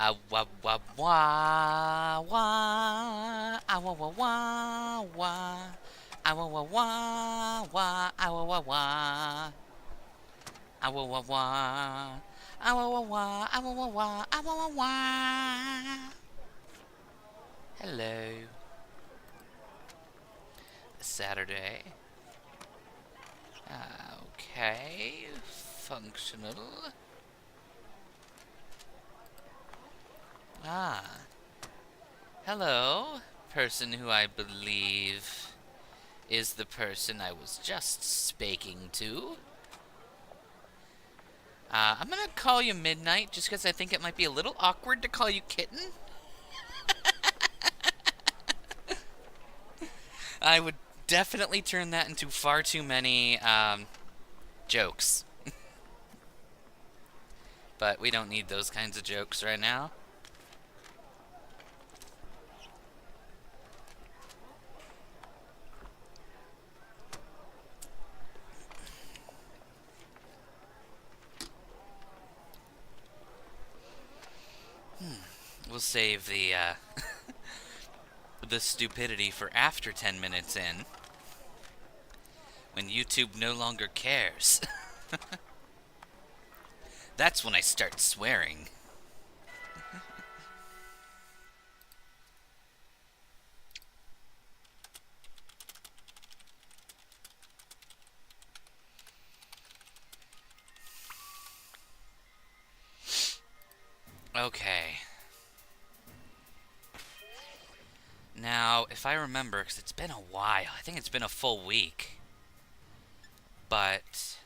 Ah wah wah wah wah. Ah wah wah wah wah. Ah wah wah wah wah. Ah wah wah wah. Ah wah wah wah. Ah wah wah wah. Ah wah wah wah. Ah wah wah wah. Hello. Saturday. Okay. Functional. Ah. Hello. Person who I believe is the person I was just speaking to. I'm gonna call you Midnight just because I think it might be a little awkward to call you Kitten. I would definitely turn that into far too many jokes. But we don't need those kinds of jokes right now. We'll save the the stupidity for after 10 minutes in, when YouTube no longer cares. That's when I start swearing. Okay. Now, if I remember, because it's been a while, I think it's been a full week. But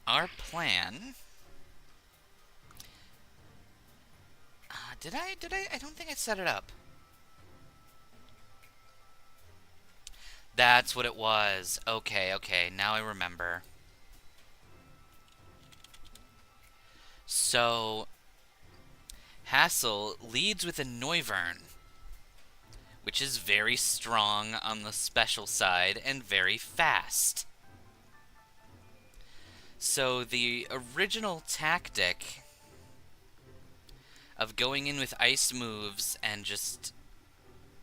our plan... Did I? I don't think I set it up. That's what it was. Okay, now I remember. So, Hassel leads with a Noivern, which is very strong on the special side and very fast. So the original tactic of going in with ice moves and just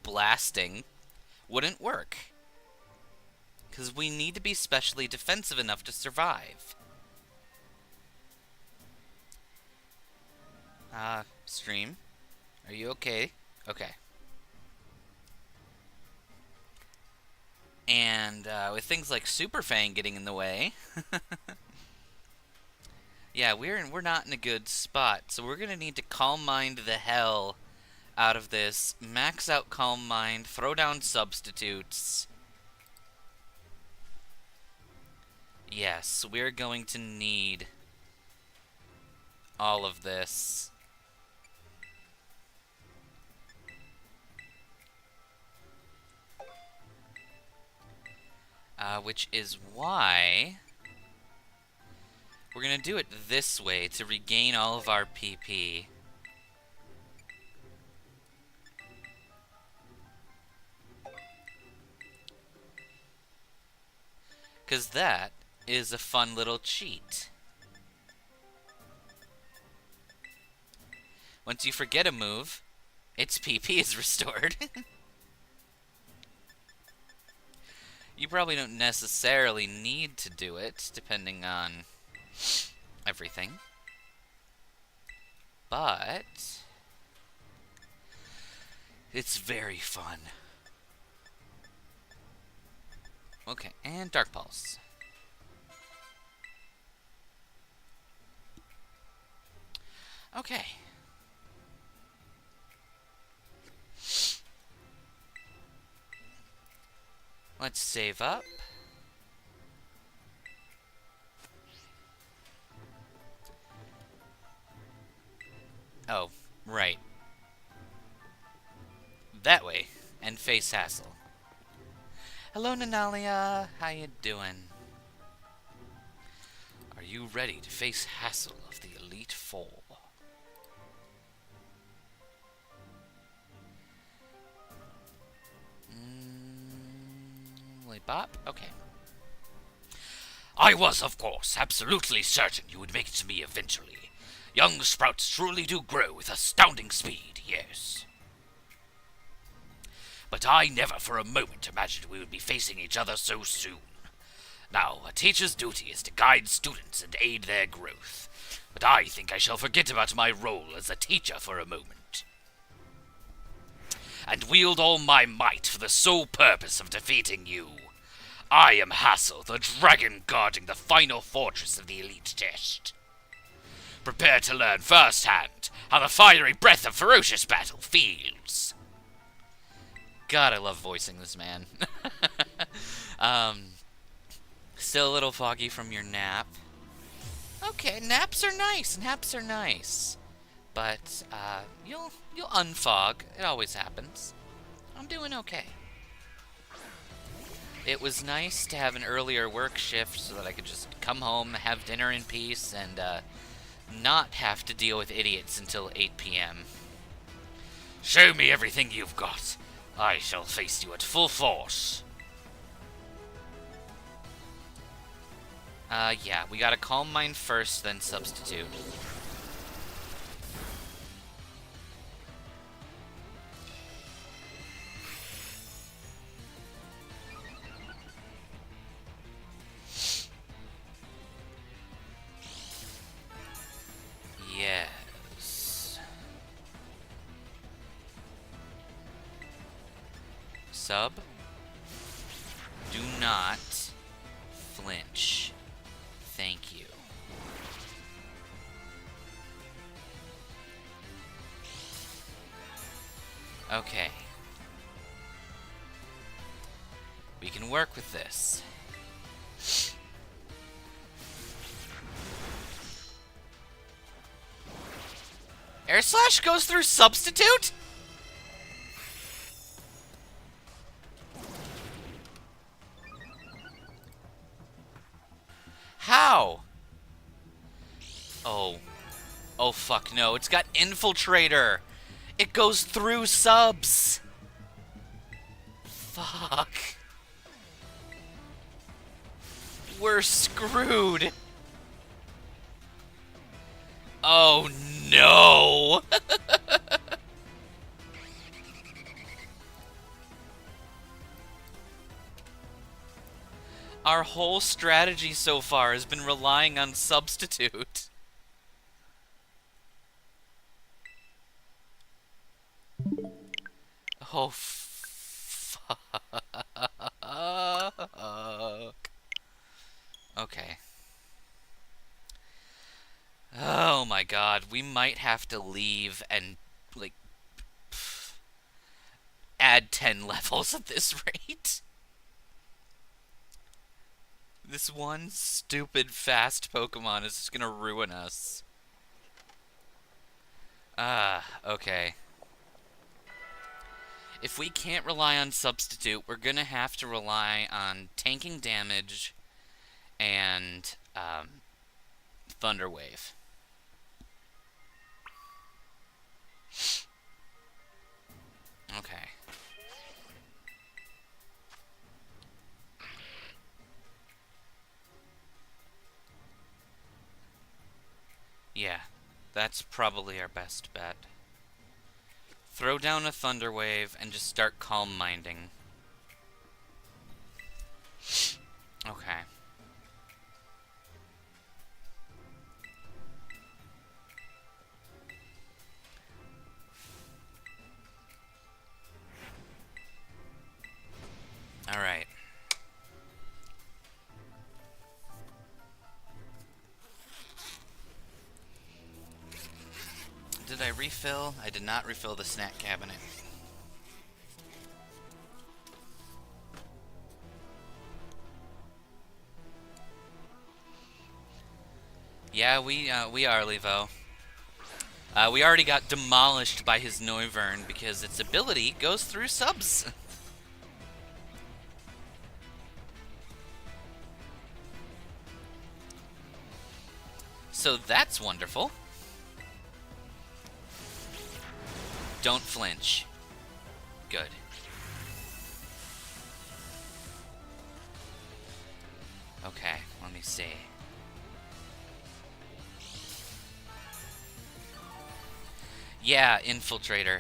blasting wouldn't work, because we need to be specially defensive enough to survive. Stream, are you okay? Okay. And with things like Super Fang getting in the way, yeah, we're not in a good spot. So we're gonna need to Calm Mind the hell out of this, max out Calm Mind, throw down substitutes. Yes, we're going to need all of this. Which is why we're gonna do it this way to regain all of our PP. Because that is a fun little cheat. Once you forget a move, its PP is restored. You probably don't necessarily need to do it, depending on everything. But it's very fun. Okay, and Dark Pulse. Okay. Let's save up. Oh, right. That way, and face Hassel. Hello, Nanalia. How you doing? Are you ready to face Hassel of the Elite Four? Bop? Okay. I was, of course, absolutely certain you would make it to me eventually. Young sprouts truly do grow with astounding speed, yes. But I never for a moment imagined we would be facing each other so soon. Now, a teacher's duty is to guide students and aid their growth, but I think I shall forget about my role as a teacher for a moment, and wield all my might for the sole purpose of defeating you. I am Hassel, the dragon guarding the final fortress of the elite test. Prepare to learn firsthand how the fiery breath of ferocious battle feels. God, I love voicing this man. Still a little foggy from your nap. Okay, naps are nice. But, you'll unfog. It always happens. I'm doing okay. It was nice to have an earlier work shift so that I could just come home, have dinner in peace, and, not have to deal with idiots until 8 p.m. Show me everything you've got. I shall face you at full force. Yeah, we gotta Calm Mind first, then Substitute. Yes. Sub. Do not flinch. Thank you. Okay. We can work with this. Air Slash goes through Substitute? How? Oh. Oh, fuck no. It's got Infiltrator. It goes through subs. Fuck. We're screwed. Oh, no. Our whole strategy so far has been relying on Substitute. Oh, fuck. Okay. Oh my god, we might have to leave and, like, add 10 levels at this rate. This one stupid fast Pokemon is just gonna ruin us. Okay. If we can't rely on Substitute, we're gonna have to rely on tanking damage and, Thunder Wave. Okay. Yeah, that's probably our best bet. Throw down a Thunder Wave and just start Calm Minding. Okay. Alright. Did I refill? I did not refill the snack cabinet. Yeah, we are, Levo. We already got demolished by his Noivern because its ability goes through subs. So that's wonderful. Don't flinch. Good. Okay, let me see. Yeah, Infiltrator.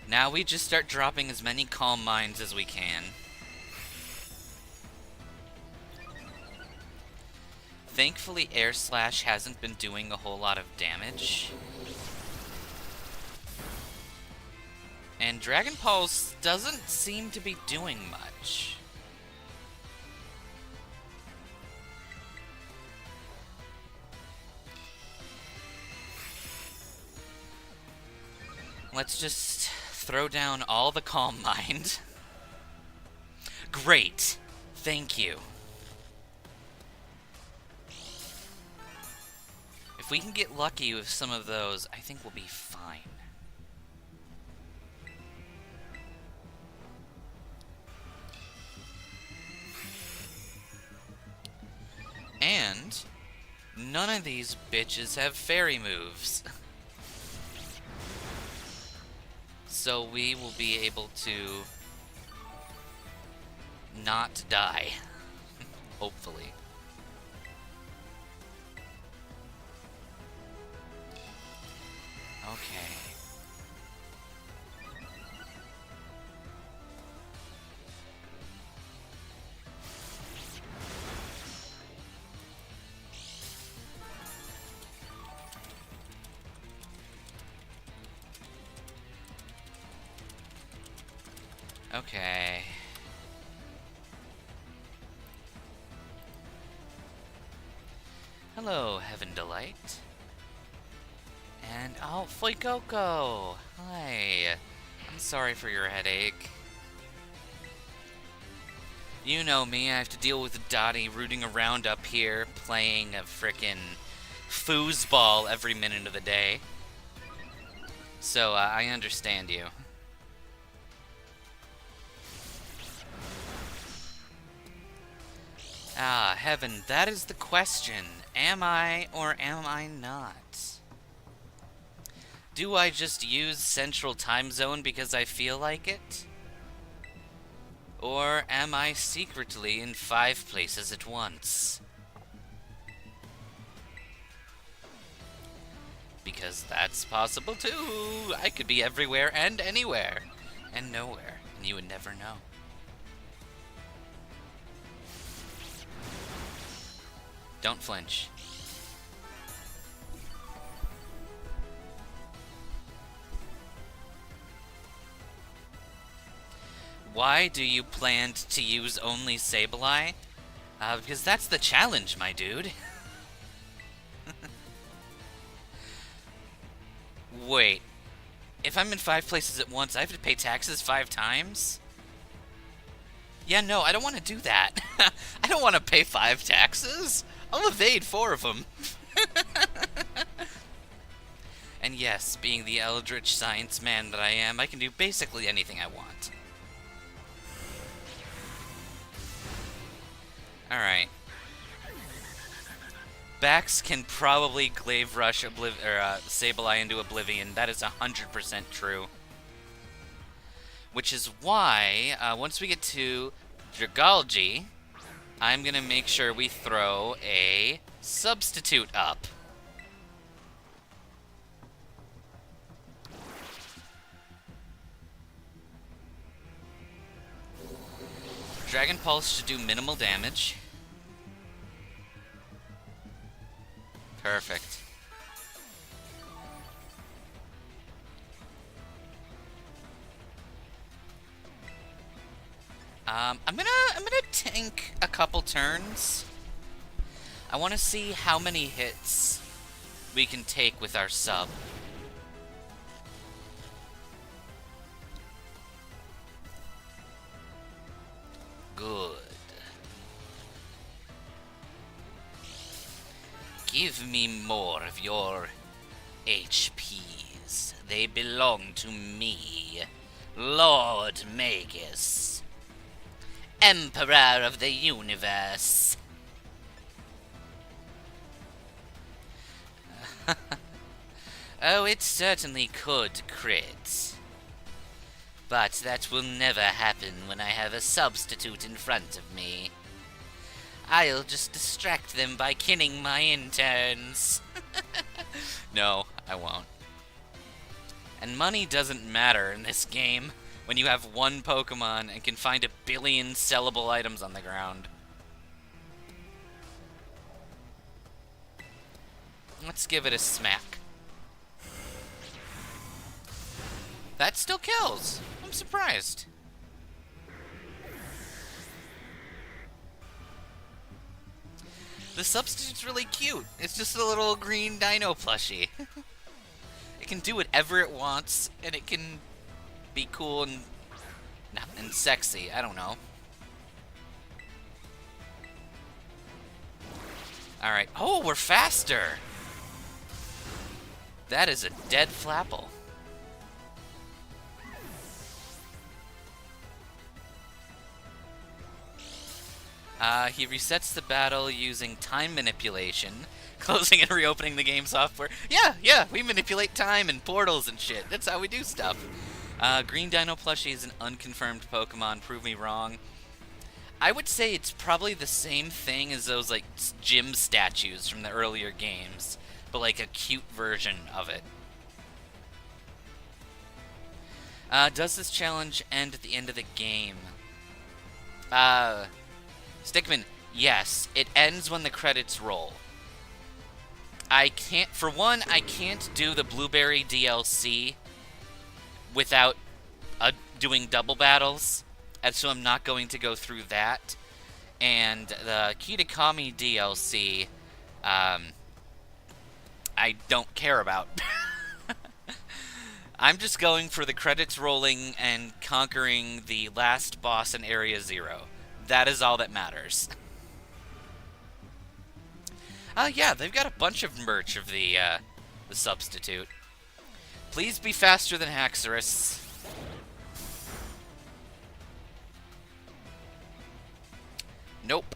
Now we just start dropping as many Calm Minds as we can. Thankfully, Air Slash hasn't been doing a whole lot of damage. And Dragon Pulse doesn't seem to be doing much. Let's just throw down all the Calm Mind. Great. Thank you. If we can get lucky with some of those, I think we'll be fine. And none of these bitches have fairy moves. So we will be able to not die. Hopefully. Okay. Okay. Hello, Heaven Delight. And, oh, Fuecoco! Hi. I'm sorry for your headache. You know me, I have to deal with Dottie rooting around up here, playing a frickin' foosball every minute of the day. So, I understand you. Ah, Heaven, that is the question. Am I or am I not? Do I just use Central Time Zone because I feel like it? Or am I secretly in 5 places at once? Because that's possible too. I could be everywhere and anywhere. And nowhere. And you would never know. Don't flinch. Why do you plan to use only Sableye? Because that's the challenge, my dude. Wait. If I'm in 5 places at once, I have to pay taxes 5 times? Yeah, no, I don't want to do that. I don't want to pay 5 taxes. I'll evade 4 of them. And yes, being the eldritch science man that I am, I can do basically anything I want. Alright. Bax can probably Glaive Rush Sableye into Oblivion. That is 100% true. Which is why, once we get to Dragalge, I'm gonna make sure we throw a substitute up. Dragon Pulse should do minimal damage. Perfect. I'm gonna tank a couple turns. I want to see how many hits we can take with our sub. Good. Give me more of your HPs. They belong to me, Lord Magus, Emperor of the Universe. Oh, it certainly could crit. But that will never happen when I have a substitute in front of me. I'll just distract them by killing my interns. No, I won't. And money doesn't matter in this game when you have one Pokemon and can find 1 billion sellable items on the ground. Let's give it a smack. That still kills. I'm surprised. The substitute's really cute. It's just a little green dino plushie. It can do whatever it wants, and it can be cool and sexy. I don't know. Alright. Oh, we're faster! That is a dead Flapple. He resets the battle using time manipulation, closing and reopening the game software. Yeah, we manipulate time and portals and shit. That's how we do stuff. Green Dino Plushie is an unconfirmed Pokemon. Prove me wrong. I would say it's probably the same thing as those, like, gym statues from the earlier games, but, like, a cute version of it. Does this challenge end at the end of the game? Stickman, yes. It ends when the credits roll. I can't do the Blueberry DLC without doing double battles, and so I'm not going to go through that. And the Kitakami DLC, I don't care about. I'm just going for the credits rolling and conquering the last boss in Area 0. That is all that matters. Yeah, they've got a bunch of merch of the substitute. Please be faster than Haxorus. Nope.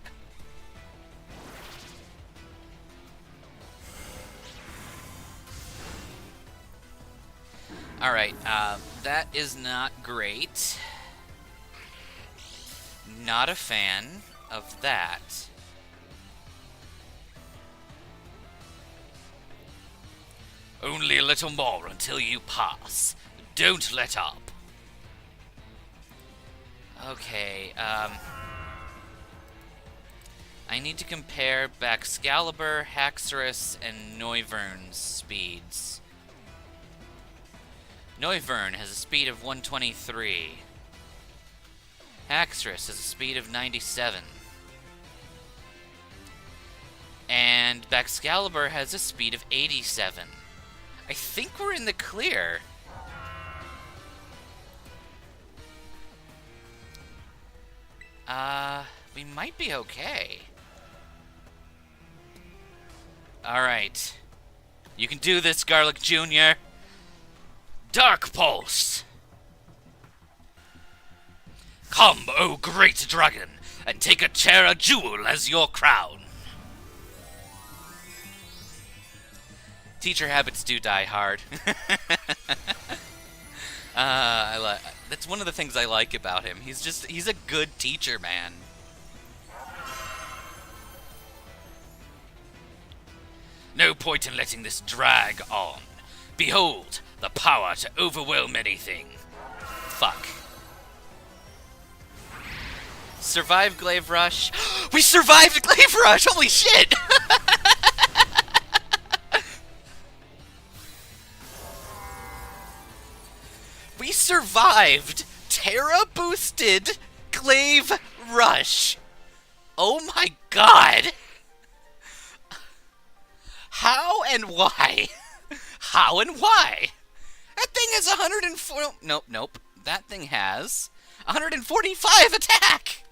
Alright, that is not great. Not a fan of that. Only a little more until you pass. Don't let up. Okay, I need to compare Baxcalibur, Haxorus, and Noivern's speeds. Noivern has a speed of 123. Haxorus has a speed of 97. And Baxcalibur has a speed of 87. I think we're in the clear. We might be okay. Alright. You can do this, Garlic Jr. Dark Pulse! Come, O great dragon, and take a Terra Jewel as your crown. Teacher habits do die hard. That's one of the things I like about him. He's a good teacher, man. No point in letting this drag on. Behold, the power to overwhelm anything. Fuck. Survive Glaive Rush. We survived Glaive Rush! Holy shit! We survived Terra boosted Glaive Rush. Oh my god! How and why? How and why? That thing has 104... Nope. That thing has 145 attack!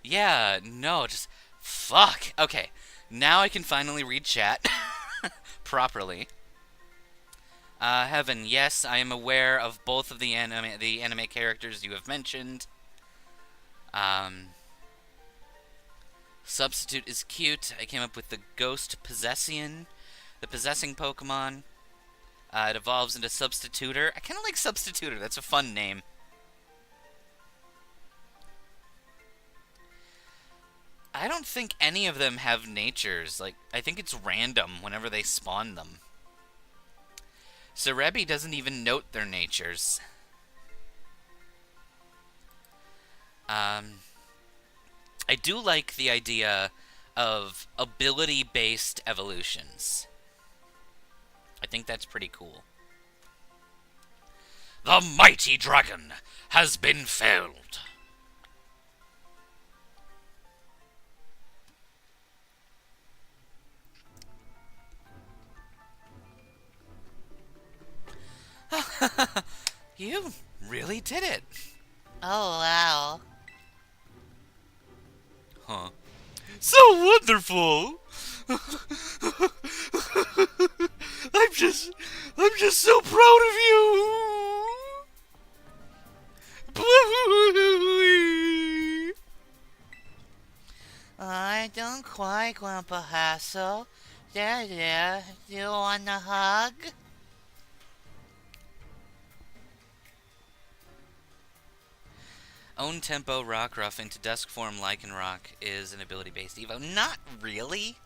Yeah, no, just... Fuck. Okay, now I can finally read chat properly. Heaven, yes, I am aware of both of the anime characters you have mentioned. Substitute is cute. I came up with the Ghost Possession, the possessing Pokemon. It evolves into Substituter. I kind of like Substituter. That's a fun name. I don't think any of them have natures. Like, I think it's random whenever they spawn them. Cerebi doesn't even note their natures. I do like the idea of ability-based evolutions. I think that's pretty cool. The mighty dragon has been felled. You really did it. Oh, wow. Huh. So wonderful! I'm just so proud of you! Don't cry, Grandpa Hassel. There. You want a hug? Own Tempo Rockruff into Dusk Form Lycanroc is an ability-based Evo. Not really!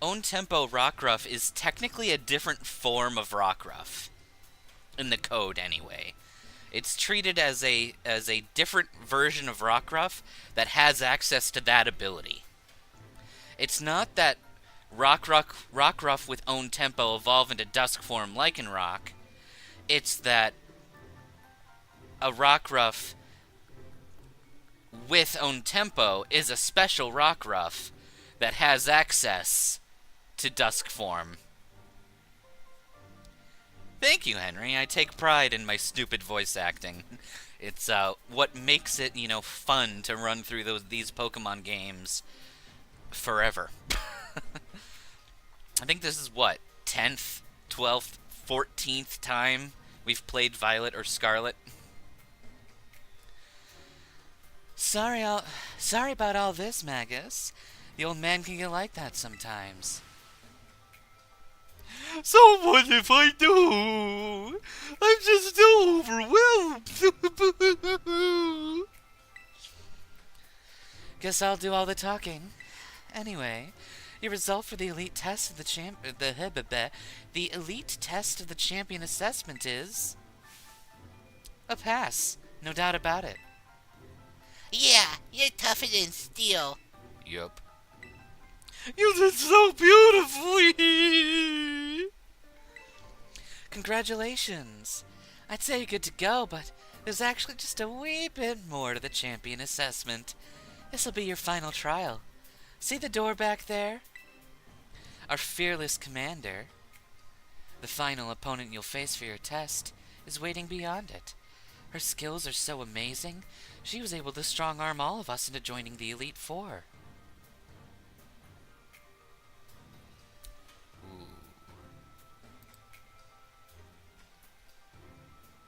Own Tempo Rockruff is technically a different form of Rockruff. In the code, anyway. It's treated as a different version of Rockruff that has access to that ability. It's not that Rockruff with Own Tempo evolve into Dusk Form Lycanroc. It's that a Rockruff with Own Tempo is a special Rockruff that has access to Dusk Form. Thank you, Henry. I take pride in my stupid voice acting. It's what makes it, fun to run through these Pokemon games forever. I think this is, 10th, 12th, 14th time we've played Violet or Scarlet? Sorry about all this, Magus. The old man can get like that sometimes. So what if I do? I'm just overwhelmed. Guess I'll do all the talking. Anyway, your result for the elite test of the elite test of the champion assessment is a pass, no doubt about it. Yeah, you're tougher than steel. Yup. You did so beautifully! Congratulations! I'd say you're good to go, but there's actually just a wee bit more to the champion assessment. This'll be your final trial. See the door back there? Our fearless commander, the final opponent you'll face for your test, is waiting beyond it. Her skills are so amazing, she was able to strong-arm all of us into joining the Elite Four.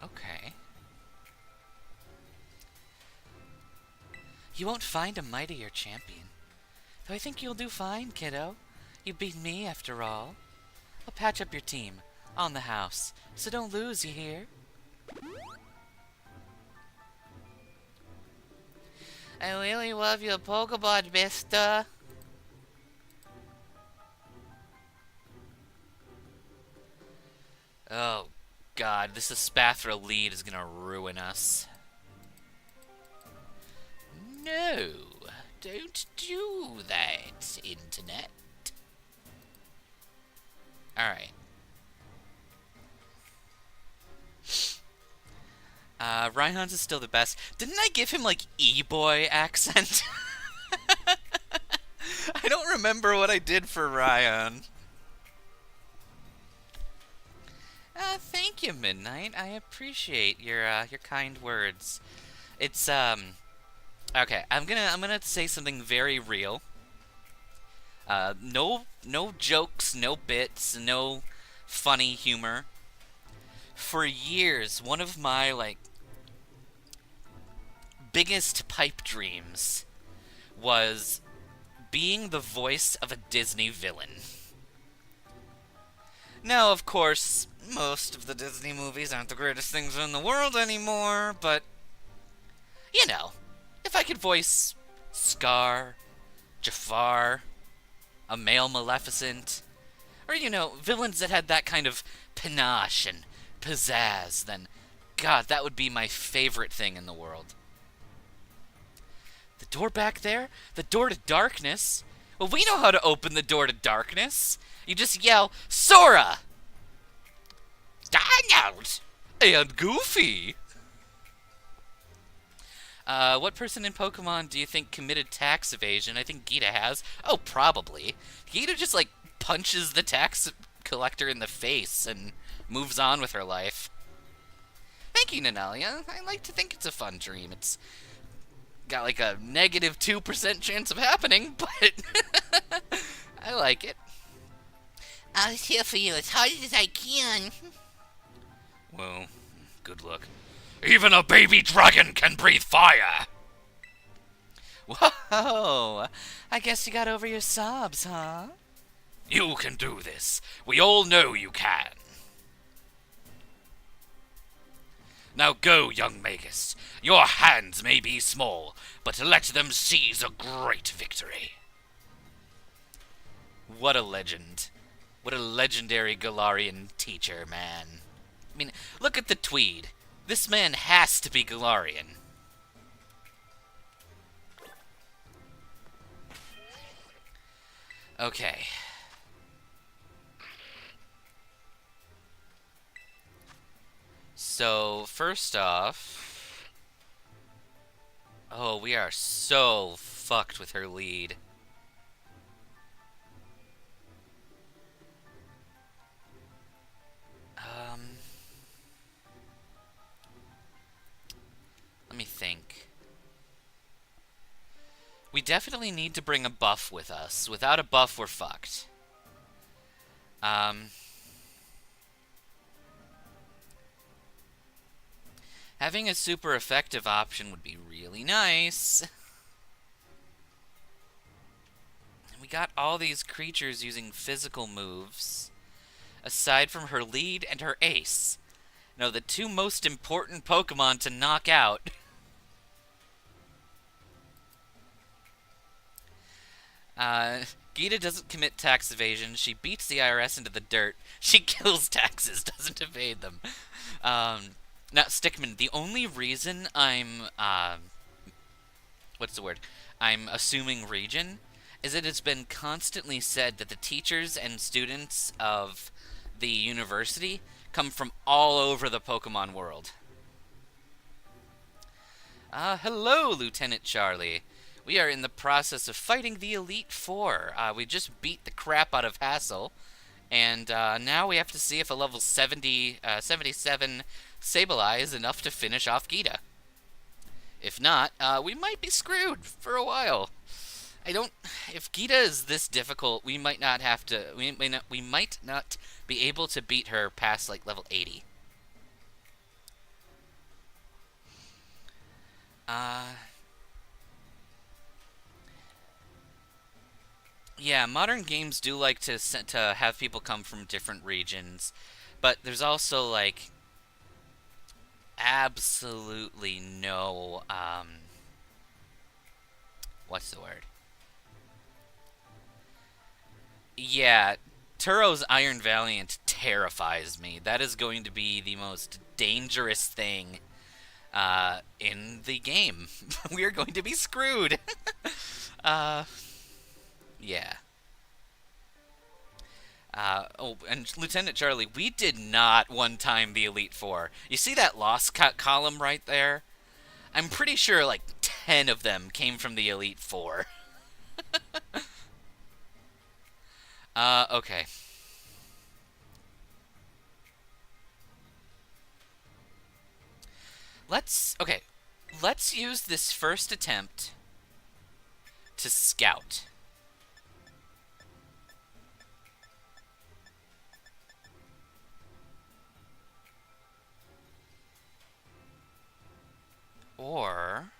Okay. You won't find a mightier champion. Though I think you'll do fine, kiddo. You beat me, after all. I'll patch up your team. On the house. So don't lose, you hear? I really love your Pokemon, mister. Oh, God. This Espathra lead is gonna ruin us. No. Don't do that, Internet. Alright. Reinhardt is still the best. Didn't I give him, E-boy accent? I don't remember what I did for Ryan. Thank you, Midnight. I appreciate your kind words. It's, okay, I'm gonna say something very real. No jokes, no bits, no funny humor. For years, one of my, biggest pipe dreams was being the voice of a Disney villain. Now, of course, most of the Disney movies aren't the greatest things in the world anymore, but, if I could voice Scar, Jafar, a male Maleficent, or, you know, villains that had that kind of panache and pizzazz, then, God, that would be my favorite thing in the world. The door back there? The door to darkness? Well, we know how to open the door to darkness. You just yell, Sora! Donald! And Goofy! What person in Pokemon do you think committed tax evasion? I think Geeta has. Oh, probably. Geeta just, like, punches the tax collector in the face and moves on with her life. Thank you, Nanalia. I like to think it's a fun dream. It's got, like, a negative 2% chance of happening, but I like it. I'll here for you as hard as I can. Well, good luck. Even a baby dragon can breathe fire! Whoa! I guess you got over your sobs, huh? You can do this. We all know you can. Now go, young Magus. Your hands may be small, but let them seize a great victory. What a legend. What a legendary Galarian teacher, man. I mean, look at the tweed. This man has to be Galarian. Okay. So, first off... Oh, we are so fucked with her lead. Let me think. We definitely need to bring a buff with us. Without a buff, we're fucked. Having a super effective option would be really nice. We got all these creatures using physical moves, aside from her lead and her ace. No, the two most important Pokemon to knock out. Geeta doesn't commit tax evasion. She beats the IRS into the dirt. She kills taxes, doesn't evade them. Now, Stickman, the only reason I'm, what's the word? I'm assuming region is that it's been constantly said that the teachers and students of the university come from all over the Pokemon world. Hello, Lieutenant Charlie. We are in the process of fighting the Elite Four. We just beat the crap out of Hassel, and now we have to see if a level 77 Sableye is enough to finish off Geeta. If not, we might be screwed for a while. If Geeta is this difficult, we might not have to. We might not be able to beat her past like level 80. Yeah, modern games do like to have people come from different regions, but there's also like absolutely no what's the word? Yeah, Turo's Iron Valiant terrifies me. That is going to be the most dangerous thing in the game. We are going to be screwed. Yeah. Oh, and Lieutenant Charlie, we did not one-time the Elite Four. You see that loss column right there? I'm pretty sure like 10 of them came from the Elite Four. Okay. Let's use this first attempt to scout. Or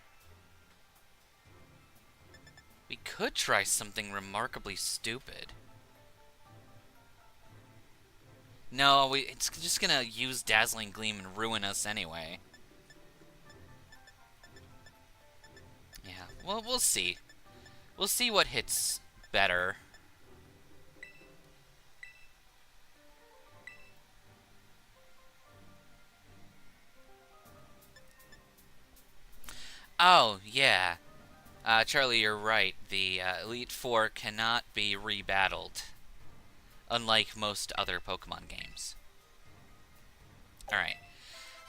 we could try something remarkably stupid. No, it's just gonna use Dazzling Gleam and ruin us anyway. Yeah, well, we'll see. We'll see what hits better. Oh, yeah. Charlie, you're right. The Elite Four cannot be rebattled, unlike most other Pokemon games. Alright.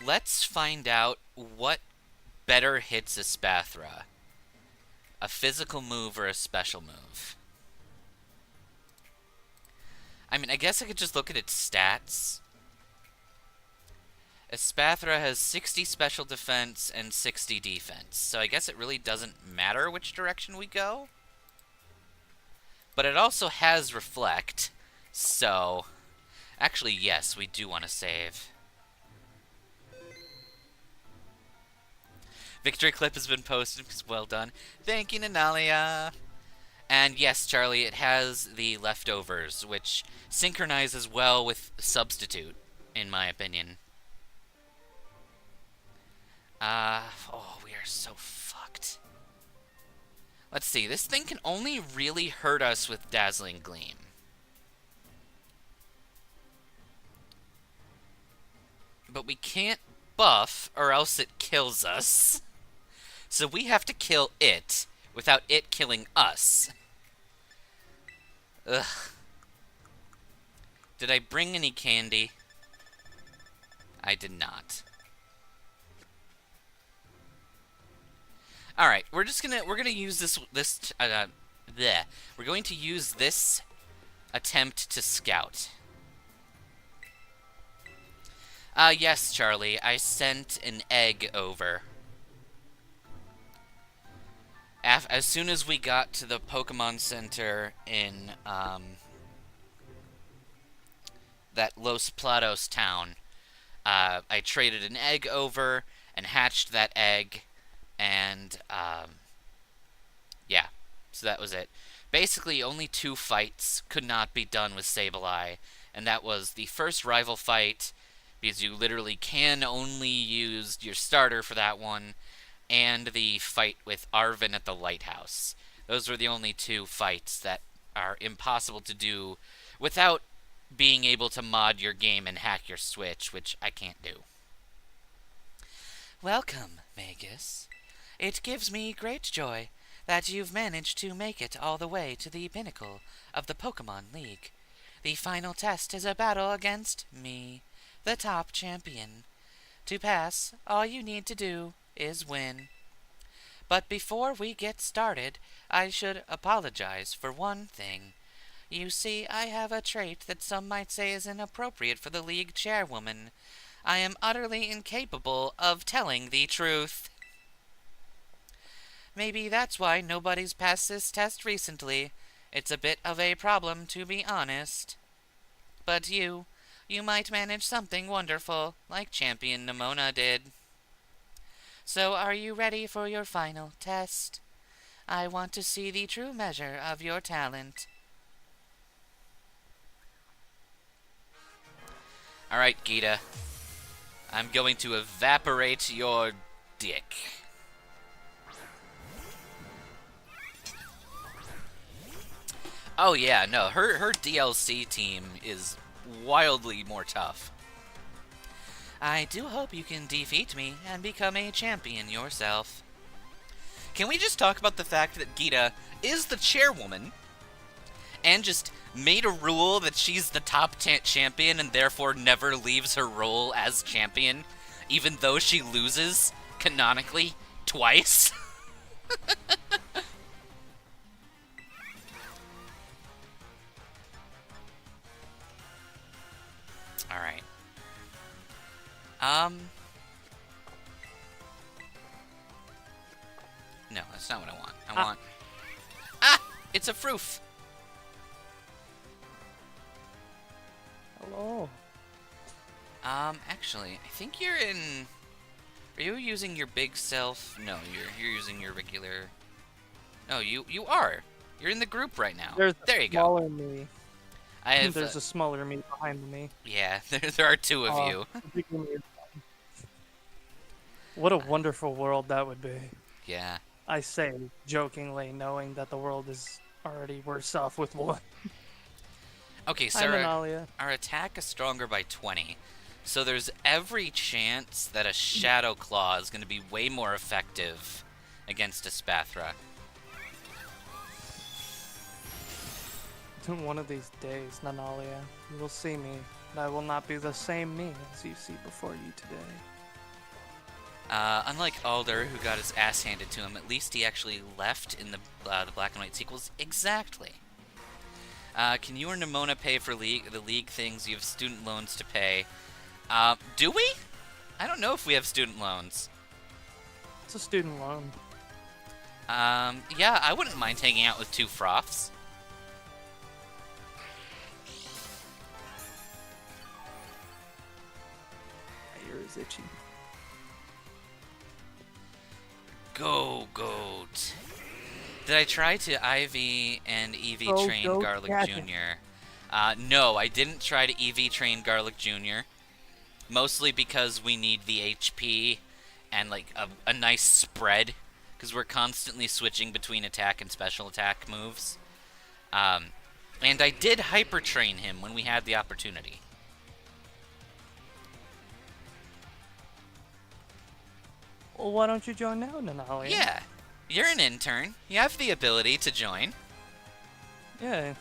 Let's find out what better hits a Spathra. A physical move or a special move. I mean, I guess I could just look at its stats. Espathra has 60 special defense and 60 defense, so I guess it really doesn't matter which direction we go. But it also has Reflect, so... Actually, yes, we do want to save. Victory clip has been posted, well done. Thank you, Nanalia! And yes, Charlie, it has the leftovers, which synchronizes well with Substitute, in my opinion. Oh, we are so fucked. Let's see, this thing can only really hurt us with Dazzling Gleam. But we can't buff, or else it kills us. So we have to kill it, without it killing us. Ugh. Did I bring any candy? I did not. All right, we're gonna use we're going to use this attempt to scout. Yes, Charlie, I sent an egg over. As soon as we got to the Pokemon Center in that Los Platos town, I traded an egg over and hatched that egg. And, yeah, so that was it. Basically, only 2 fights could not be done with Sableye, and that was the first rival fight, because you literally can only use your starter for that one, and the fight with Arvin at the lighthouse. Those were the only 2 fights that are impossible to do without being able to mod your game and hack your Switch, which I can't do. Welcome, Magus. It gives me great joy that you've managed to make it all the way to the pinnacle of the Pokemon League. The final test is a battle against me, the top champion. To pass, all you need to do is win. But before we get started, I should apologize for one thing. You see, I have a trait that some might say is inappropriate for the league chairwoman. I am utterly incapable of telling the truth. Maybe that's why nobody's passed this test recently. It's a bit of a problem, to be honest. But you might manage something wonderful, like Champion Nimona did. So are you ready for your final test? I want to see the true measure of your talent. Alright, Gita. I'm going to evaporate your dick. Oh yeah, no, her DLC team is wildly more tough. I do hope you can defeat me and become a champion yourself. Can we just talk about the fact that Gita is the chairwoman and just made a rule that she's the top champion and therefore never leaves her role as champion, even though she loses, canonically, twice? Alright. No, that's not what I want. I want... Ah! It's a Froof! Hello. Actually, I think you're in... Are you using your big self? No, you're using your regular... No, you are! You're in the group right now. There you go. Smaller me. I have, There's a smaller me behind me. Yeah, there are 2 of you. The bigger me is fine. What a wonderful world that would be. Yeah. I say jokingly, knowing that the world is already worse off with one. Okay, Hi, so Nanalia. our attack is stronger by 20. So there's every chance that a Shadow Claw is going to be way more effective against a Spathra. One of these days, Nanalia, you will see me, and I will not be the same me as you see before you today. Unlike Alder, who got his ass handed to him, at least he actually left in the Black and White sequels. Exactly. Can you or Nimona pay for the league things? You have student loans to pay. Do we? I don't know if we have student loans. It's a student loan. Yeah, I wouldn't mind hanging out with 2 Froths. My ear is itchy. Go, Goat. Did I try to IV and EV Go, train Goat, Garlic catch it. Jr.? No, I didn't try to EV train Garlic Jr. Mostly because we need the HP and like a nice spread, because we're constantly switching between attack and special attack moves. And I did hyper train him when we had the opportunity. Well, why don't you join now, Nanalia? Yeah, you're an intern. You have the ability to join. Yeah.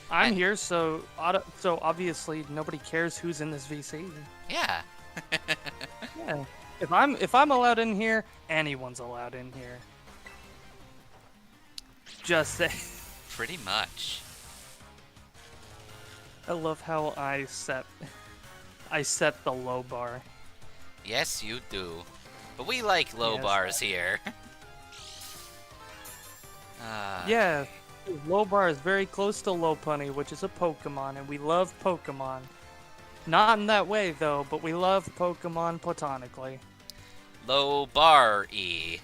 I'm here, so obviously nobody cares who's in this VC. Yeah. Yeah. If I'm allowed in here, anyone's allowed in here. Just say. Pretty much. I love how I set the low bar. Yes, you do. But we like low Yes. bars here. Yeah, low bar is very close to Lopunny, which is a Pokemon, and we love Pokemon. Not in that way though, but we love Pokemon platonically. Low bar E.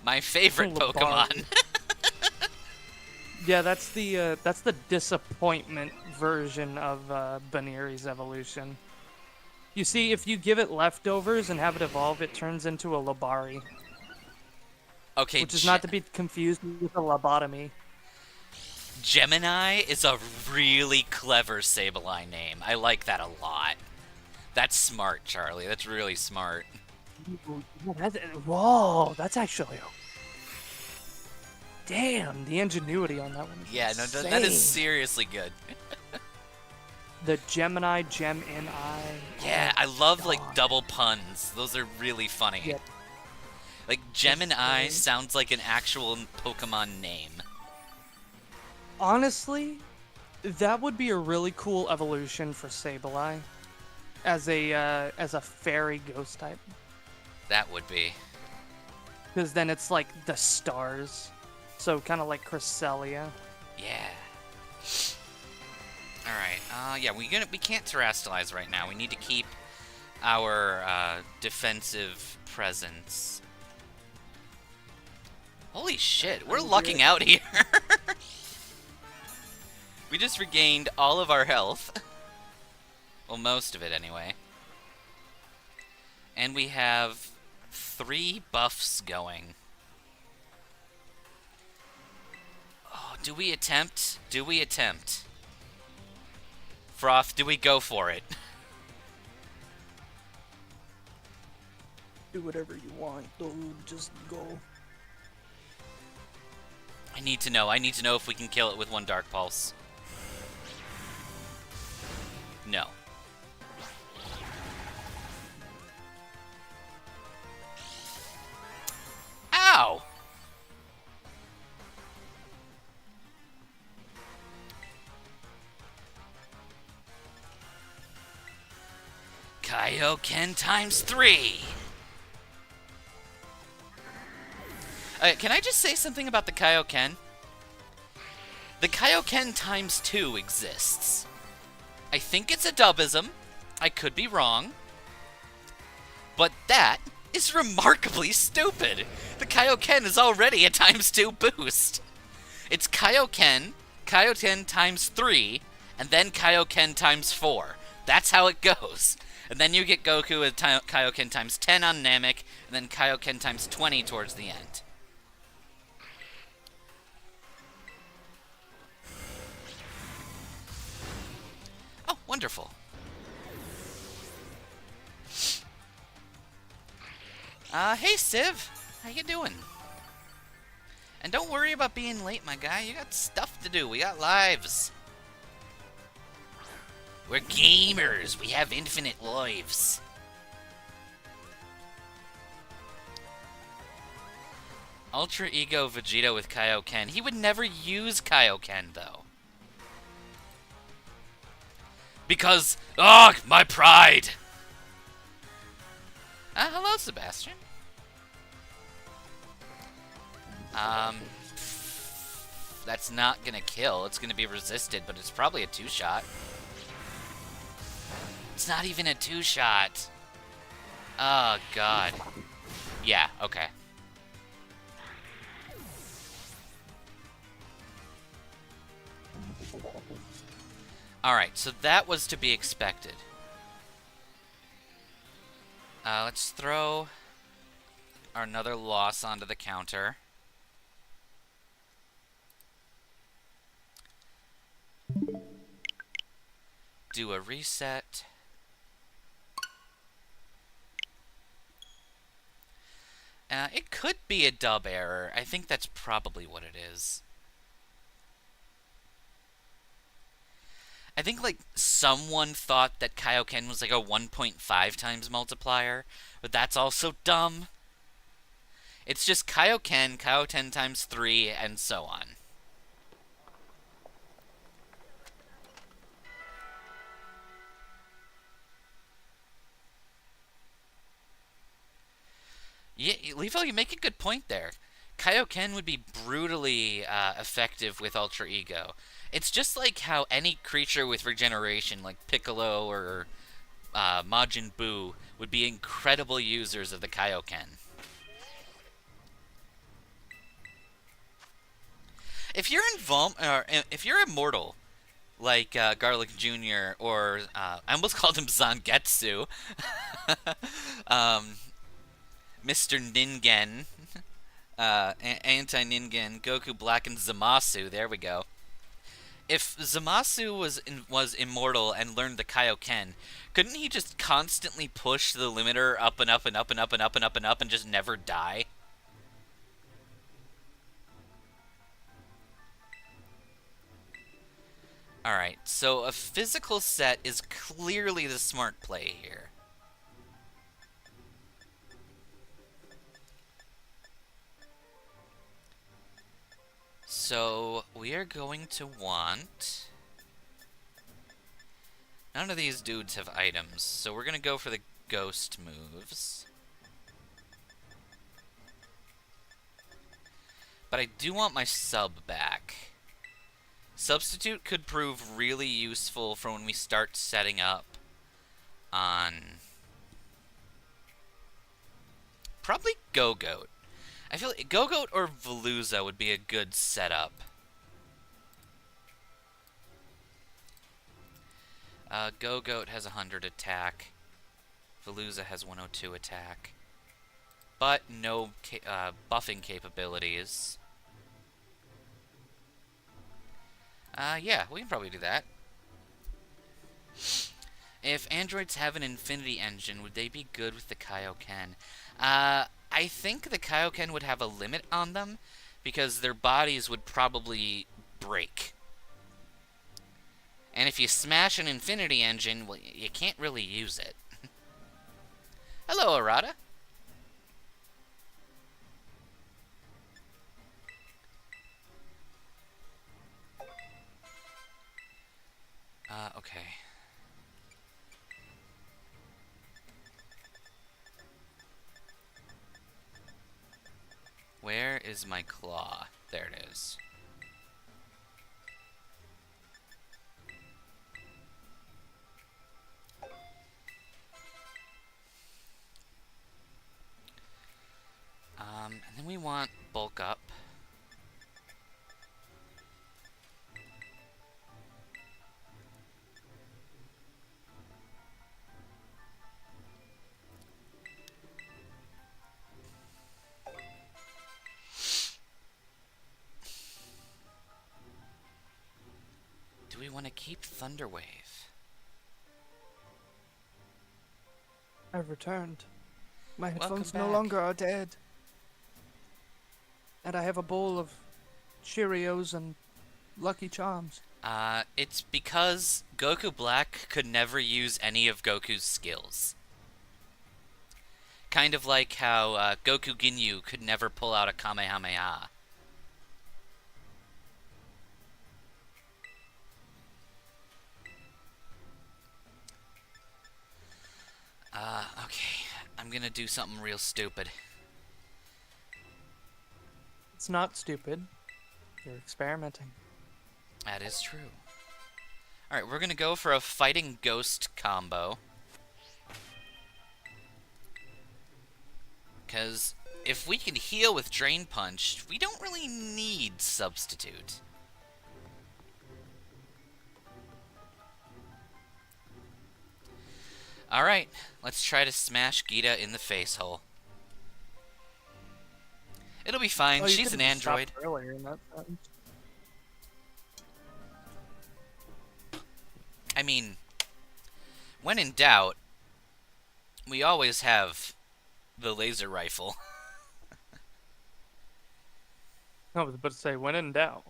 My favorite Low bar. Pokemon. Yeah, that's the disappointment version of Baneri's evolution. You see, if you give it leftovers and have it evolve, it turns into a Labari, Okay, which is not to be confused with a lobotomy. Gemini is a really clever Sableye name. I like that a lot. That's smart, Charlie. That's really smart. Whoa, that's actually. Damn, the ingenuity on that one is Yeah, no, insane. that is seriously good. The Gemini, Gem-N-I. Yeah, oh I love, God. like, double puns. Those are really funny. Yeah. Like, Gemini great. sounds like an actual Pokemon name. Honestly, that would be a really cool evolution for Sableye. As a fairy ghost type. That would be. Because then it's like the stars. So kind of like Cresselia. Yeah. Alright, yeah, we can't terrestrialize right now. We need to keep our defensive presence. Holy shit, we're lucking out here. We just regained all of our health. Well, most of it anyway. And we have 3 buffs going. Oh, do we attempt? Do we attempt? Froth, do we go for it? Do whatever you want, dude. Just go. I need to know. I need to know if we can kill it with 1 Dark Pulse. No. Ow! Kaioken times 3! Can I just say something about the Kaioken? The Kaioken times 2 exists. I think it's a dubism. I could be wrong. But that is remarkably stupid. The Kaioken is already a times 2 boost. It's Kaioken times 3, and then Kaioken times 4. That's how it goes. And then you get Goku with Kaioken times 10 on Namek, and then Kaioken times 20 towards the end. Oh, wonderful. Hey, Civ. How you doing? And don't worry about being late, my guy. You got stuff to do. We got lives. We're gamers. We have infinite lives. Ultra Ego Vegeta with Kaioken. He would never use Kaioken, though. Because, ugh, my pride. Hello, Sebastian. That's not gonna kill. It's gonna be resisted, but it's probably a 2-shot. It's not even a 2-shot. Oh, God. Yeah, okay. Alright, so that was to be expected. Let's throw another loss onto the counter. Do a reset. It could be a dub error. I think that's probably what it is. I think, like, someone thought that Kaioken was, like, a 1.5 times multiplier, but that's also dumb. It's just Kaioken, Kaioken times 3, and so on. Yeah, Levo, you make a good point there. Kaioken would be brutally effective with Ultra Ego. It's just like how any creature with regeneration, like Piccolo or Majin Buu, would be incredible users of the Kaioken. If you're immortal, like Garlic Jr. or I almost called him Zangetsu, Mr. Ningen, Anti-Ningen, Goku Black, and Zamasu. There we go. If Zamasu was immortal and learned the Kaioken, couldn't he just constantly push the limiter up and up and up and up and up and up and up and just never die? Alright, so a physical set is clearly the smart play here. So, we are going to want... None of these dudes have items, so we're going to go for the ghost moves. But I do want my sub back. Substitute could prove really useful for when we start setting up on... Probably Go-Goat. I feel like Go-Goat or Veluza would be a good setup. Go-Goat has 100 attack. Veluza has 102 attack. But no buffing capabilities. Yeah, we can probably do that. If androids have an infinity engine, would they be good with the Kaioken? I think the Kaioken would have a limit on them, because their bodies would probably break. And if you smash an infinity engine, well, you can't really use it. Hello, Arata. Okay. Where is my claw? There it is. And then we want bulk up. want to keep Thunderwave. I've returned. My Welcome headphones no back. longer are dead. And I have a bowl of Cheerios and Lucky Charms. It's because Goku Black could never use any of Goku's skills. Kind of like how Goku Ginyu could never pull out a Kamehameha. Okay. I'm gonna do something real stupid. It's not stupid. You're experimenting. That is true. Alright, we're gonna go for a Fighting Ghost combo. Because if we can heal with Drain Punch, we don't really need Substitute. Alright, let's try to smash Gita in the face hole. It'll be fine, Oh, she's an android. Earlier in that sentence. I mean, when in doubt, we always have the laser rifle. I was about to say, when in doubt,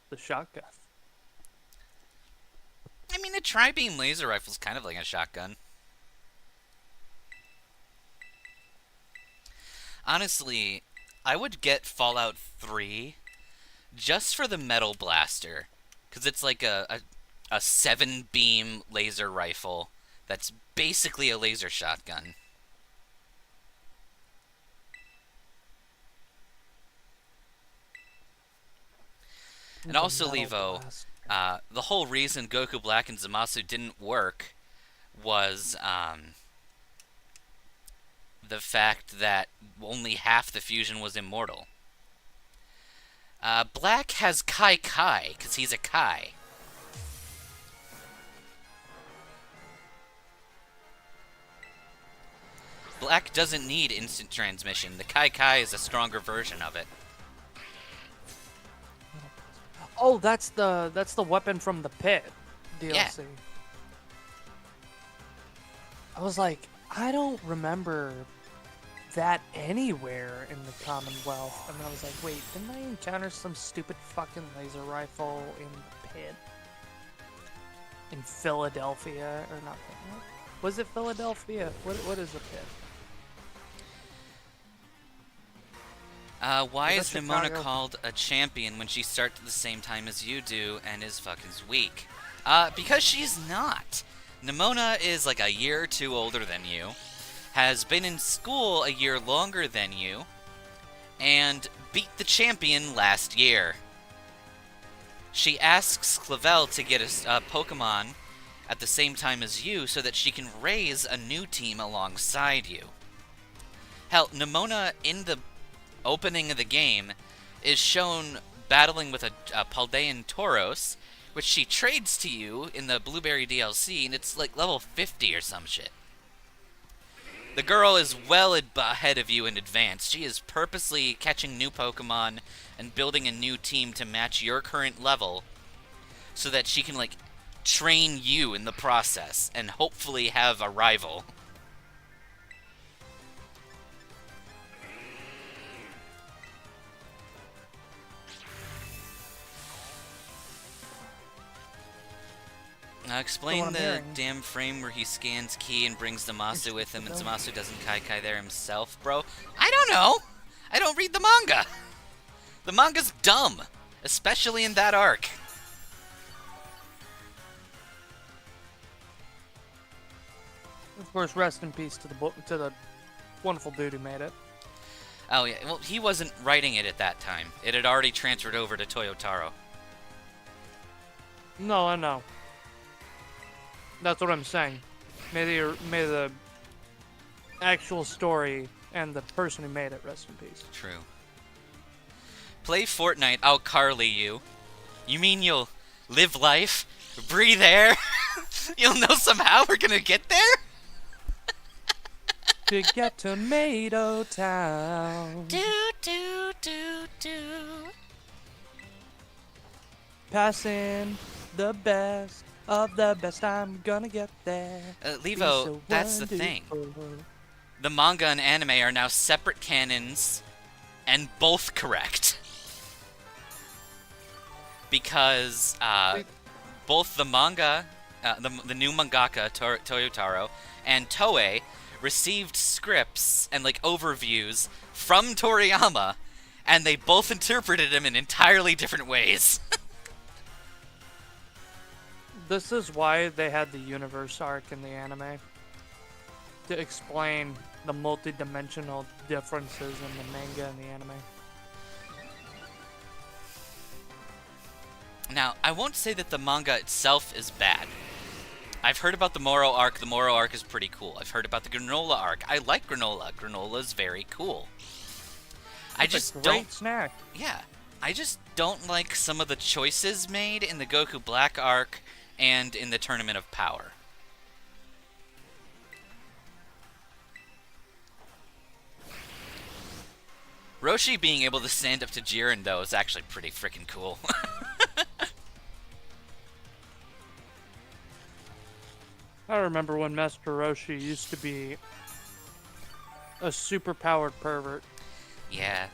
the shotgun. I mean, a tri-beam laser rifle's kind of like a shotgun. Honestly, I would get Fallout 3 just for the metal blaster, because it's like a 7-beam laser rifle that's basically a laser shotgun. And also, Levo, the whole reason Goku Black and Zamasu didn't work was the fact that only half the fusion was immortal. Black has Kai Kai, because he's a Kai. Black doesn't need instant transmission. The Kai Kai is a stronger version of it. Oh, that's the weapon from the pit DLC. Yeah. I was like, I don't remember that anywhere in the Commonwealth. And I was like, wait, didn't I encounter some stupid fucking laser rifle in the pit? In Philadelphia, or not? Was it Philadelphia? What is the pit? Why Is is that Nimona Chicago? called a champion when she starts at the same time as you do and is fucking weak? Because she's not. Nimona is like a year or two older than you, has been in school a year longer than you, and beat the champion last year. She asks Clavel to get a Pokemon at the same time as you so that she can raise a new team alongside you. Hell, Nimona in the opening of the game is shown battling with a Paldean Tauros, which she trades to you in the Blueberry DLC, and it's like level 50 or some shit. The girl is well ahead of you in advance. She is purposely catching new Pokemon and building a new team to match your current level so that she can, like, train you in the process and hopefully have a rival. Explain the hearing. damn frame where he scans key and brings Zamasu with him, and Zamasu doesn't Kai Kai there himself, bro. I don't know! I don't read the manga! The manga's dumb! Especially in that arc. Of course, rest in peace to the wonderful dude who made it. Oh yeah, well, he wasn't writing it at that time. It had already transferred over to Toyotaro. No, I know. That's what I'm saying. May the actual story and the person who made it rest in peace. True. Play Fortnite, I'll Carly you. You mean you'll live life? Breathe air? You'll know somehow we're gonna get there? To get Tomato Town. Do, do, do, do. Passing the best of the best. I'm gonna get there. Be Levo, so that's the thing. wonderful. The manga and anime are now separate canons, and both correct. Because both the manga, the new mangaka Toyotaro, and Toei received scripts and like overviews from Toriyama, and they both interpreted them in entirely different ways. This is why they had the universe arc in the anime. To explain the multi-dimensional differences in the manga and the anime. Now, I won't say that the manga itself is bad. I've heard about the Moro arc. The Moro arc is pretty cool. I've heard about the Granola arc. I like Granola. Granola's very cool. It's a great snack. Yeah. I just don't like some of the choices made in the Goku Black arc and in the Tournament of Power. Roshi being able to stand up to Jiren, though, is actually pretty freaking cool. I remember when Master Roshi used to be a super-powered pervert. Yeah.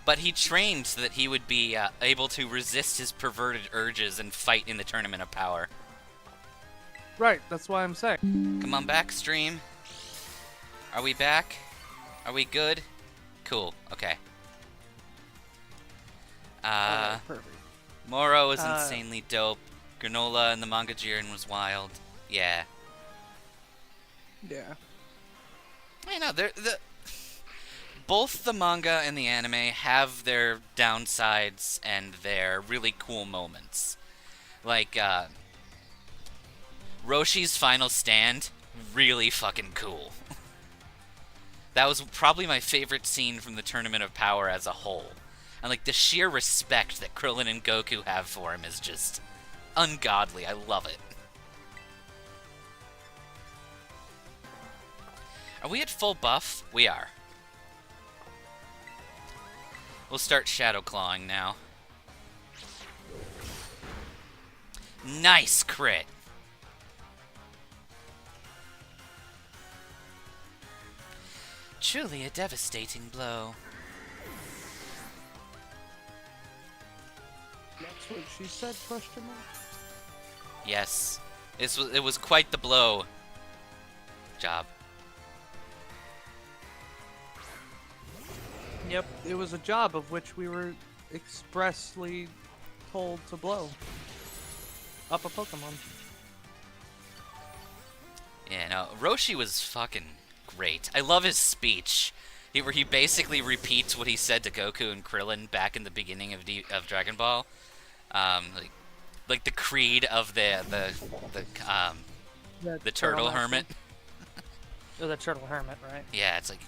But he trained so that he would be able to resist his perverted urges and fight in the Tournament of Power. Right, that's why I'm saying. Come on back, stream. Are we back? Are we good? Cool, okay. Perfect. Moro was insanely dope. Granola and the manga Jiren was wild. Yeah. Yeah. You know, both the manga and the anime have their downsides and their really cool moments. Like, Roshi's final stand, really fucking cool. That was probably my favorite scene from the Tournament of Power as a whole. And, like, the sheer respect that Krillin and Goku have for him is just ungodly. I love it. Are we at full buff? We are. We'll start Shadow Clawing now. Nice crit! Truly a devastating blow. That's what she said, question mark? Yes. It was quite the blow. Job. Yep, it was a job of which we were expressly told to blow up a Pokemon. Yeah, no, Roshi was fucking great. I love his speech, where he basically repeats what he said to Goku and Krillin back in the beginning of Dragon Ball, like the creed of the turtle hermit. Oh, the turtle hermit, right? Yeah, it's like,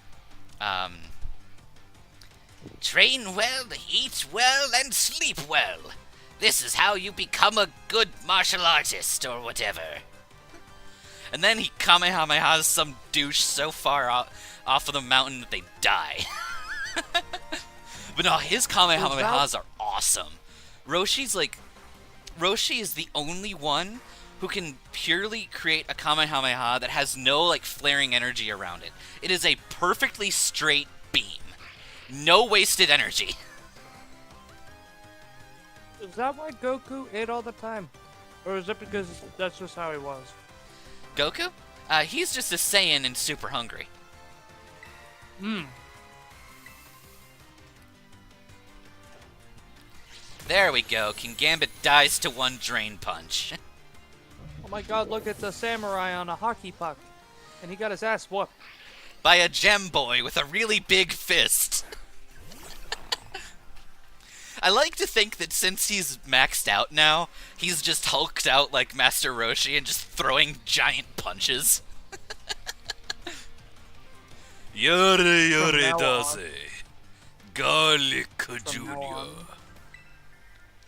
train well, eat well, and sleep well. This is how you become a good martial artist, or whatever. And then he Kamehamehas some douche so far off of the mountain that they die. But no, his Kamehamehas are awesome. Roshi is the only one who can purely create a Kamehameha that has no, like, flaring energy around it. It is a perfectly straight beam. No wasted energy. Is that why Goku ate all the time? Or is it because that's just how he was? Goku? He's just a Saiyan and super hungry. There we go. King Gambit dies to one drain punch. Oh my god, look, it's a samurai on a hockey puck. And he got his ass whooped. By a gem boy with a really big fist. I like to think that since he's maxed out now, he's just hulked out like Master Roshi and just throwing giant punches. Yore yore daze. Garlic Junior.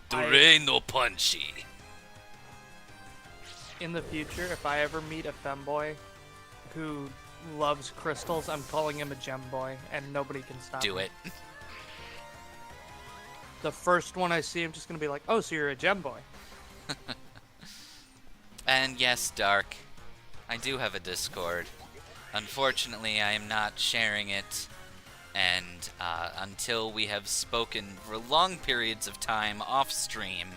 Dore no punchy. In the future, if I ever meet a femboy who loves crystals, I'm calling him a gem boy, and nobody can stop Do me. it. The first one I see, I'm just gonna be like, oh, so you're a gem boy. And yes, Dark, I do have a Discord. Unfortunately, I am not sharing it, and until we have spoken for long periods of time off stream,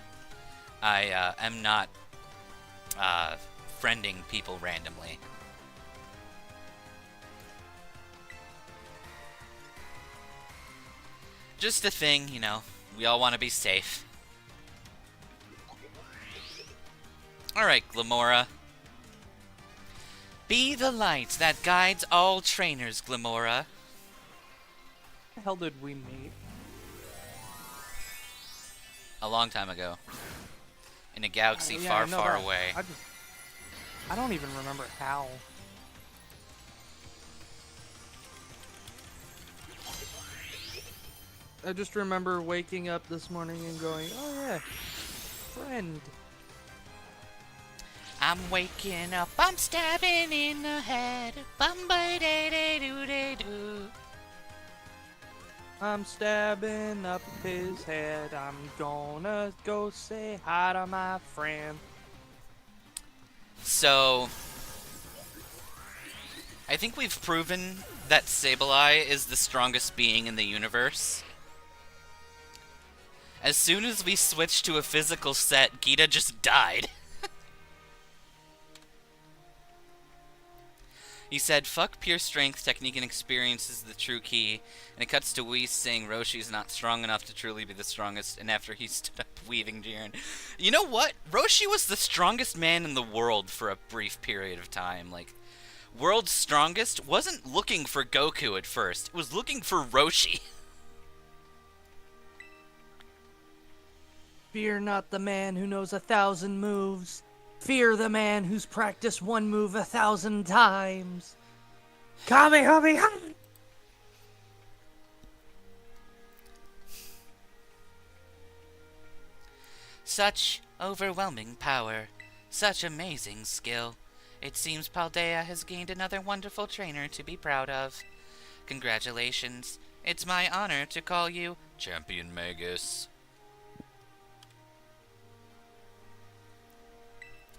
I am not friending people randomly. Just a thing, you know, we all want to be safe. Alright, Glamora. Be the light that guides all trainers, Glamora. What the hell did we meet? A long time ago. In a galaxy far, far away. I don't even remember how. I just remember waking up this morning and going, oh yeah, friend. I'm waking up, I'm stabbing in the head. Bum-ba-day-day-doo-day-doo. I'm stabbing up his head. I'm gonna go say hi to my friend. So, I think we've proven that Sableye is the strongest being in the universe. As soon as we switched to a physical set, Gita just died. He said, fuck pure strength, technique, and experience is the true key. And it cuts to Whis saying Roshi's not strong enough to truly be the strongest. And after he stood up, weaving Jiren. You know what? Roshi was the strongest man in the world for a brief period of time. Like, world's strongest wasn't looking for Goku at first. It was looking for Roshi. Fear not the man who knows 1,000 moves. Fear the man who's practiced one move 1,000 times. Kamehameha! Such overwhelming power. Such amazing skill. It seems Paldea has gained another wonderful trainer to be proud of. Congratulations. It's my honor to call you Champion Magus.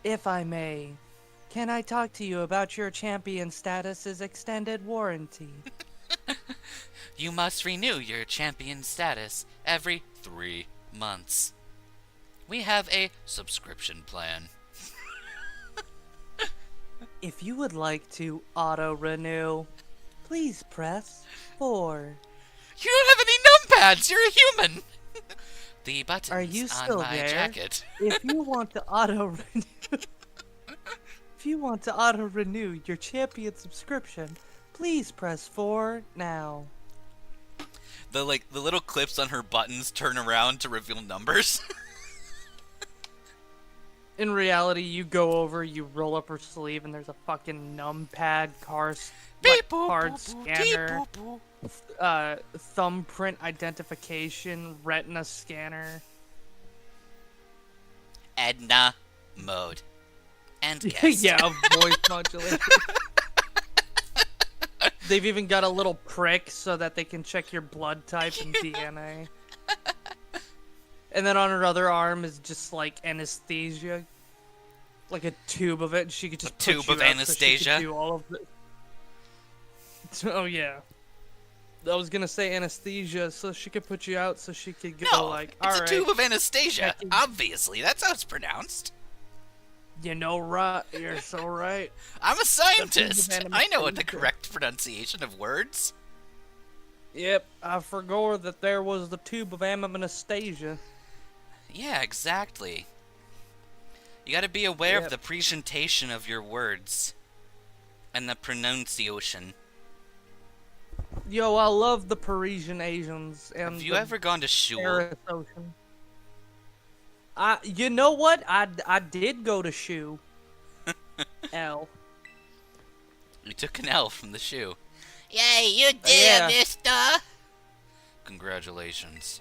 If I may, can I talk to you about your champion status's extended warranty? You must renew your champion status every 3 months. We have a subscription plan. If you would like to auto-renew, please press 4. You don't have any numpads! You're a human! The buttons Are you on still my there? jacket. If you want to auto-renew your champion subscription, please press 4 now. The little clips on her buttons turn around to reveal numbers. In reality, you go over, you roll up her sleeve, and there's a fucking numpad card scanner, thumbprint identification, retina scanner. Edna mode. And guest. Yeah, voice modulation. They've even got a little prick so that they can check your blood type and DNA. And then on her other arm is just like anesthesia. Like a tube of it. She could just tube of Anastasia. So she could do all of it. Oh yeah. I was gonna say anesthesia, so she could put you out, so she could go it's alright. a tube of Anastasia. Obviously, that's how it's pronounced. You know, right? You're so right. I'm a scientist. I know what the correct pronunciation of words. Yep, I forgot that there was the tube of Anastasia. Yeah, exactly. You gotta be aware of the presentation of your words. And the pronunciation. Yo, I love the Parisian Asians and Have you ever gone to shul? You know what? I did go to Shu. L. You took an L from the shoe. Yay, you did, mister! Congratulations.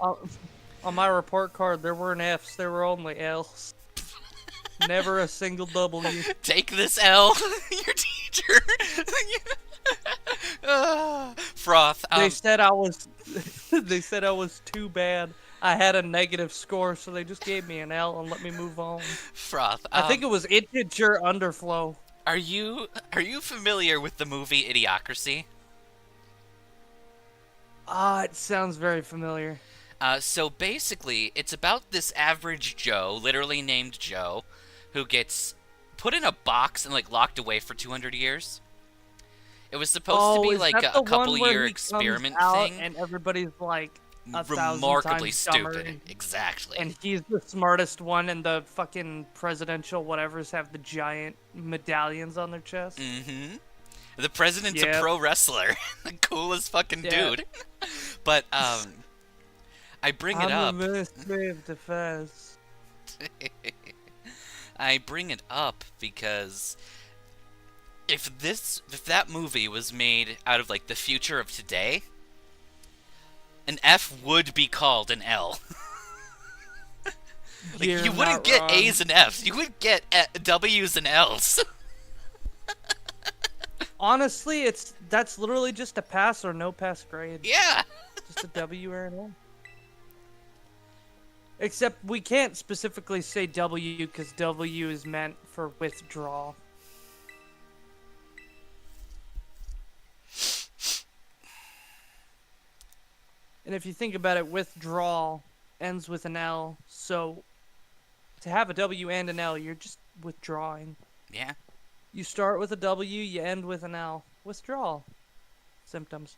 On my report card, there weren't Fs, there were only Ls. Never a single W. Take this L, your teacher. Froth. They said I was. They said I was too bad. I had a negative score, so they just gave me an L and let me move on. Froth. I think it was integer underflow. Are you familiar with the movie Idiocracy? It sounds very familiar. So basically, it's about this average Joe, literally named Joe, who gets put in a box and like locked away for 200 years. It was supposed to be is like that a the one where couple-year he experiment comes out thing. and everybody's like Remarkably 1,000 times dumber, stupid. Exactly. and he's the smartest one, and the fucking presidential whatevers have the giant medallions on their chest. Mm-hmm. The president's Yep. a pro wrestler. The coolest fucking Yeah. dude. But, I bring it up. I'm a ministry of defense. I bring it up because if that movie was made out of like the future of today, an F would be called an L. Like, You're you wouldn't not get wrong. A's and F's. You would get W's and L's. Honestly, that's literally just a pass or no pass grade. Yeah. Just a W or an L. Except we can't specifically say W because W is meant for withdraw. And if you think about it, withdrawal ends with an L, so to have a W and an L, you're just withdrawing. Yeah. You start with a W, you end with an L. Withdrawal symptoms.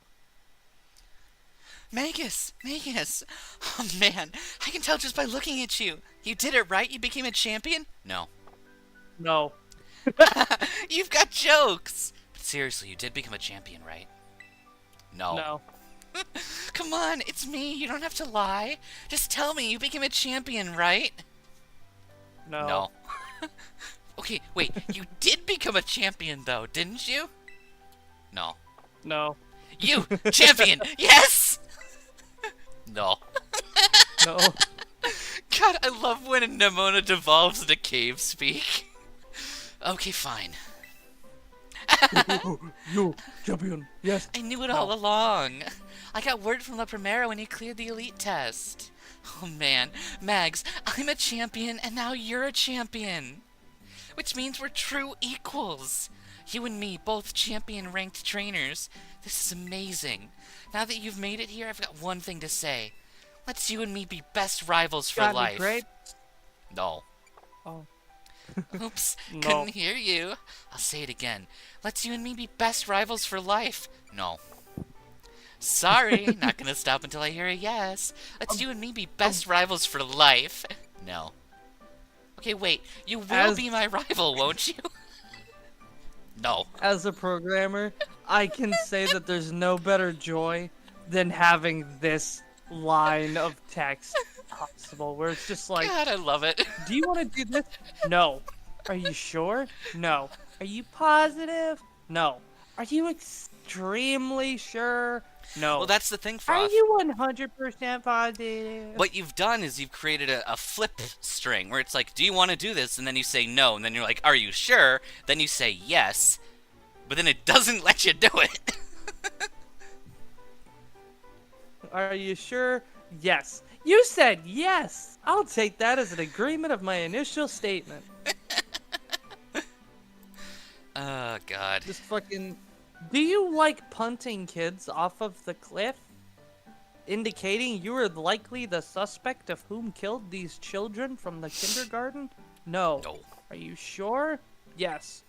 Magus! Oh man, I can tell just by looking at you. You did it, right? You became a champion? No. No. You've got jokes! But seriously, you did become a champion, right? No. No. Come on, it's me. You don't have to lie. Just tell me you became a champion, right? No. No. Okay, wait. You did become a champion, though, didn't you? No. No. You! Champion! Yes! No. No. God, I love when a Nemona devolves into cave speak. Okay, fine. You, champion. Yes. I knew it all along. I got word from La Primera when he cleared the elite test. Oh man, Mags, I'm a champion and now you're a champion. Which means we're true equals. You and me, both champion-ranked trainers. This is amazing. Now that you've made it here, I've got one thing to say. Let's you and me be best rivals for Got any life. grapes? No. Oh. Oops, No. couldn't hear you. I'll say it again. Let's you and me be best rivals for life. No. Sorry, not gonna stop until I hear a yes. Let's you and me be best rivals for life. No. Okay, wait. You will be my rival, won't you? No. As a programmer, I can say that there's no better joy than having this line of text possible, where it's just like, God, I love it. do you want to do this? No. Are you sure? No. Are you positive? No. Are you extremely sure? No. Well, that's the thing, Are Froth. you 100% positive? What you've done is you've created a flip string where it's like, do you want to do this? And then you say no. And then you're like, are you sure? Then you say yes. But then it doesn't let you do it. Are you sure? Yes. You said yes. I'll take that as an agreement of my initial statement. Oh, God. Just fucking... Do you like punting kids off of the cliff? Indicating you are likely the suspect of whom killed these children from the kindergarten? No. No. Are you sure? Yes.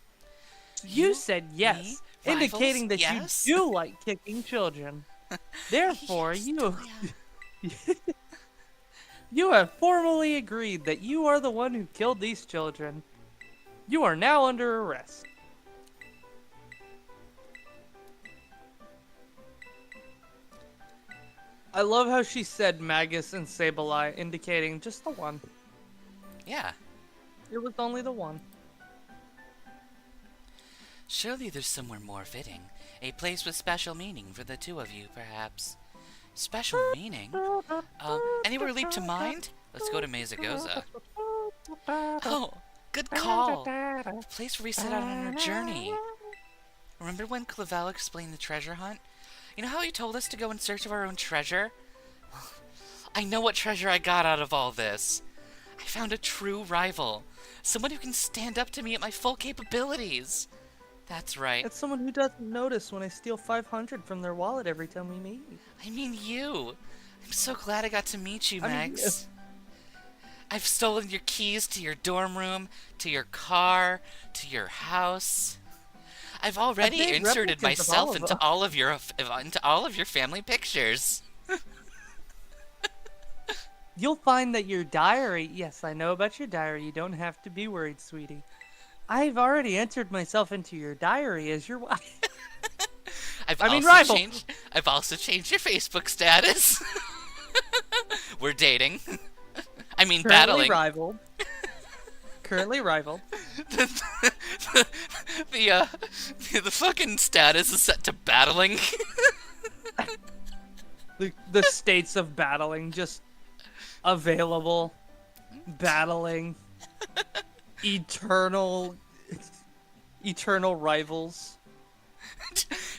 You said yes, me? indicating that Rivals? you do like kicking children. Therefore, you... You have formally agreed that you are the one who killed these children. You are now under arrest. I love how she said Magus and Sableye, indicating just the one. Yeah. It was only the one. Surely there's somewhere more fitting. A place with special meaning for the two of you, perhaps. Special meaning? Anywhere leap to mind? Let's go to Mezagoza. Oh, good call. A place where we set out on our journey. Remember when Clavel explained the treasure hunt? You know how he told us to go in search of our own treasure? I know what treasure I got out of all this. I found a true rival. Someone who can stand up to me at my full capabilities. That's right. It's someone who doesn't notice when I steal 500 from their wallet every time we meet. I mean you. I'm so glad I got to meet you, I mean, Megs. I've stolen your keys to your dorm room, to your car, to your house. I've already made inserted replicas of myself all of into them. all of your family pictures. You'll find that your diary... Yes, I know about your diary. You don't have to be worried, sweetie. I've already entered myself into your diary as your wife. Rival. I've also changed your Facebook status. We're dating. I mean, Currently battling. rivaled. Currently rivaled. The fucking status is set to battling. The states of battling just available. Battling. Eternal rivals.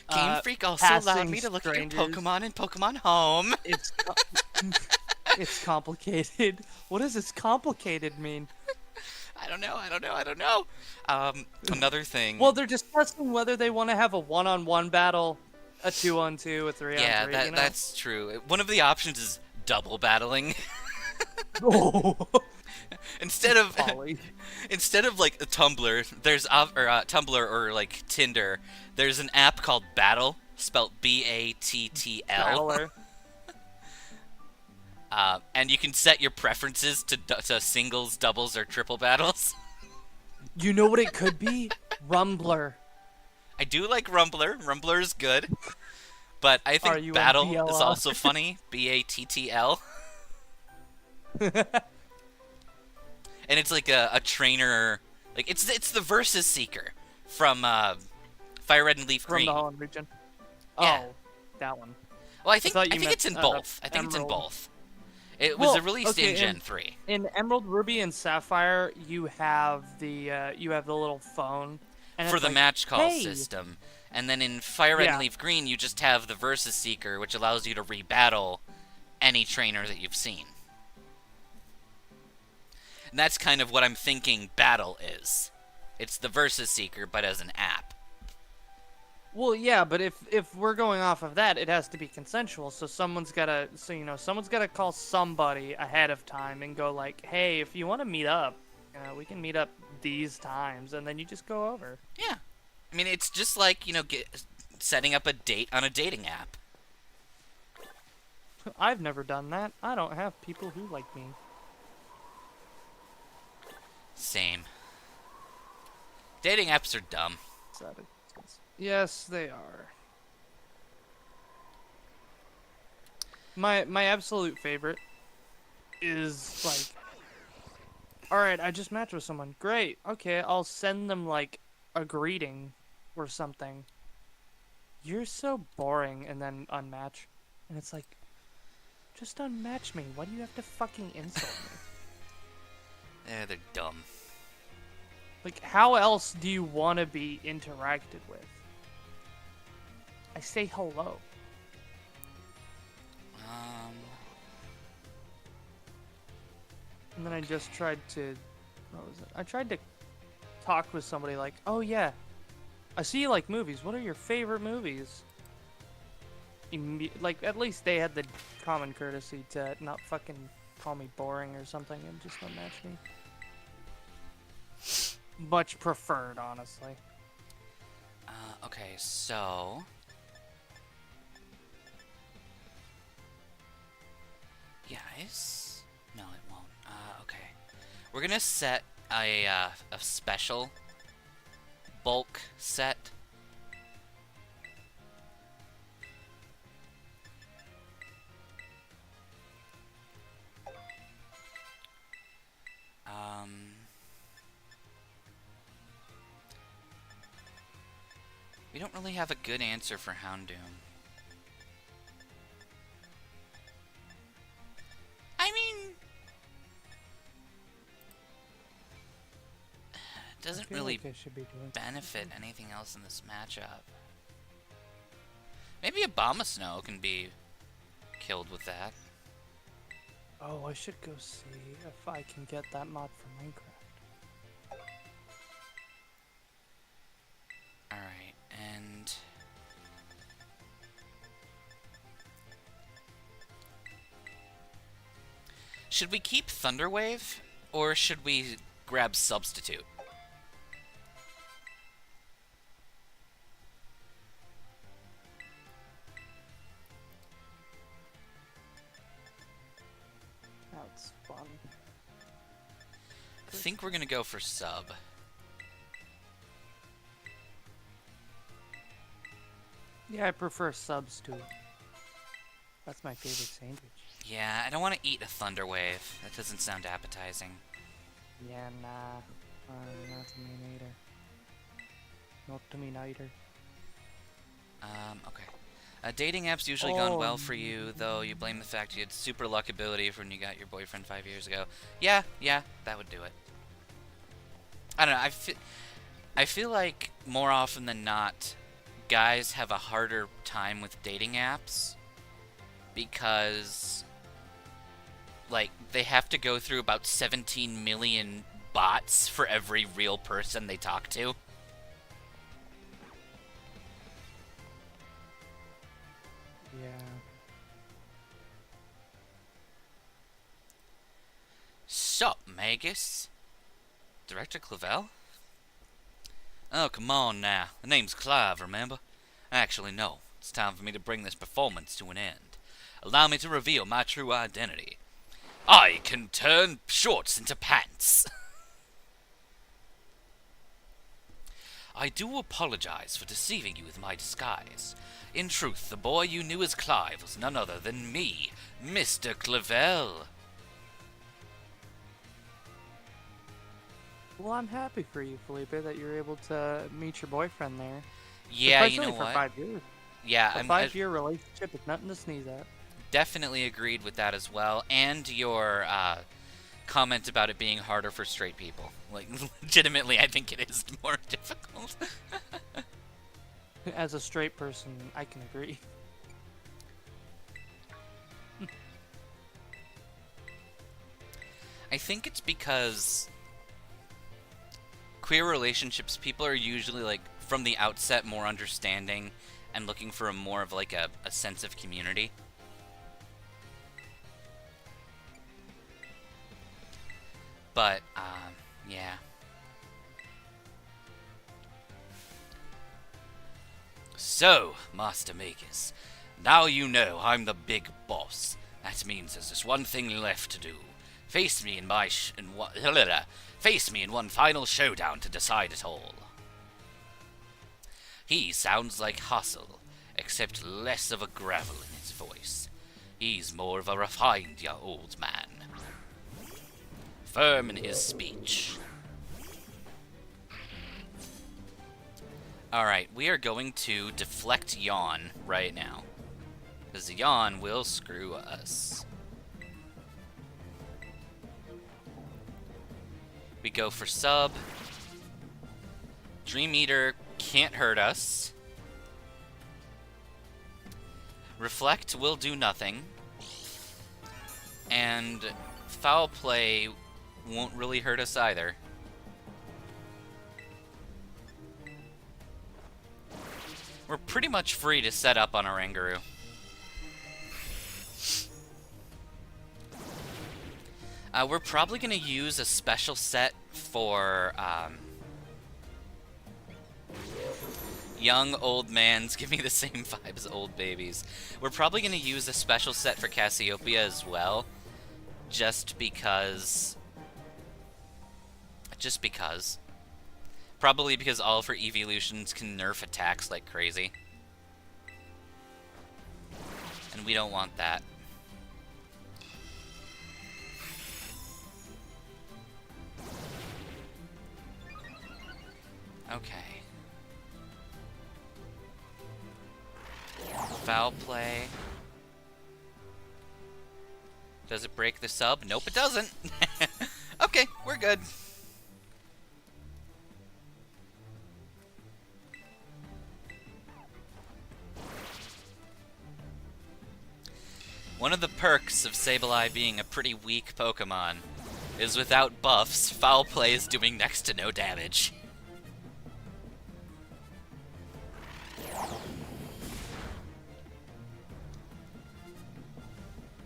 Game Freak also allowed passing me to look strangers. at your Pokemon in Pokemon Home. It's complicated. What does this complicated mean? I don't know. Another thing. Well, they're discussing whether they want to have a 1-on-1 battle, a 2-on-2, a 3-on-3. Yeah, you know? that's true. One of the options is double battling. Oh. Instead of Folly. instead of like a Tumblr, there's Tumblr or like Tinder. There's an app called Battle, spelled Battl. Battler. And you can set your preferences to singles, doubles, or triple battles. You know what it could be? Rumbler. I do like Rumbler. Rumbler is good. But I Are think you Battle in is BLR? also funny. Battl. And it's like a trainer. Like it's the Versus Seeker from Fire Red and Leaf From Green. the Holland region. Yeah. Oh, that one. Well, I think thought you meant, it's in both. I think it's in Emerald. both. It was Well, released okay, in Gen 3. In Emerald, Ruby, and Sapphire, you have the little phone. And For it's the like, match call hey. system. And then in Fire Red and Yeah. Leaf Green, you just have the Versus Seeker, which allows you to rebattle any trainer that you've seen. And that's kind of what I'm thinking Battle is. It's the Versus Seeker, but as an app. Well, yeah, but if we're going off of that, it has to be consensual. So someone's gotta call somebody ahead of time and go like, hey, if you want to meet up, we can meet up these times, and then you just go over. Yeah. I mean, it's just like, setting up a date on a dating app. I've never done that. I don't have people who like me. Same. Dating apps are dumb. Yes, they are. My absolute favorite is like, all right, I just matched with someone. Great. Okay, I'll send them like a greeting or something. You're so boring, and then unmatch. And it's like, just unmatch me. Why do you have to fucking insult me? Eh, they're dumb. Like, how else do you want to be interacted with? I say hello. And then I just tried to... What was it? I tried to talk with somebody like, oh yeah, I see you like movies. What are your favorite movies? Like, at least they had the common courtesy to not fucking call me boring or something and just unmatch me. Much preferred, honestly. Okay, so... Guys? No, it won't. Okay. We're gonna set a special bulk set. We don't really have a good answer for Houndoom. I mean, it doesn't really Like I should be doing benefit anything else in this matchup. Maybe Abomasnow can be killed with that. Oh, I should go see if I can get that mod for Minecraft. Alright, and... should we keep Thunderwave, or should we grab Substitute? That's fun. I think we're gonna go for Sub. Yeah, I prefer subs too. That's my favorite sandwich. Yeah, I don't want to eat a Thunderwave. That doesn't sound appetizing. Yeah, nah. Not to me neither. Not to me neither. Okay. Dating apps usually gone well for you, though you blame the fact you had super luck ability from when you got your boyfriend 5 years ago. Yeah, that would do it. I don't know, I feel like more often than not, guys have a harder time with dating apps because, like, they have to go through about 17 million bots for every real person they talk to. Yeah. Sup, Magus? Director Clavel? Oh, come on now. The name's Clive, remember? Actually, no. It's time for me to bring this performance to an end. Allow me to reveal my true identity. I can turn shorts into pants. I do apologize for deceiving you with my disguise. In truth, the boy you knew as Clive was none other than me, Mr. Clavel. Well, I'm happy for you, Felipe, that you're able to meet your boyfriend there. Yeah, you know Especially for what? 5 years. Yeah, A 5-year relationship is nothing to sneeze at. Definitely agreed with that as well, and your comment about it being harder for straight people. Like, legitimately, I think it is more difficult. As a straight person, I can agree. I think it's because queer relationships, people are usually, like, from the outset more understanding and looking for a more of, like, a sense of community. But, yeah. So, Master Magus, now you know I'm the big boss. That means there's just one thing left to do. Face me in face me in one final showdown to decide it all. He sounds like Hustle, except less of a gravel in his voice. He's more of a refined old man. Firm in his speech. Alright, we are going to deflect Yawn right now. Because Yawn will screw us. We go for Sub. Dream Eater can't hurt us. Reflect will do nothing. And Foul Play won't really hurt us either. We're pretty much free to set up on Oranguru. We're probably going to use a special set for young old mans. Give me the same vibe as old babies. We're probably going to use a special set for Cassiopeia as well. Just because. Probably because all of her evolutions can nerf attacks like crazy. And we don't want that. Okay. Foul Play. Does it break the sub? Nope, it doesn't. Okay, we're good. One of the perks of Sableye being a pretty weak Pokemon is without buffs, foul play is doing next to no damage.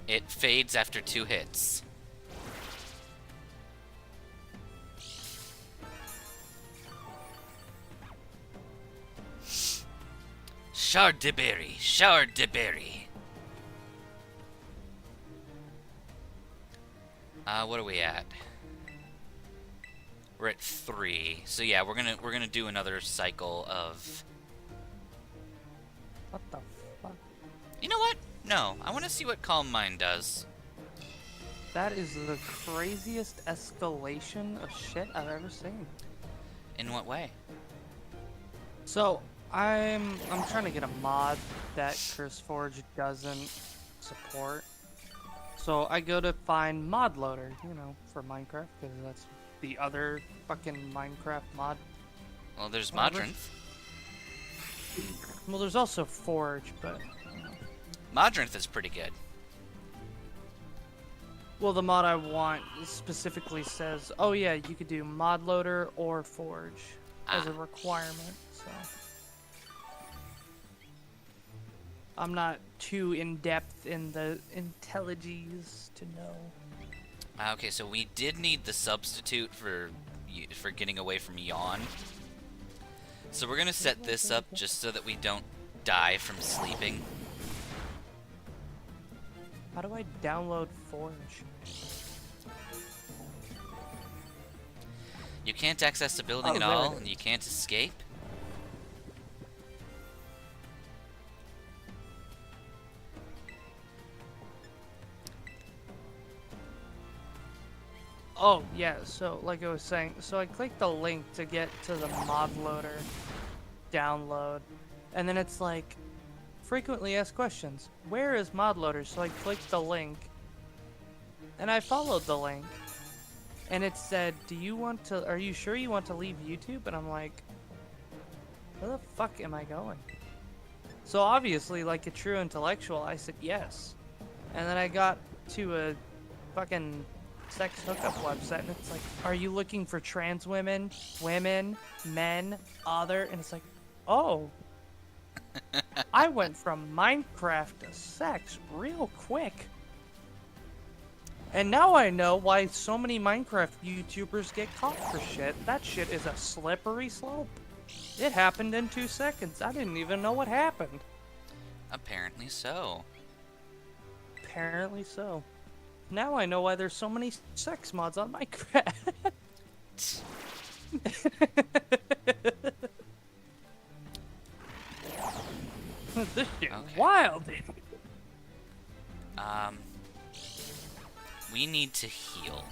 It fades after 2 hits. Shard-de-berry, Shard-de-berry. What are we at? We're at 3. So yeah, we're gonna do another cycle of. What the fuck? You know what? No, I want to see what Calm Mind does. That is the craziest escalation of shit I've ever seen. In what way? So I'm trying to get a mod that CurseForge doesn't support. So I go to find mod loader, you know, for Minecraft, because that's the other fucking Minecraft mod. Well, there's Whatever. Modrinth. Well, there's also Forge, but you know. Modrinth is pretty good. Well, the mod I want specifically says, oh yeah, you could do mod loader or Forge as a requirement. So I'm not too in depth in the intelligies to know. Okay, so we did need the substitute for getting away from Yawn. So we're gonna set this up just so that we don't die from sleeping. How do I download Forge? You can't access the building at there all, it and you can't escape. Oh, yeah, so like I was saying, so I click the link to get to the mod loader download, and then it's like, frequently asked questions. Where is mod loader? So I clicked the link, and I followed the link, and it said, are you sure you want to leave YouTube? And I'm like, where the fuck am I going? So obviously, like a true intellectual, I said yes. And then I got to a fucking sex hookup website, and it's like, are you looking for trans women, men, other? And it's like, oh, I went from Minecraft to sex real quick. And now I know why so many Minecraft YouTubers get caught for shit. That shit is a slippery slope. It happened in 2 seconds. I didn't even know what happened. Apparently so. Apparently so. Now I know why there's so many sex mods on Minecraft. This shit Okay. wild. We need to heal.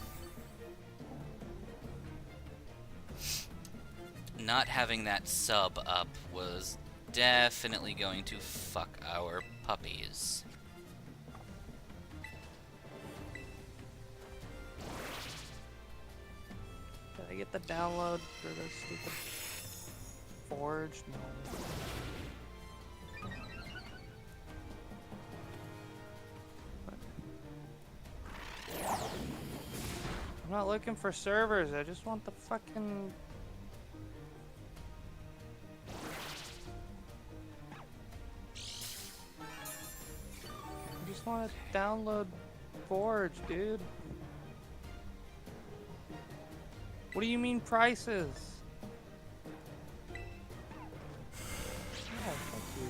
Not having that sub up was definitely going to fuck our puppies. Did I get the download for this stupid Forge? No. I'm not looking for servers, I just want the fucking... I just want to download Forge, dude. What do you mean prices? Yeah, fuck you.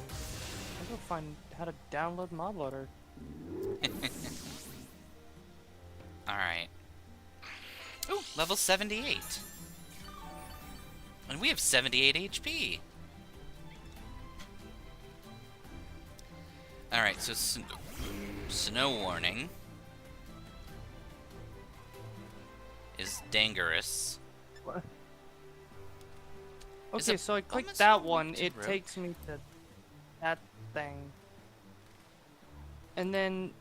I'll go find how to download ModLoader. Alright. Ooh, level 78. And we have 78 HP. Alright, so snow warning is dangerous. What? Is Okay, it so I clicked almost that one, to it rope? takes me to that thing. And then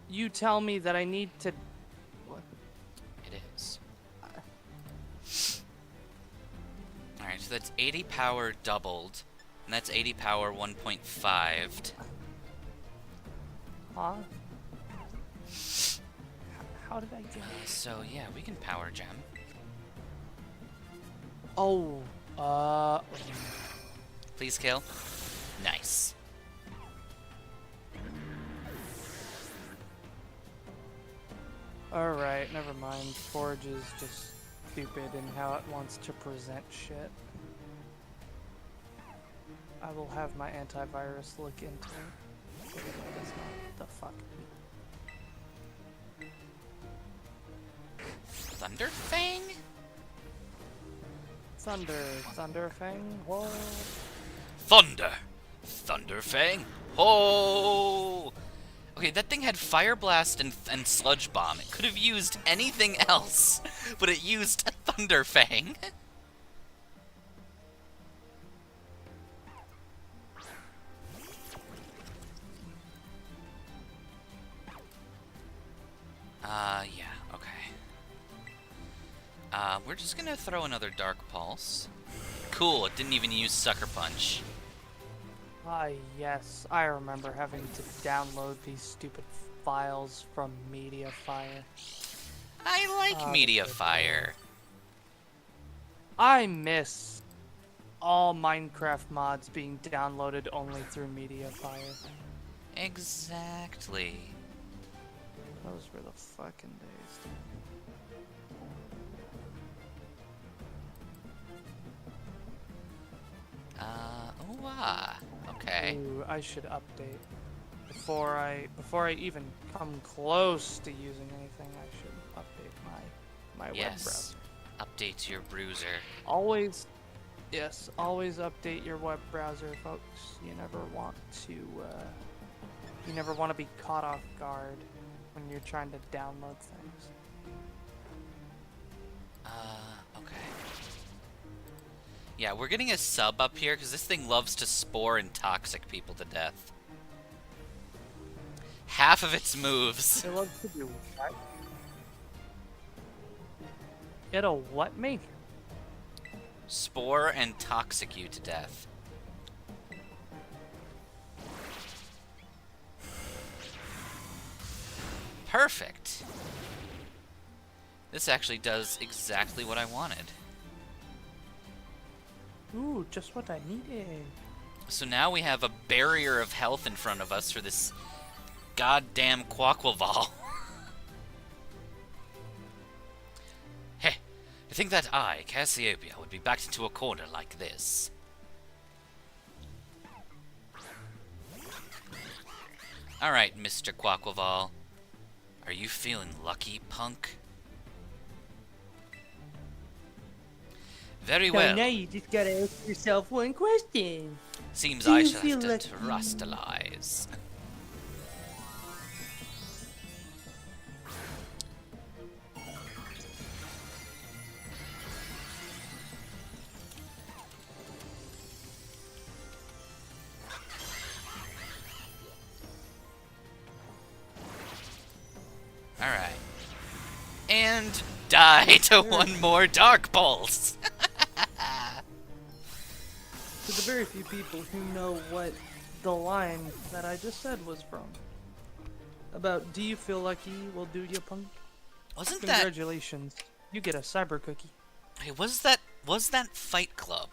you tell me that I need to... What? It is. Alright, so that's 80 power doubled. And that's 80 power 1.5'd. Huh? How did I get it? So yeah, we can power gem. Oh, Please kill. Nice. alright, never mind. Forge is just stupid in how it wants to present shit. I will have my antivirus look into it. So that it does not the fuck. Thunderfang? Thunderfang, whoa. Thunderfang. Ho! Okay, that thing had Fire Blast and Sludge Bomb. It could have used anything else, but it used a Thunderfang. Yeah, okay. We're just gonna throw another Dark Pulse. Cool, it didn't even use Sucker Punch. Ah, yes. I remember having to download these stupid files from Mediafire. I like Mediafire. I miss all Minecraft mods being downloaded only through Mediafire. Exactly. Those were the fucking days. Okay. Ooh, I should update. Before I even come close to using anything, I should update my web Yes. browser. Update your bruiser. Always update your web browser, folks. You never want to be caught off guard when you're trying to download things. Okay. Yeah, we're getting a sub up here because this thing loves to spore and toxic people to death. Half of its moves. It loves to do what? It'll what me? Spore and toxic you to death. Perfect. This actually does exactly what I wanted. Ooh, just what I needed. So now we have a barrier of health in front of us for this goddamn Quaquaval. Heh, to think that I, Cassiopeia, would be backed into a corner like this. Alright, Mr. Quaquaval. Are you feeling lucky, punk? Very well. So now you just gotta ask yourself one question. Seems Do I you shall feel have to lucky? terrestrialize. Alright. And die to one more Dark Pulse! To the very few people who know what the line that I just said was from. About, do you feel lucky? Well, do you, punk? Wasn't that... Congratulations. You get a cyber cookie. Hey, was that Fight Club?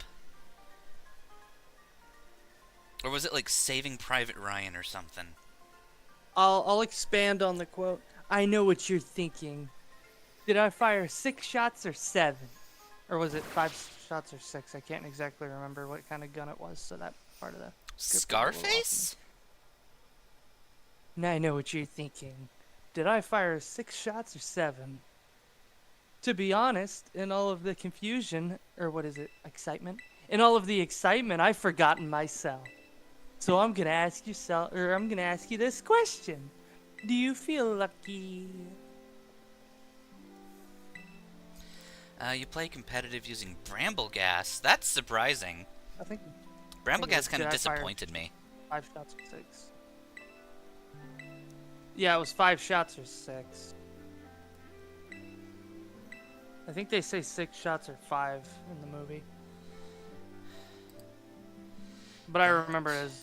Or was it like Saving Private Ryan or something? I'll expand on the quote. I know what you're thinking. Did I fire 6 shots or 7? Or was it 5 shots or 6? I can't exactly remember what kind of gun it was, so that part of the script was a little off Scarface? to me. Now I know what you're thinking. Did I fire 6 shots or 7? To be honest, in all of the confusion, or what is it, excitement? In all of the excitement, I've forgotten myself. So I'm gonna ask you this question. Do you feel lucky? You play competitive using Bramble Gas. That's surprising. I think Bramble I think Gas kind of did I fire disappointed me. 5 shots or 6. Yeah, it was 5 shots or 6. I think they say 6 shots or 5 in the movie. But I remember it as,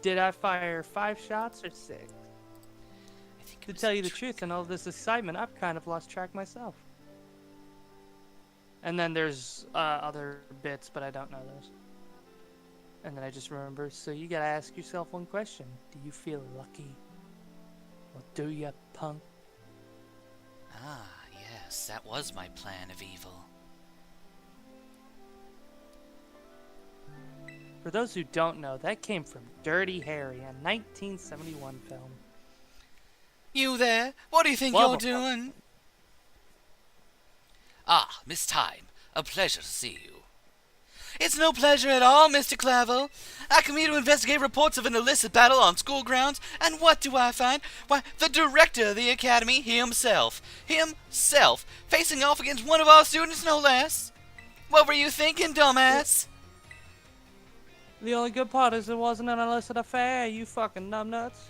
did I fire 5 shots or 6? I think To tell you the truth, in all this excitement, I've kind of lost track myself. And then there's other bits, but I don't know those. And then I just remember, so you gotta ask yourself one question. Do you feel lucky? Or do ya, punk? Ah, yes, that was my plan of evil. For those who don't know, that came from Dirty Harry, a 1971 film. You there? What do you think you're doing? Ah, Miss Time. A pleasure to see you. It's no pleasure at all, Mr. Clavel. I come here to investigate reports of an illicit battle on school grounds, and what do I find? Why, the director of the academy himself, facing off against one of our students, no less. What were you thinking, dumbass? The only good part is it wasn't an illicit affair, you fucking numbnuts.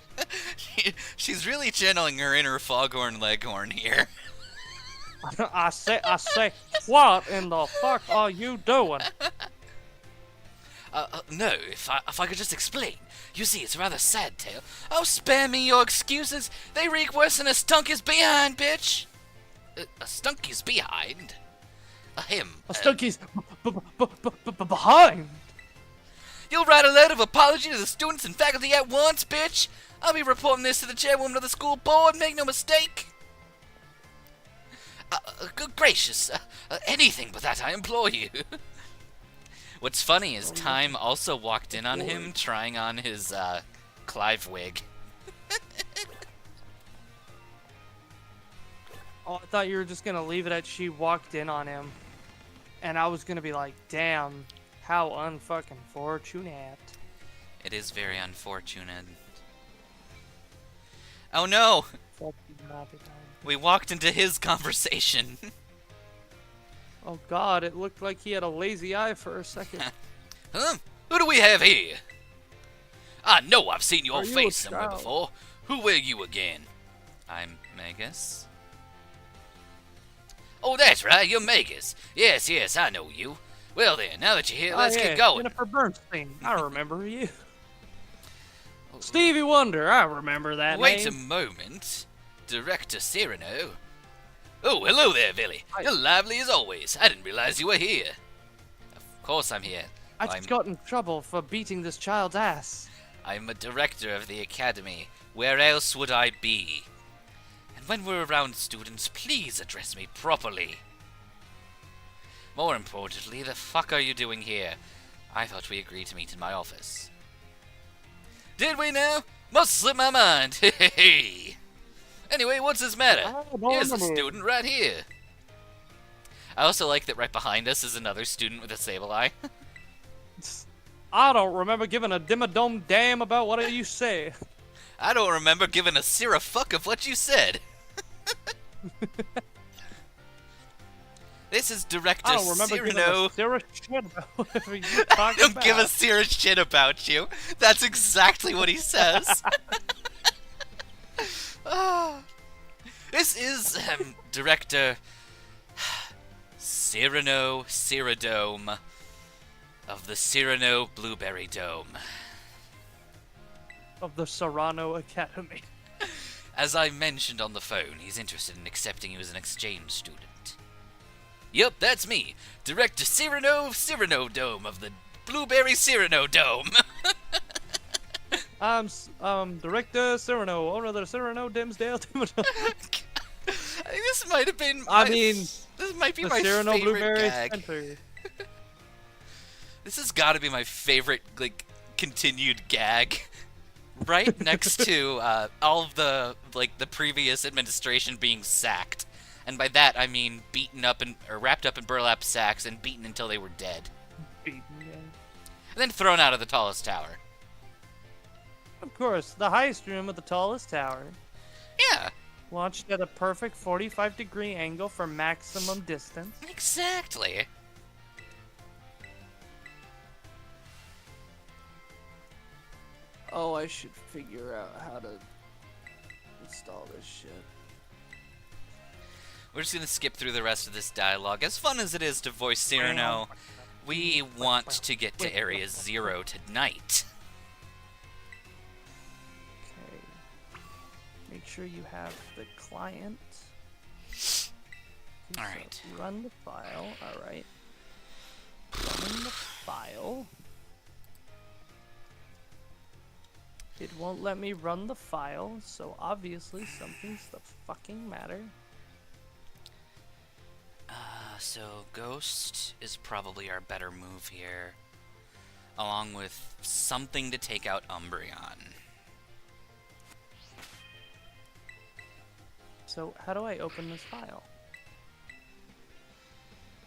She's really channeling her inner Foghorn Leghorn here. I say, what in the fuck are you doing? No, if I could just explain. You see, it's a rather sad tale. Oh, spare me your excuses. They reek worse than a stunky's behind, bitch. A stunky's behind? A him. A stunky's behind? You'll write a letter of apology to the students and faculty at once, bitch. I'll be reporting this to the chairwoman of the school board, make no mistake. Good gracious, anything but that, I implore you. What's funny is Time also walked in on him trying on his, Clive wig. Oh, I thought you were just gonna leave it at she walked in on him. And I was gonna be like, damn, how unfucking fortunate. It is very unfortunate. Oh no! We walked into his conversation. Oh god, it looked like he had a lazy eye for a second. Huh? Who do we have here? I know I've seen your Are you face a somewhere child? before. Who were you again? I'm Magus. Oh, that's right, you're Magus. Yes, yes, I know you. Well then, now that you're here, let's get going. Jennifer Bernstein, I remember you. Stevie Wonder, I remember that Wait name. a moment. Director Cyrano. Oh, hello there, Billy. Hi. You're lively as always. I didn't realize you were here. Of course I'm here. I just got in trouble for beating this child's ass. I'm a director of the academy. Where else would I be? And when we're around students, please address me properly. More importantly, the fuck are you doing here? I thought we agreed to meet in my office. Did we now? Must slip my mind. Hey. Anyway, what's this matter? Here's a student right here. I also like that right behind us is another student with a Sableye. I don't remember giving a dim-a-dome damn about what you say. I don't remember giving a sira fuck of what you said. This is Director I don't remember Cyrano. giving a shit about whatever you I talking don't about. give a serious shit about you. That's exactly what he says. This is Director Cyrano Cyradome of the Cyrano Blueberry Dome. Of the Serrano Academy. As I mentioned on the phone, he's interested in accepting you as an exchange student. Yep, that's me, Director Cyrano Dome of the Blueberry Cyrano Dome. I'm Director Cyrano, owner of the Cyrano Dimsdale. I think this might have been. This might be the my Cyrano favorite Blueberry gag. Center. This has got to be my favorite, like, continued gag. Right next to all of the previous administration being sacked, and by that I mean beaten up or wrapped up in burlap sacks and beaten until they were dead, Beaten, yeah. and then thrown out of the tallest tower. Of course, the highest room of the tallest tower. Yeah, Launched at a perfect 45-degree angle for maximum distance. exactly. Oh, I should figure out how to install this shit. We're just gonna skip through the rest of this dialogue. As fun as it is to voice Cyrano, we want to get to Area 0 tonight. Okay. Make sure you have the client. All right. So run the file. All right. Running the file. It won't let me run the file, so obviously something's the fucking matter. So Ghost is probably our better move here, along with something to take out Umbreon. So how do I open this file?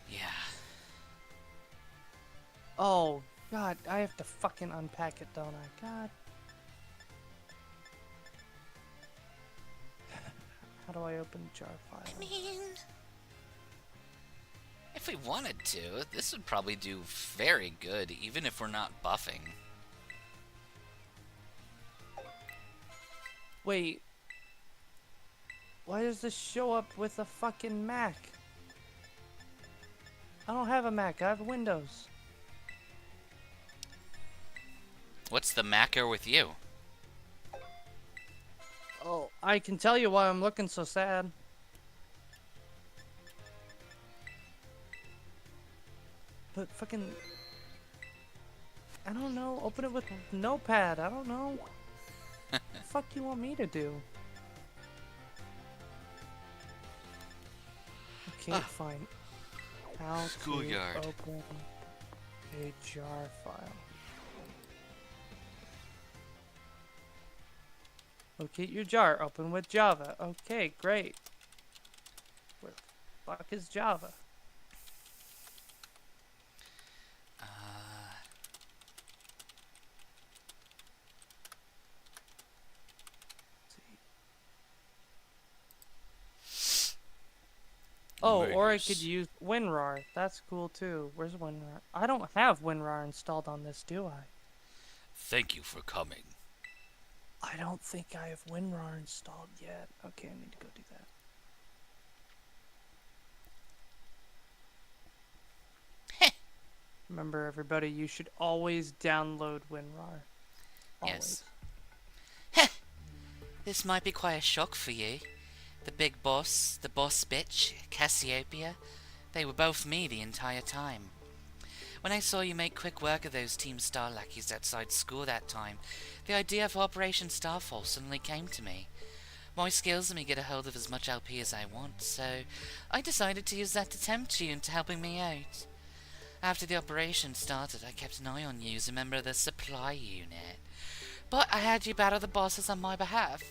Yeah. Oh, God, I have to fucking unpack it, don't I? God. How do I open jar file? I mean, if we wanted to, this would probably do very good, even if we're not buffing. Wait. Why does this show up with a fucking Mac? I don't have a Mac, I have Windows. What's the matter with you? Oh, I can tell you why I'm looking so sad. But fucking... I don't know, open it with Notepad, I don't know. What the fuck you want me to do? Okay, fine. How Schoolyard. to open a jar file. Locate your jar. Open with Java. Okay, great. Where the fuck is Java? Oh, or I could use WinRAR. That's cool too. Where's WinRAR? I don't have WinRAR installed on this, do I? Thank you for coming. I don't think I have WinRAR installed yet. Okay, I need to go do that. Remember, everybody, you should always download WinRAR. Always. Yes. This might be quite a shock for you. The big boss, the boss bitch, Cassiopeia, they were both me the entire time. When I saw you make quick work of those Team Star lackeys outside school that time, the idea for Operation Starfall suddenly came to me. My skills let me get a hold of as much LP as I want, so I decided to use that to tempt you into helping me out. After the operation started, I kept an eye on you as a member of the supply unit. But I had you battle the bosses on my behalf,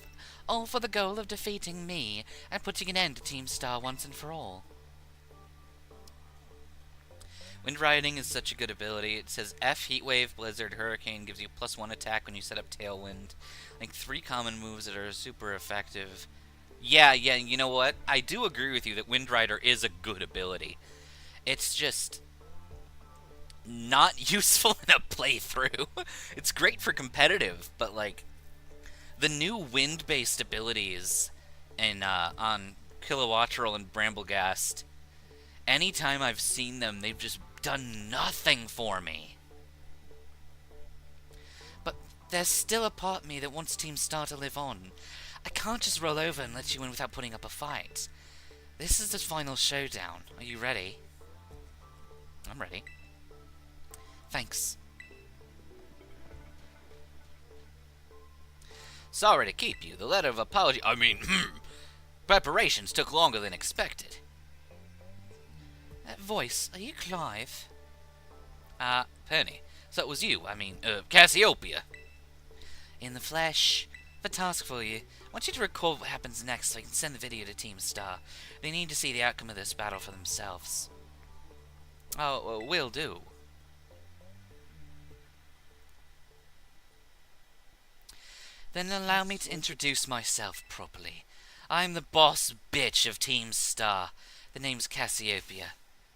all for the goal of defeating me and putting an end to Team Star once and for all. Wind Riding is such a good ability. It says F, Heatwave, Blizzard, Hurricane gives you +1 attack when you set up Tailwind. Like 3 common moves that are super effective. Yeah, you know what? I do agree with you that Wind Rider is a good ability. It's just not useful in a playthrough. It's great for competitive, but like the new wind-based abilities in on Kilowattrel and Bramblegast, anytime I've seen them, they've just done nothing for me. But there's still a part of me that wants Team Star to live on. I can't just roll over and let you in without putting up a fight. This is the final showdown. Are you ready? I'm ready. Thanks. Sorry to keep you. The letter of apology... preparations took longer than expected. That voice, are you Clive? Penny. So it was you, Cassiopeia. In the flesh. The task for you. I want you to record what happens next so I can send the video to Team Star. They need to see the outcome of this battle for themselves. Oh, will do. Then allow me to introduce myself properly. I'm the boss bitch of Team Star. The name's Cassiopeia.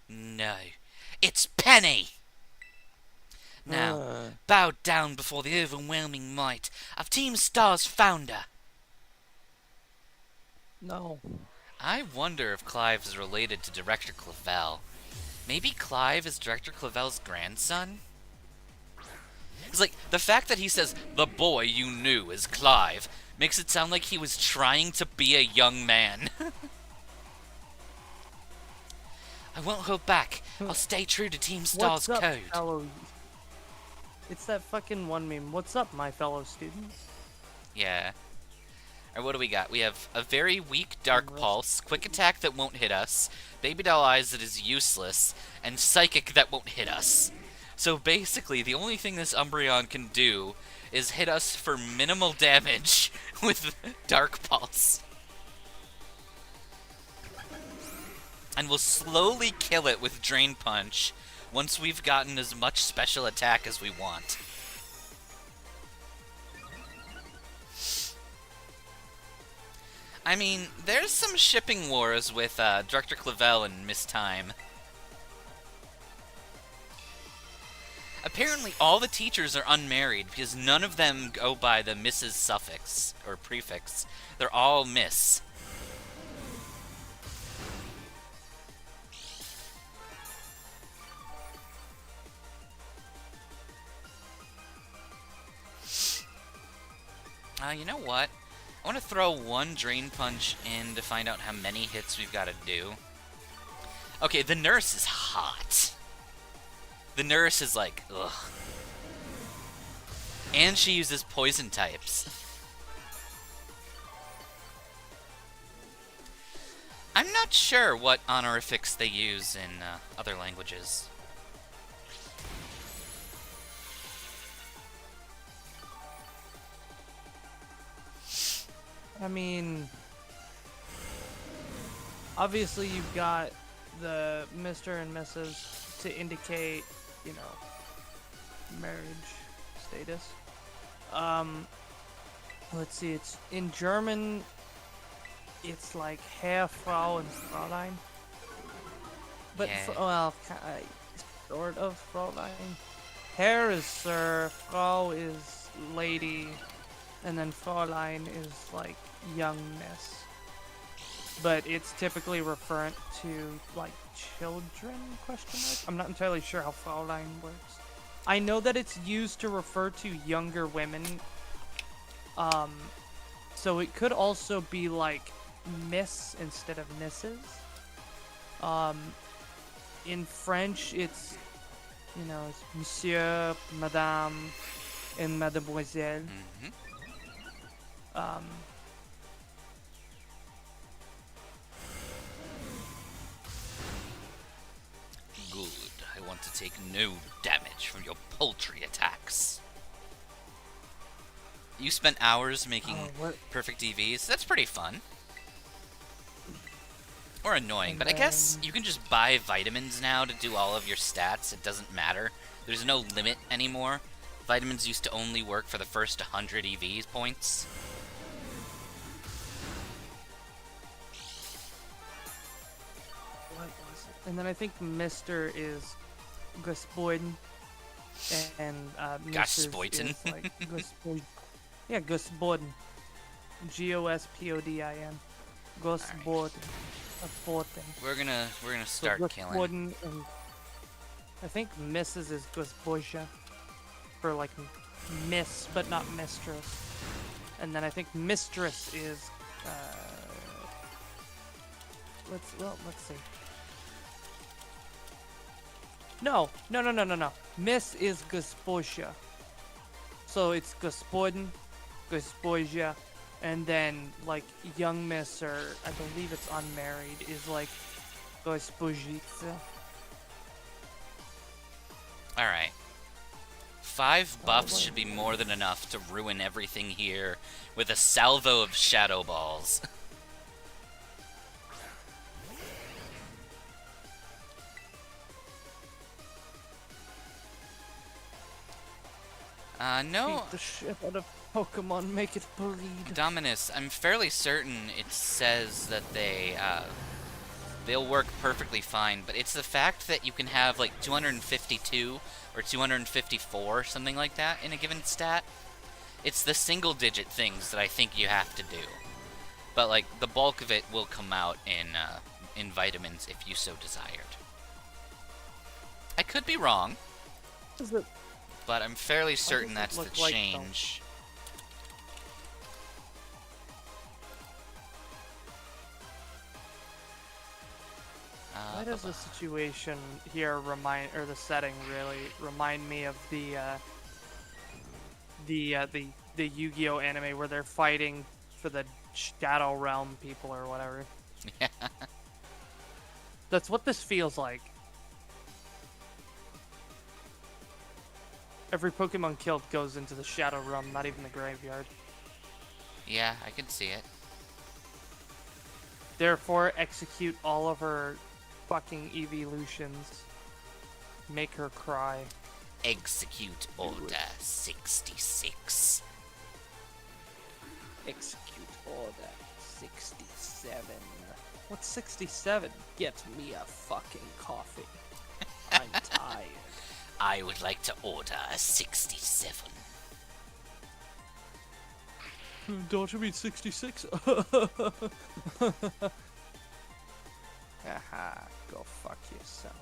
No, it's Penny! Now, bow down before the overwhelming might of Team Star's founder. No. I wonder if Clive is related to Director Clavel. Maybe Clive is Director Clavel's grandson? It's like, the fact that he says, the boy you knew is Clive, Makes it sound like he was trying to be a young man. I won't hold back. I'll stay true to Team Star's What's up, code. fellow? It's that fucking one meme. What's up, my fellow students? Yeah. Alright, what do we got? We have a very weak Dark Pulse, Quick Attack that won't hit us, Baby Doll Eyes that is useless, and Psychic that won't hit us. So basically, the only thing this Umbreon can do is hit us for minimal damage with Dark Pulse. And we'll slowly kill it with Drain Punch once we've gotten as much special attack as we want. I mean, there's some shipping wars with Director Clavel and Miss Time. Apparently, all the teachers are unmarried because none of them go by the Mrs. suffix or prefix. They're all Miss. You know what? I want to throw one Drain Punch in to find out how many hits we've got to do. Okay, the nurse is hot. The nurse is like, ugh. And she uses poison types. I'm not sure what honorifics they use in other languages. I mean, obviously you've got the Mr. and Mrs. to indicate, you know, marriage status. Let's see, it's in German, it's like Herr, Frau, and Fräulein. But, Yeah. well, sort of Fräulein. Herr is Sir, Frau is lady, and then Fräulein is like young miss. But it's typically referent to like children, question mark? I'm not entirely sure how Fräulein works. I know that it's used to refer to younger women. So it could also be like miss instead of Mrs. In French it's, you know, it's monsieur, madame, and mademoiselle. Mm-hmm. Good. I want to take no damage from your paltry attacks. You spent hours making perfect EVs. That's pretty fun. Or annoying, but I guess you can just buy vitamins now to do all of your stats. It doesn't matter. There's no limit anymore. Vitamins used to only work for the first 100 EV points. What was it? And then I think Mr. is Gospodin, and Mrs. Gospodin. is like Gospodin. Yeah, Gospodin. Gospodin. Gospodin. We're gonna start killing. Gospodin, and I think Mrs. is Gospodja for like miss, but not mistress. And then I think mistress is let's see. No. Miss is Gospodja. So it's Gospodin, Gospodja, and then like young miss, or I believe it's unmarried, is like Gospodjica. Alright. 5 buffs should be more than enough to ruin everything here with a salvo of Shadow Balls. No. Beat the shit out of Pokemon, make it bleed. Dominus, I'm fairly certain it says that they'll work perfectly fine, but it's the fact that you can have like 252 or 254, something like that, in a given stat. It's the single-digit things that I think you have to do. But like the bulk of it will come out in vitamins if you so desired. I could be wrong, Is it? but I'm fairly certain does it that's the look like, though? change. Why does the situation here or the setting really remind me of the Yu-Gi-Oh anime where they're fighting for the Shadow Realm people or whatever? Yeah. That's what this feels like. Every Pokemon killed goes into the Shadow Realm, not even the graveyard. Yeah, I can see it. Therefore, execute all of her fucking evolutions. Make her cry. Execute Order 66. Execute Order 67. What's 67? Get me a fucking coffee. I'm tired. I would like to order a 67. Don't you mean 66? Aha, go fuck yourself.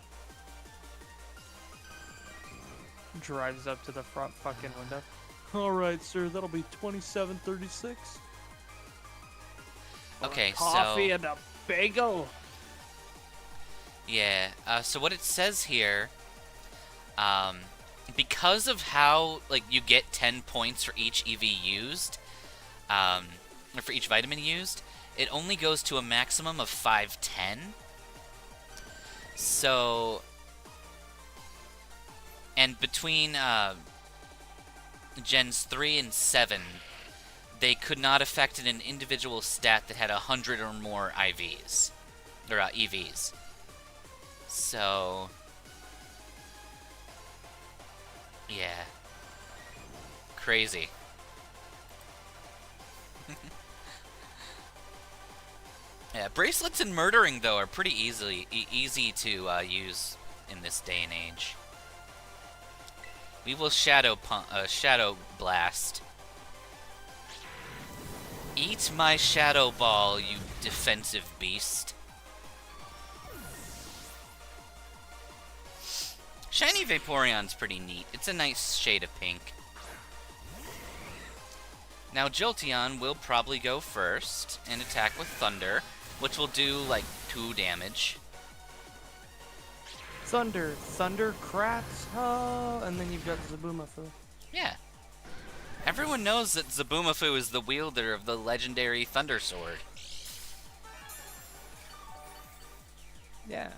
Drives up to the front fucking window. Alright, sir, that'll be 27.36. Okay, Coffee so... and a bagel. Yeah, so what it says here... because of how, like, you get 10 points for each EV used, or for each vitamin used, it only goes to a maximum of 510. So, and between, Gens 3 and 7, they could not affect an individual stat that had 100 or more IVs, or, EVs. So... yeah. Crazy. Yeah, bracelets and murdering, though, are pretty easy to use in this day and age. We will shadow blast. Eat my shadow ball, you defensive beast. Shiny Vaporeon's pretty neat. It's a nice shade of pink. Now Jolteon will probably go first and attack with Thunder, which will do like 2 damage. Thunder crats, and then you've got Zaboomafoo. Yeah. Everyone knows that Zaboomafoo is the wielder of the legendary Thunder Sword. Yeah.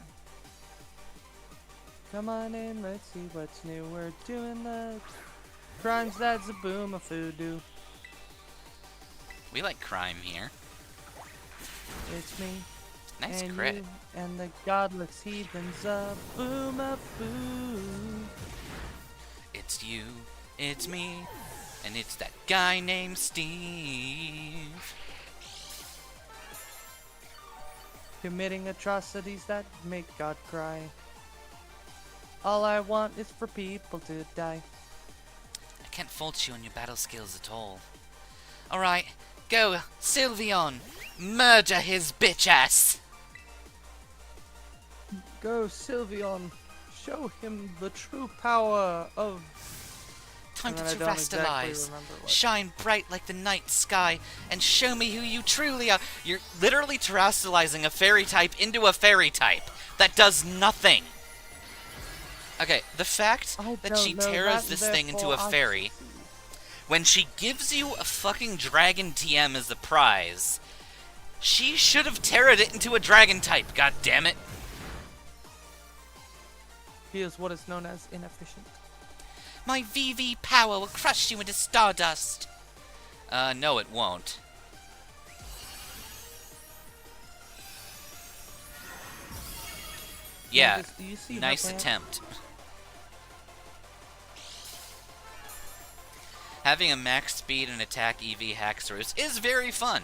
Come on in, let's see what's new. We're doing the crimes that Zaboomafoo do. We like crime here. It's me. Nice and crit. You and the godless heathen Zaboomafoo. It's you, it's me, and it's that guy named Steve. Committing atrocities that make God cry. All I want is for people to die. I can't fault you on your battle skills at all. Alright, go, Sylveon! Murder his bitch ass! Go, Sylveon. Show him the true power of... Time to And then I don't exactly terrestrialize. remember what. Shine bright like the night sky and show me who you truly are. You're literally terrestrializing a fairy type into a fairy type. That does nothing. Okay, the fact that she terras this thing into a fairy, when she gives you a fucking dragon TM as the prize, she should have terraed it into a dragon type, god damn it. He is what is known as inefficient. My VV power will crush you into stardust. No it won't. Yeah, Magus, do you see nice her plan? attempt. Having a max speed and attack EV Haxorus is very fun.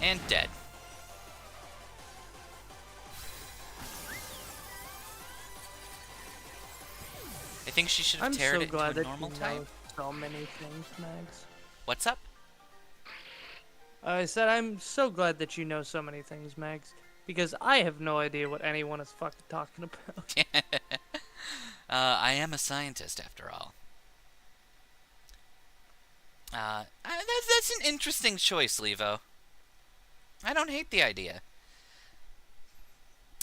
And dead. I think she should have I'm teared so it into glad a that normal you type. know so many things, Mags. What's up? I said I'm so glad that you know so many things, Mags. Because I have no idea what anyone is fucking talking about. I am a scientist, after all. That's an interesting choice, Levo. I don't hate the idea.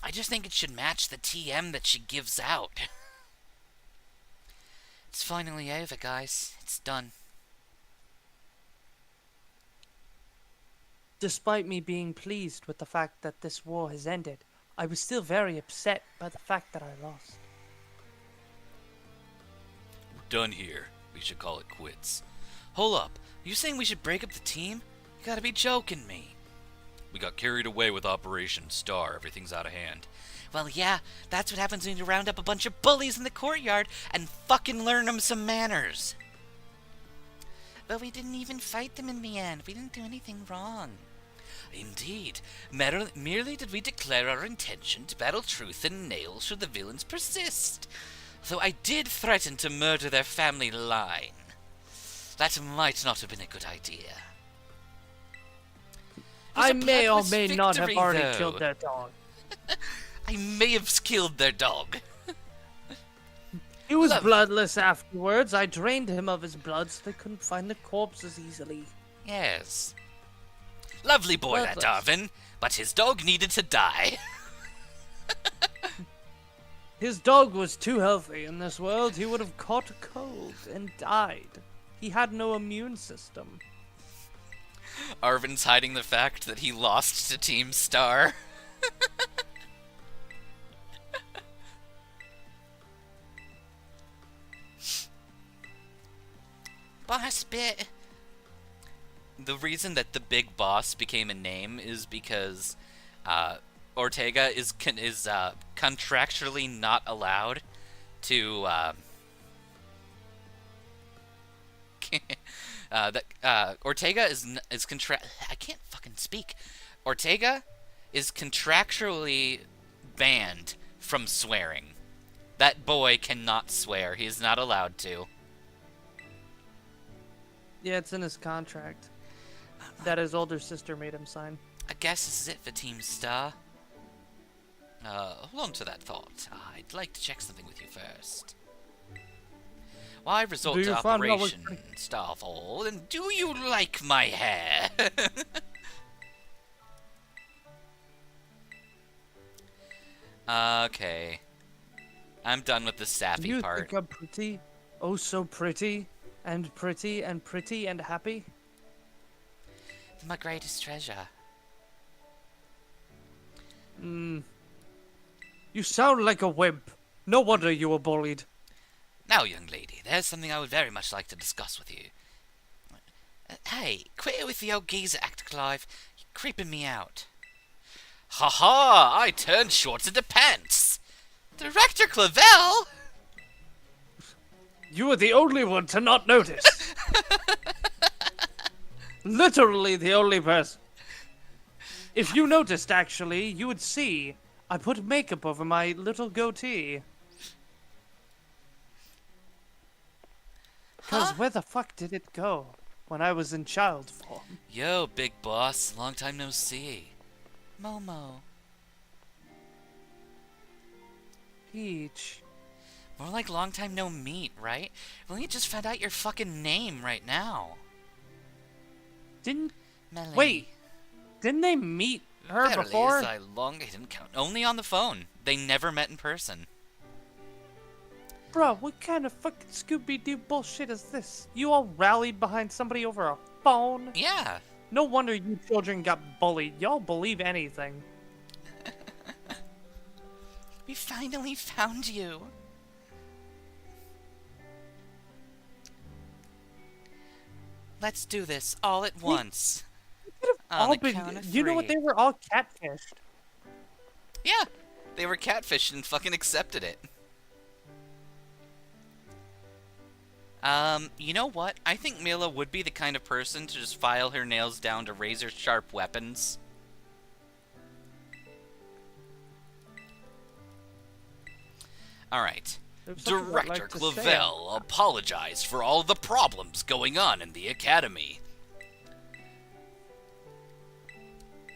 I just think it should match the TM that she gives out. It's finally over, guys. It's done. Despite me being pleased with the fact that this war has ended, I was still very upset by the fact that I lost. We're done here. We should call it quits. Hold up. Are you saying we should break up the team? You gotta be joking me. We got carried away with Operation Star. Everything's out of hand. Well, yeah, that's what happens when you round up a bunch of bullies in the courtyard and fucking learn them some manners. But we didn't even fight them in the end. We didn't do anything wrong. Indeed. Merely did we declare our intention to battle truth and nail should the villains persist. Though I did threaten to murder their family line. That might not have been a good idea. I may or may not have victory, already though. killed their dog. I may have killed their dog. He was Love- bloodless afterwards. I drained him of his blood so they couldn't find the corpse as easily. Yes. Lovely boy, that Bloodless. Darwin, but his dog needed to die. His dog was too healthy in this world. He would have caught a cold and died. He had no immune system. Arvin's hiding the fact that he lost to Team Star. Boss bit. The reason that the big boss became a name is because Ortega is contractually not allowed to Ortega is I can't fucking speak. Ortega is contractually banned from swearing. That boy cannot swear. He is not allowed to. Yeah, it's in his contract that his older sister made him sign. I guess this is it for Team Star. Hold on to that thought. I'd like to check something with you first. Why resort Do to you find out what- Operation Starfall, and do you like my hair? Okay. I'm done with the sappy You part. think I'm pretty? Oh, so pretty, and pretty, and pretty, and happy? My greatest treasure. You sound like a wimp. No wonder you were bullied. Now, young lady, there's something I would very much like to discuss with you. Hey, quit it with the old geezer act, Clive. You're creeping me out. Ha! I turned shorts into pants! Director Clavel! You were the only one to not notice. Literally the only person. If you noticed, actually, you would see I put makeup over my little goatee. Because where the fuck did it go when I was in child form? Yo, big boss, long time no see. Momo. Peach. More like long time no meet, right? We only just found out your fucking name right now. Didn't Melanie. wait? Didn't they meet her Verily, before? I didn't count. Only on the phone. They never met in person. Bro, what kind of fucking Scooby-Doo bullshit is this? You all rallied behind somebody over a phone? Yeah. No wonder you children got bullied. Y'all believe anything. We finally found you. Let's do this all at once. On All the been, count of you know what? three. They were all catfished. Yeah. They were catfished and fucking accepted it. You know what? I think Mila would be the kind of person to just file her nails down to razor-sharp weapons. Alright. There's something I'd Director like to say. Clavel apologized for all the problems going on in the Academy.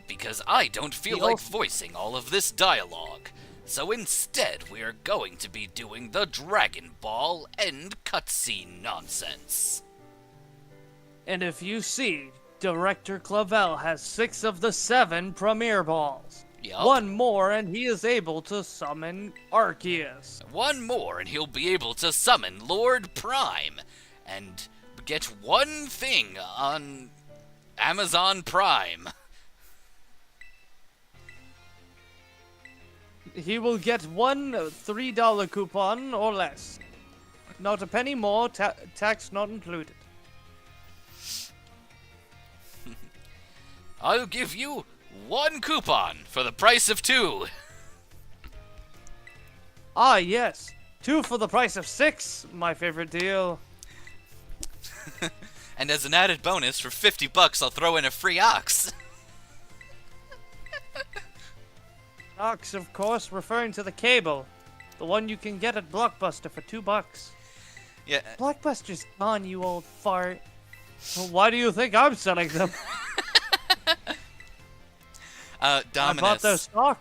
Because I don't feel The like ultimate- voicing all of this dialogue. So instead, we are going to be doing the Dragon Ball end cutscene nonsense. And if you see, Director Clavel has 6 of the 7 Premier Balls. Yup. One more and he is able to summon Arceus. One more and he'll be able to summon Lord Prime and get one thing on Amazon Prime. He will get one $3 coupon or less. Not a penny more, tax not included. I'll give you one coupon for the price of 2. Ah, yes. 2 for the price of 6, my favorite deal. And as an added bonus, for $50, I'll throw in a free ox. Ox, of course, referring to the cable. The one you can get at Blockbuster for $2. Yeah. Blockbuster's gone, you old fart. Well, why do you think I'm selling them? Dominus. I bought their stock.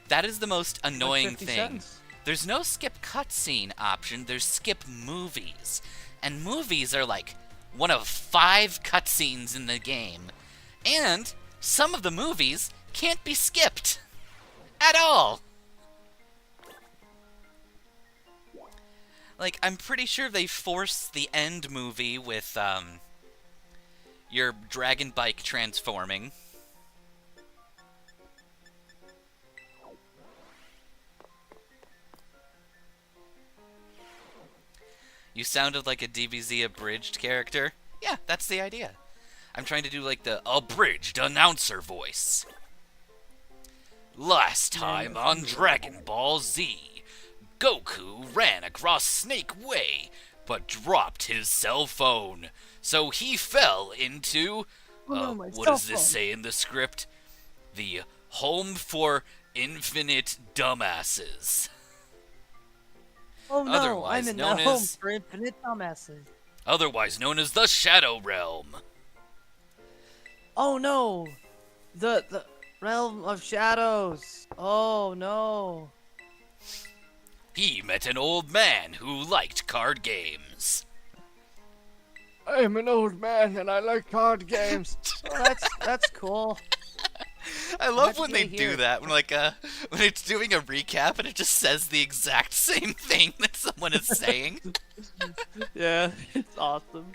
That is the most annoying for 50 thing. cents. There's no skip cutscene option, there's skip movies. And movies are like one of 5 cutscenes in the game. And some of the movies can't be skipped. At all. Like, I'm pretty sure they forced the end movie with, your dragon bike transforming. You sounded like a DBZ abridged character. Yeah, that's the idea. I'm trying to do like the abridged announcer voice. Last time on Dragon Ball Z, Goku ran across Snake Way, but dropped his cell phone. So he fell into... what does this say in the script? The home for infinite dumbasses. Oh no, Otherwise I'm in the known home as- for infinite dumbasses. Otherwise known as the Shadow Realm. Oh no, the realm of shadows. Oh no. He met an old man who liked card games. I'm an old man and I like card games. Oh, that's cool. I love How'd when you they get do here? that, when it's doing a recap and it just says the exact same thing that someone is saying. Yeah, it's awesome.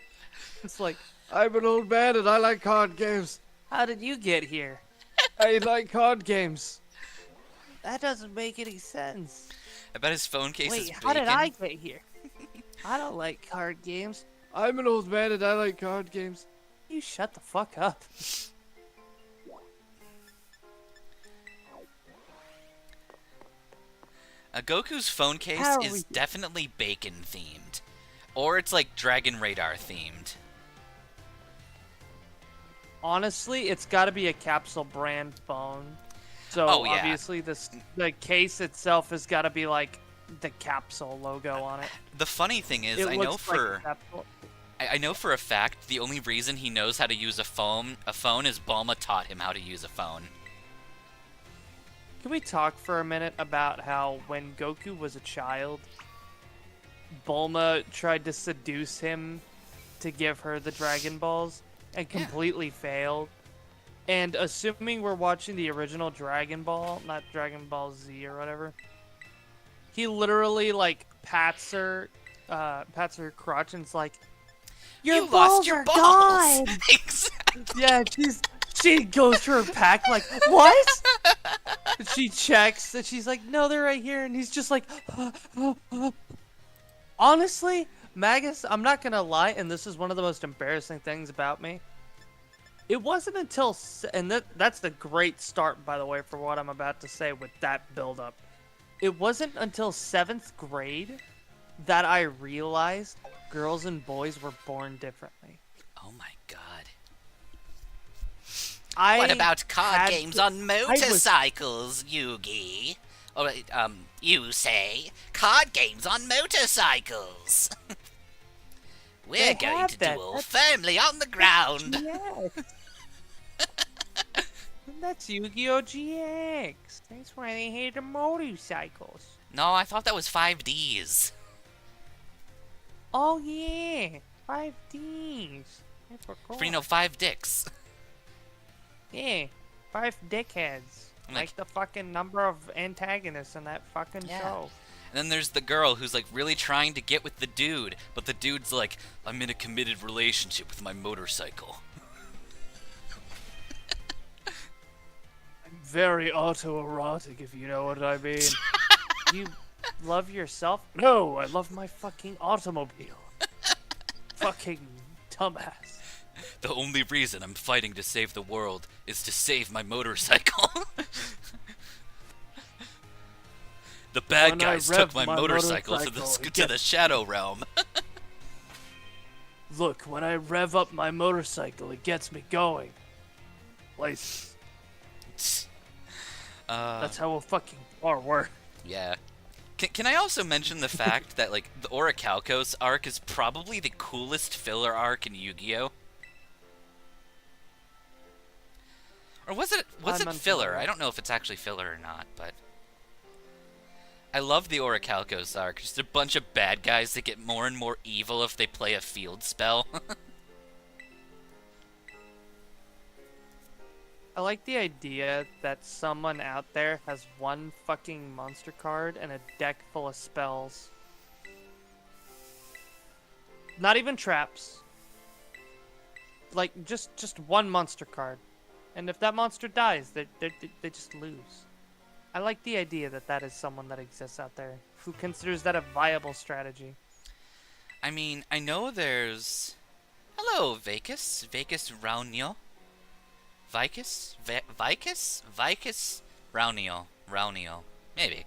It's like, I'm an old man and I like card games. How did you get here? I like card games. That doesn't make any sense. I bet his phone case is Wait, bacon. how did I get here? I don't like card games. I'm an old man and I like card games. You shut the fuck up. Goku's phone case How are is we- definitely bacon themed. Or it's like Dragon Radar themed. Honestly, it's got to be a capsule brand phone. So Oh, yeah. obviously the case itself has got to be like the capsule logo on it. The funny thing is, It I know looks like a capsule. I know for a fact the only reason he knows how to use a phone is Bulma taught him how to use a phone. Can we talk for a minute about how when Goku was a child, Bulma tried to seduce him to give her the Dragon Balls and Yeah. completely failed? And assuming we're watching the original Dragon Ball, not Dragon Ball Z or whatever, he literally like pats her crotch and is like, "Your You balls lost your are balls. gone." Exactly. Yeah, she goes to her pack like, "What?" And she checks and she's like, "No, they're right here." And he's just like, honestly, Magus, I'm not gonna lie, and this is one of the most embarrassing things about me. It wasn't until, that's the great start, by the way, for what I'm about to say with that build-up. It wasn't until 7th grade that I realized girls and boys were born differently. Oh my god. I What about card had games to- on motorcycles, Yugi? Or, you say, card games on motorcycles. We're They going have to that. duel That's- firmly on the ground. Yes. That's Yu-Gi-Oh! GX. That's why they hate the motorcycles. No, I thought that was 5Ds. Oh yeah, 5Ds. For cool. For, 5 dicks. Yeah, 5 dickheads. Like the fucking number of antagonists in that fucking show. And then there's the girl who's like really trying to get with the dude, but the dude's like, I'm in a committed relationship with my motorcycle. I'm very autoerotic, if you know what I mean. You love yourself? No, I love my fucking automobile. Fucking dumbass. The only reason I'm fighting to save the world is to save my motorcycle. The bad guys took my motorcycle to the Shadow Realm. Look, when I rev up my motorcycle, it gets me going. Places. That's how a fucking car works. Yeah. Can I also mention the fact that, like, the Orichalcos arc is probably the coolest filler arc in Yu-Gi-Oh? Or was it filler? I don't know if it's actually filler or not, but I love the Orichalcos arc. Just a bunch of bad guys that get more and more evil if they play a field spell. I like the idea that someone out there has one fucking monster card and a deck full of spells. Not even traps. Like, just one monster card. And if that monster dies, they just lose. I like the idea that that is someone that exists out there who considers that a viable strategy. I mean, I know there's... Hello, Vicus Raunio. Vicus? Raunio. Maybe.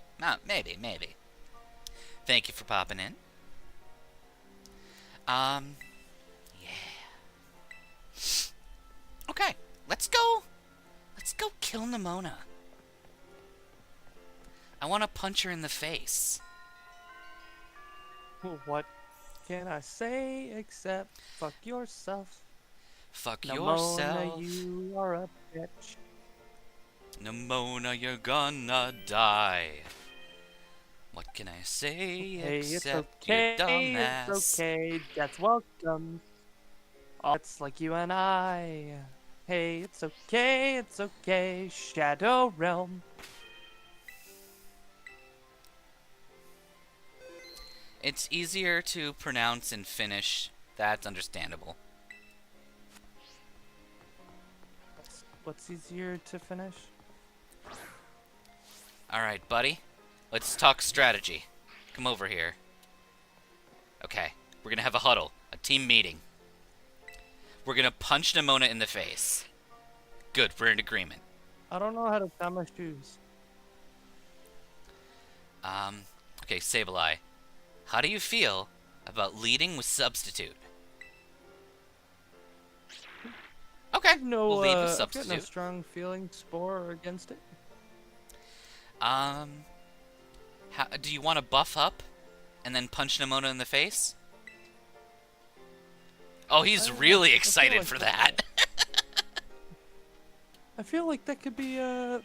Maybe. Thank you for popping in. Yeah. Okay, let's go kill Nimona. I want to punch her in the face. What can I say except fuck yourself? Fuck Nimona, yourself. You are a bitch. Nimona, you're gonna die. What can I say except you're dumbass? It's okay, that's welcome. Oh, it's like you and I. Hey, it's okay, Shadow Realm. It's easier to pronounce in Finnish. That's understandable. What's easier to finish? Alright, buddy. Let's talk strategy. Come over here. Okay, we're gonna have a huddle. A team meeting. We're gonna punch Nimona in the face. Good, we're in agreement. I don't know how to tie my shoes. Okay, Sableye. How do you feel about leading with Substitute? Okay, we'll lead with Substitute. I've got no strong feelings for or against it. Do you want to buff up and then punch Nimona in the face? Oh, he's really excited for that. I feel like that could be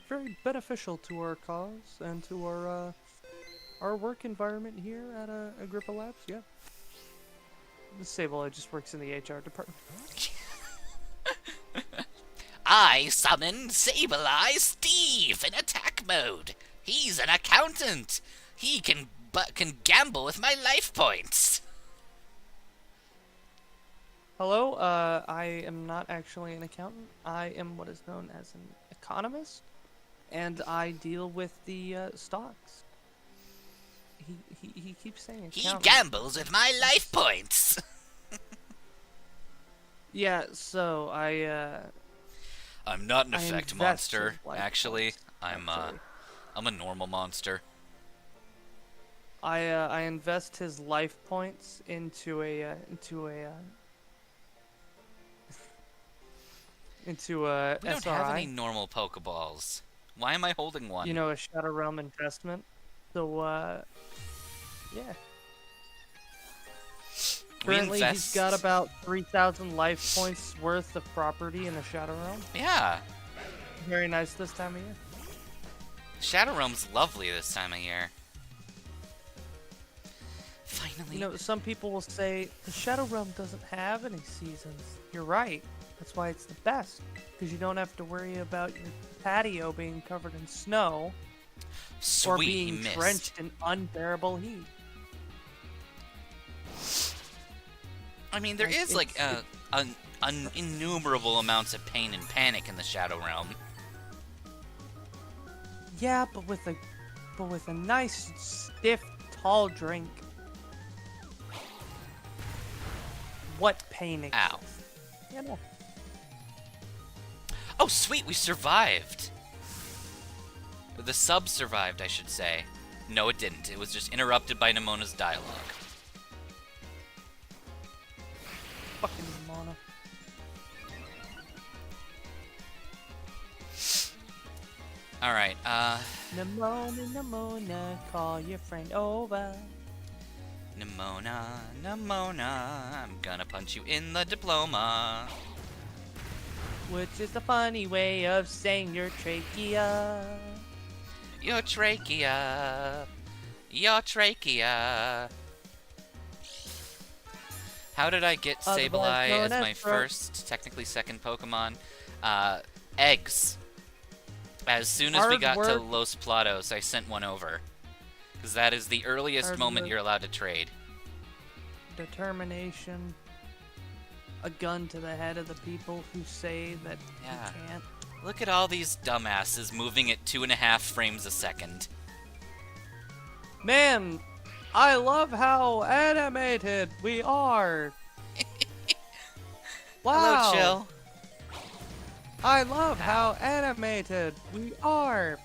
very beneficial to our cause and to our work environment here at Agrippa Labs. Yeah. The Sableye just works in the HR department. I summoned Sableye Steve in attack mode. He's an accountant. He can gamble with my life points. Hello, I am not actually an accountant. I am what is known as an economist, and I deal with the stocks. He keeps saying accountant. He gambles with my life points. Yeah, so I'm not an effect monster, actually. I'm a normal monster. I invest his life points into a We don't have any normal Pokeballs. Why am I holding one? You know, a Shadow Realm investment. So yeah. Currently, he's got about 3,000 life points worth of property in the Shadow Realm. Yeah. Very nice this time of year. Shadow Realm's lovely this time of year. Finally. You know, some people will say the Shadow Realm doesn't have any seasons. You're right. That's why it's the best. Because you don't have to worry about your patio being covered in snow Sweet or being mist. drenched in unbearable heat. I mean, there is like innumerable amounts of pain and panic in the Shadow Realm. Yeah, but with a nice, stiff, tall drink. What pain exists? Ow. Yeah, no. Oh, sweet, we survived. The sub survived, I should say. No, it didn't. It was just interrupted by Nemona's dialogue. Fucking Mona. Alright, Nemona, call your friend over. Nemona, I'm gonna punch you in the diploma. Which is a funny way of saying your trachea. Your trachea. Your trachea. How did I get Sableye as my first, technically second Pokemon? Eggs. As soon as we got to Los Platos, I sent one over. Because that is the earliest moment you're allowed to trade. Determination. A gun to the head of the people who say that you can't. Look at all these dumbasses moving at 2.5 frames a second. Man, I love how animated we are. Wow. Hello, Chill. I love how animated we are.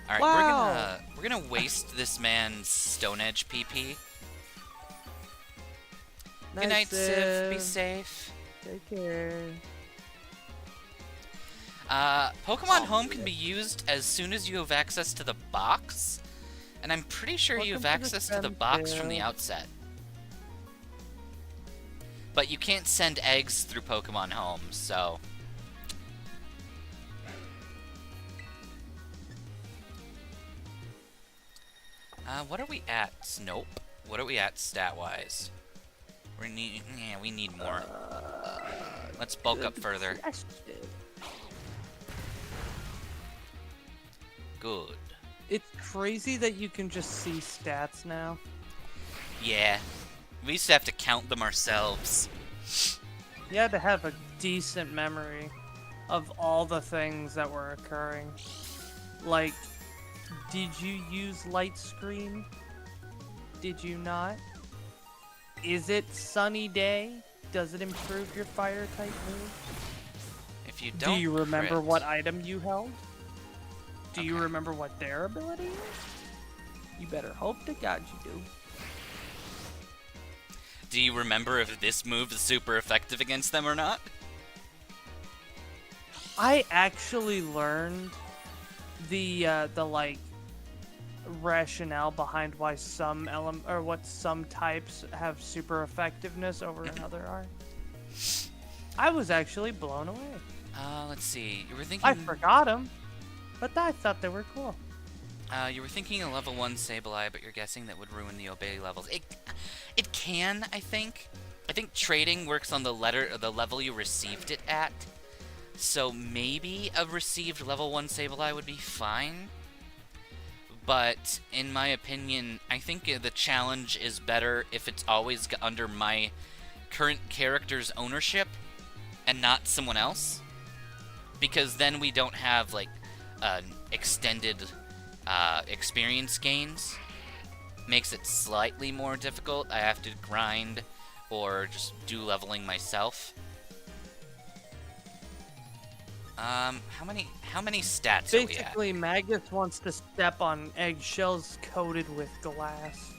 Alright, wow. we're gonna waste this man's Stone Edge PP. Good night, Civ. Be safe. Take care. Pokemon Home can be used as soon as you have access to the box, and I'm pretty sure you have access to the box from the outset. But you can't send eggs through Pokemon Home, so... what are we at? Nope. What are we at stat-wise? We need more. Let's bulk up further. Good. It's crazy that you can just see stats now. Yeah. We used to have to count them ourselves. You had to have a decent memory of all the things that were occurring. Like, did you use light screen? Did you not? Is it sunny day? Does it improve your fire type move? If you don't Do you remember crit, what item you held? Do you remember what their ability is? You better hope to God you do. Do you remember if this move is super effective against them or not? I actually learned the like rationale behind why some some types have super effectiveness over another are. I was actually blown away. Let's see. You were thinking. I forgot them, but I thought they were cool. You were thinking a level 1 Sableye, but you're guessing that would ruin the Obey levels. It can, I think. I think trading works on the level you received it at. So maybe a received level 1 Sableye would be fine. But in my opinion, I think the challenge is better if it's always under my current character's ownership and not someone else. Because then we don't have like extended experience gains. Makes it slightly more difficult. I have to grind or just do leveling myself. How many stats are we at? Basically, Magus wants to step on eggshells coated with glass.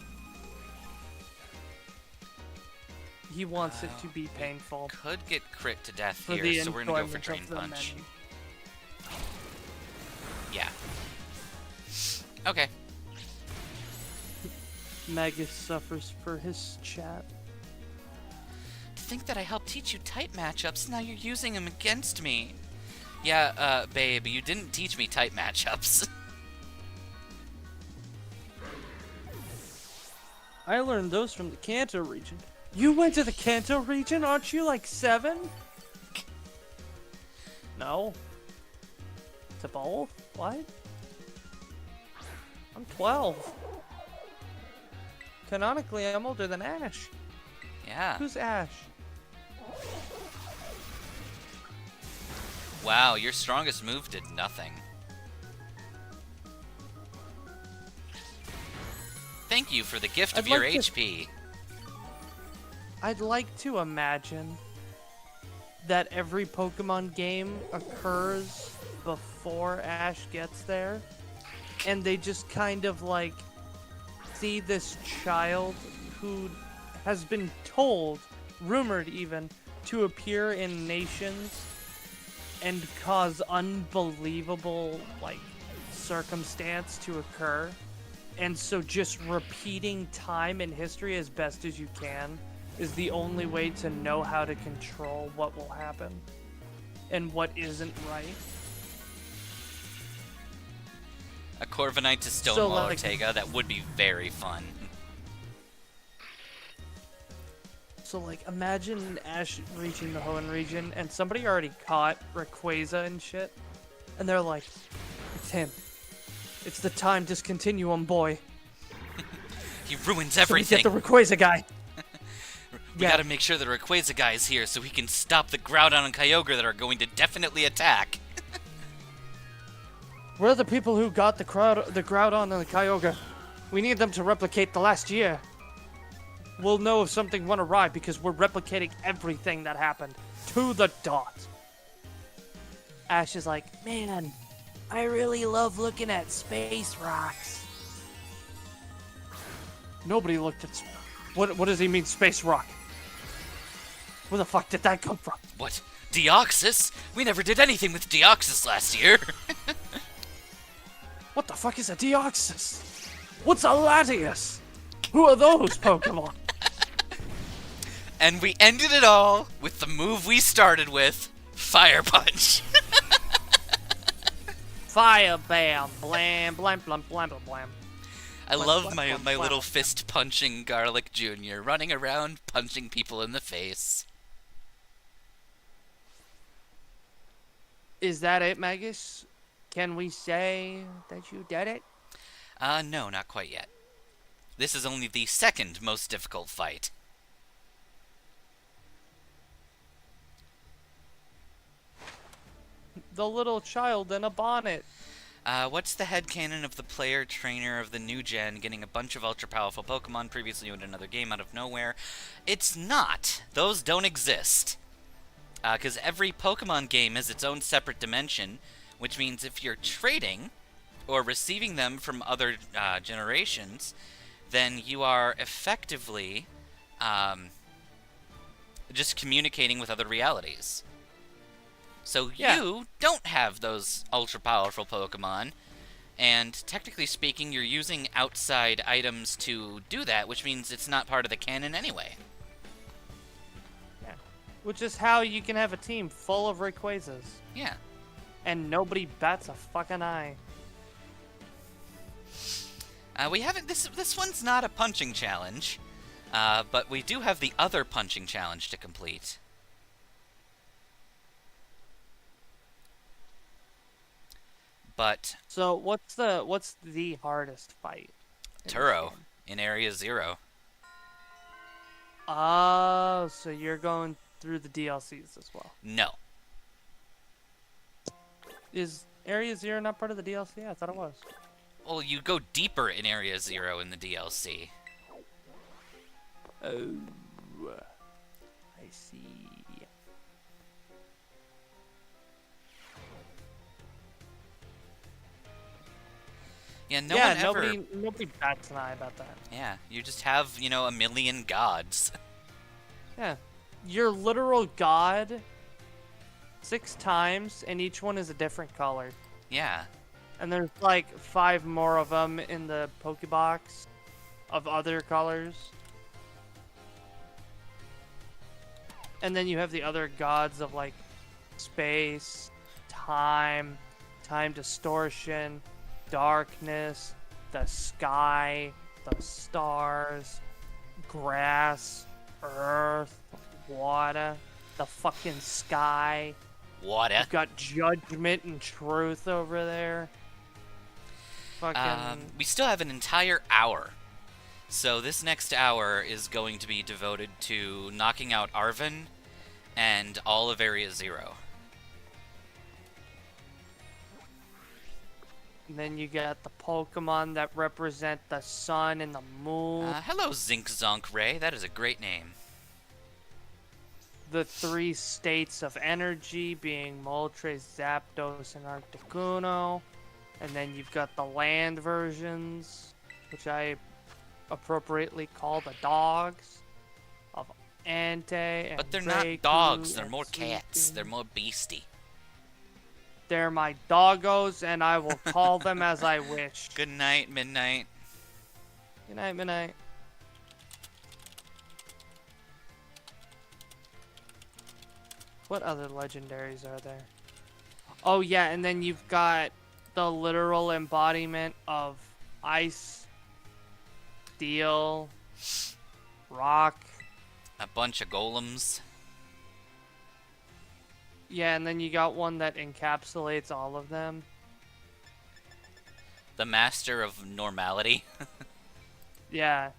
He wants it to be painful. Could get crit to death for here, so we're gonna go for Drain enjoyment of the Punch. menu. Yeah. Okay. Magus suffers for his chat. To think that I helped teach you type matchups, now you're using them against me. Yeah, babe, you didn't teach me type matchups. I learned those from the Kanto region. You went to the Kanto region? Aren't you like 7? No. To both? What? I'm 12. Canonically, I'm older than Ash. Yeah. Who's Ash? Wow, your strongest move did nothing. Thank you for the gift of your HP. I'd like to imagine that every Pokemon game occurs before Ash gets there, and they just kind of like see this child who has been told, rumored even, to appear in nations and cause unbelievable like circumstance to occur. And so just repeating time and history as best as you can is the only way to know how to control what will happen and what isn't right. A Corviknight to Stonewall Ortega, that would be very fun. So, like, imagine Ash reaching the Hoenn region and somebody already caught Rayquaza and shit. And they're like, it's him. It's the time discontinuum boy. He ruins everything. So we get the Rayquaza guy. We gotta make sure the Rayquaza guy is here so he can stop the Groudon and Kyogre that are going to definitely attack. We're the people who got the Groudon and the Kyogre. We need them to replicate the last year. We'll know if something went awry because we're replicating everything that happened to the dot. Ash is like, man, I really love looking at space rocks. Nobody looked at... What does he mean, space rock? Where the fuck did that come from? What? Deoxys? We never did anything with Deoxys last year. What the fuck is a Deoxys? What's a Latias? Who are those Pokemon? And we ended it all with the move we started with, Fire Punch. Fire bam, blam, blam, blam, blam, blam, blam. I love my little fist-punching Garlic Jr. running around punching people in the face. Is that it, Magus? Can we say that you did it? No, not quite yet. This is only the second most difficult fight. The little child in a bonnet. What's the headcanon of the player trainer of the new gen getting a bunch of ultra-powerful Pokemon previously in another game out of nowhere? It's not. Those don't exist. Because every Pokemon game has its own separate dimension, which means if you're trading or receiving them from other generations, then you are effectively just communicating with other realities. So you don't have those ultra-powerful Pokemon, and technically speaking, you're using outside items to do that, which means it's not part of the canon anyway. Yeah. Which is how you can have a team full of Rayquazas. Yeah. And nobody bats a fucking eye. We haven't... This one's not a punching challenge, but we do have the other punching challenge to complete. But so what's the hardest fight? Turo in Area 0. Oh, so you're going through the DLCs as well? No. Is Area 0 not part of the DLC? I thought it was. Well, you go deeper in Area 0 in the DLC. Oh, I see. Yeah, nobody bats an eye about that. Yeah, you just have, a million gods. Yeah. Your literal god 6 times, and each one is a different color. Yeah. And there's like 5 more of them in the Pokebox of other colors. And then you have the other gods of like space, time distortion, darkness, the sky, the stars, grass, earth, water, the fucking sky. Water. You've got judgment and truth over there. Fucking. We still have an entire hour. So this next hour is going to be devoted to knocking out Arven and all of Area 0. And then you got the Pokemon that represent the sun and the moon. Hello, Zink Zonk Ray. That is a great name. The 3 states of energy being Moltres, Zapdos, and Articuno. And then you've got the land versions, which I appropriately call the dogs of Ante and But they're Raikou not dogs. They're and more cats. Suicune. They're more beastie. They're my doggos, and I will call them as I wish. Good night, Midnight. Good night, Midnight. What other legendaries are there? Oh, yeah, and then you've got the literal embodiment of ice, steel, rock. A bunch of golems. Yeah, and then you got one that encapsulates all of them. The master of normality. Yeah.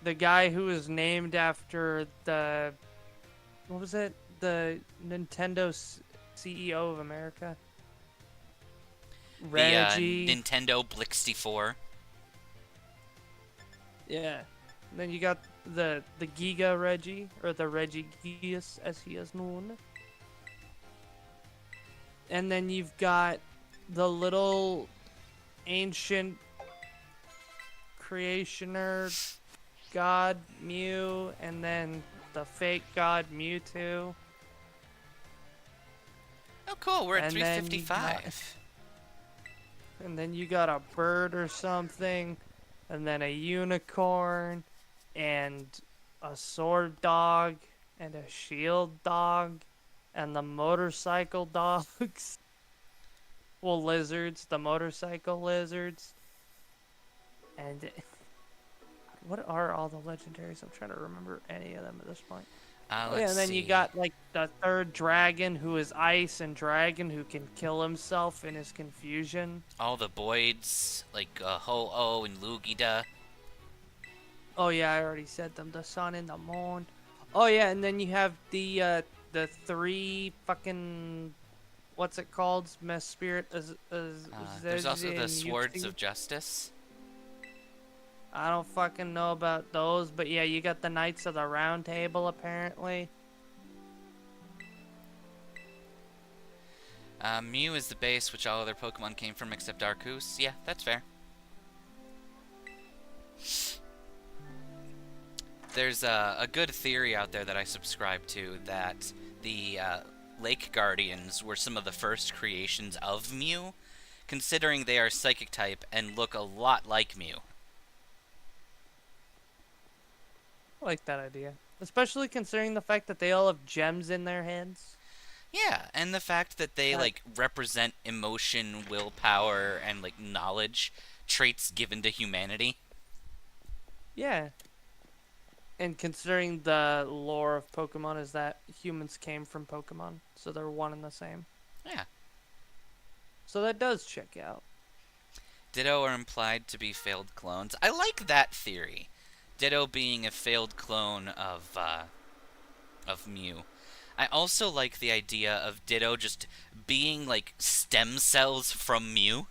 The guy who was named after the... What was it? The Nintendo CEO of America? Reggie. The Nintendo Blixty 4. Yeah. And then you got the Giga Reggie, or the Regigigas as he is known. And then you've got the little ancient creationer god Mew, and then the fake god Mewtwo. Oh, cool. We're at And then 355. And then you got a bird or something, and then a unicorn, and a sword dog, and a shield dog, and the motorcycle dogs. Well, lizards, the motorcycle lizards. And what are all the legendaries? I'm trying to remember any of them at this point. Oh, yeah, and then you got like the third dragon who is ice, and dragon who can kill himself in his confusion. all the Boyds, like Ho-Oh and Lugida. Oh yeah, I already said them. The sun and the moon. Oh yeah, and then you have the 3 fucking, what's it called? Mess spirit. There's also the Swords of Justice. I don't fucking know about those, but yeah, you got the Knights of the Round Table apparently. Mew is the base, which all other Pokemon came from except Arceus. Yeah, that's fair. There's a good theory out there that I subscribe to that the Lake Guardians were some of the first creations of Mew, considering they are Psychic type and look a lot like Mew. I like that idea. Especially considering the fact that they all have gems in their heads. Yeah, and the fact that they like represent emotion, willpower, and like knowledge, traits given to humanity. Yeah. And considering the lore of Pokemon is that humans came from Pokemon, so they're one and the same. Yeah. So that does check out. Ditto are implied to be failed clones. I like that theory. Ditto being a failed clone of Mew. I also like the idea of Ditto just being like stem cells from Mew.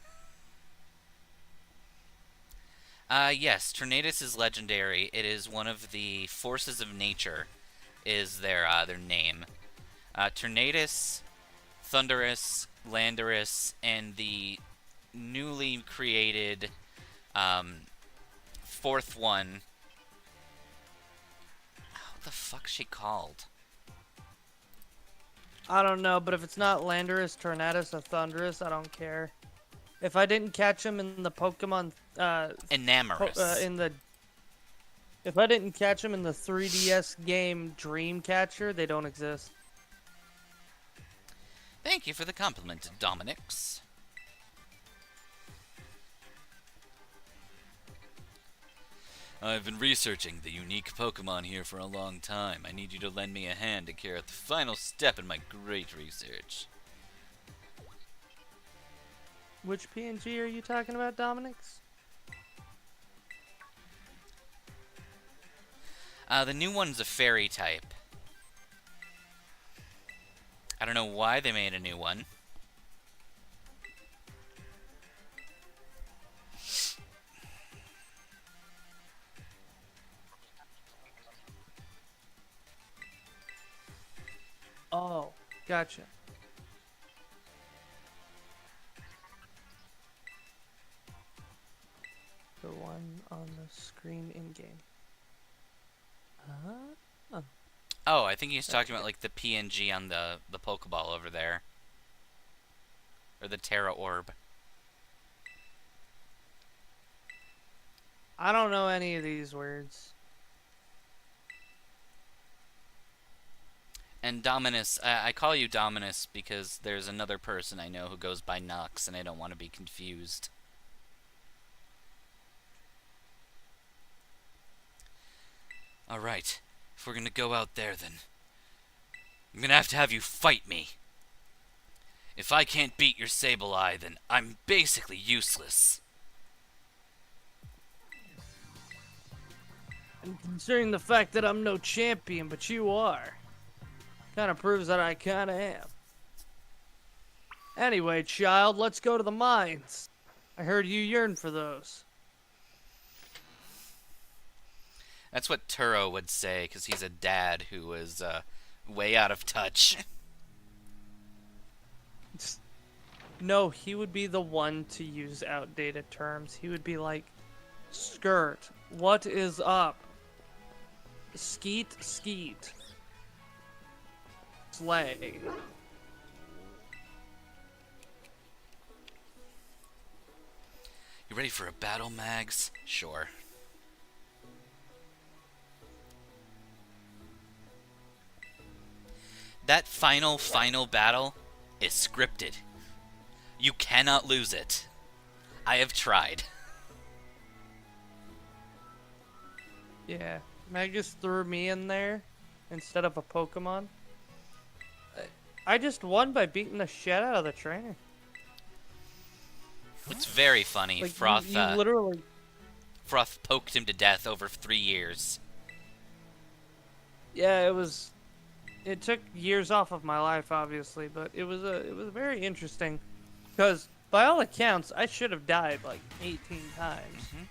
Yes, Tornadus is legendary. It is one of the forces of nature, is their name. Tornadus, Thundurus, Landorus, and the newly created 4th one. What the fuck's she called? I don't know, but if it's not Landorus, Tornadus, or Thundurus, I don't care. If I didn't catch him in the Pokemon, Enamorous. if I didn't catch him in the 3DS game Dreamcatcher, they don't exist. Thank you for the compliment, Dominix. I've been researching the unique Pokemon here for a long time. I need you to lend me a hand to carry out the final step in my great research. Which PNG are you talking about, Dominix? The new one's a fairy type. I don't know why they made a new one. Oh, gotcha. The one on the screen in-game. Oh. Oh, I think he's talking about like the PNG on the Pokeball over there. Or the Terra Orb. I don't know any of these words. And Dominus, I call you Dominus because there's another person I know who goes by Nox, and I don't want to be confused. Alright, if we're gonna go out there then, I'm gonna have you fight me. If I can't beat your Sableye, then I'm basically useless. And considering the fact that I'm no champion, but you are, kind of proves that I kind of am. Anyway, child, let's go to the mines. I heard you yearn for those. That's what Turo would say, because he's a dad who was way out of touch. No, he would be the one to use outdated terms. He would be like, skirt, what is up? Skeet, skeet. Slay. You ready for a battle, Mags? Sure. That final battle is scripted. You cannot lose it. I have tried. Yeah, Magus threw me in there instead of a Pokemon. I just won by beating the shit out of the trainer. It's very funny. Like, Froth, you literally... Froth poked him to death over 3 years. Yeah, it took years off of my life, obviously, but it was very interesting, because by all accounts, I should have died like 18 times. Mm-hmm.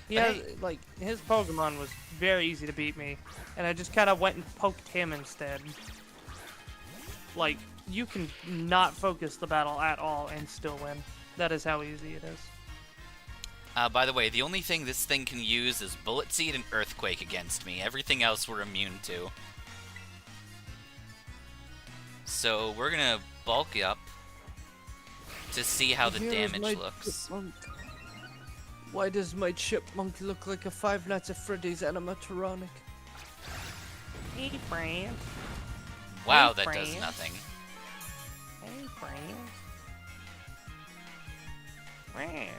Yeah, like his Pokemon was very easy to beat me, and I just kind of went and poked him instead. Like, you can not focus the battle at all and still win. That is how easy it is. By the way, the only thing this thing can use is Bullet Seed and Earthquake against me. Everything else we're immune to. So we're gonna bulk up to see how the damage looks. Chipmunk. Why does my chipmunk look like a Five Nights at Freddy's animatronic? Hey, friend. Wow, Hey, that friend. does nothing. Hey, friend. Friend.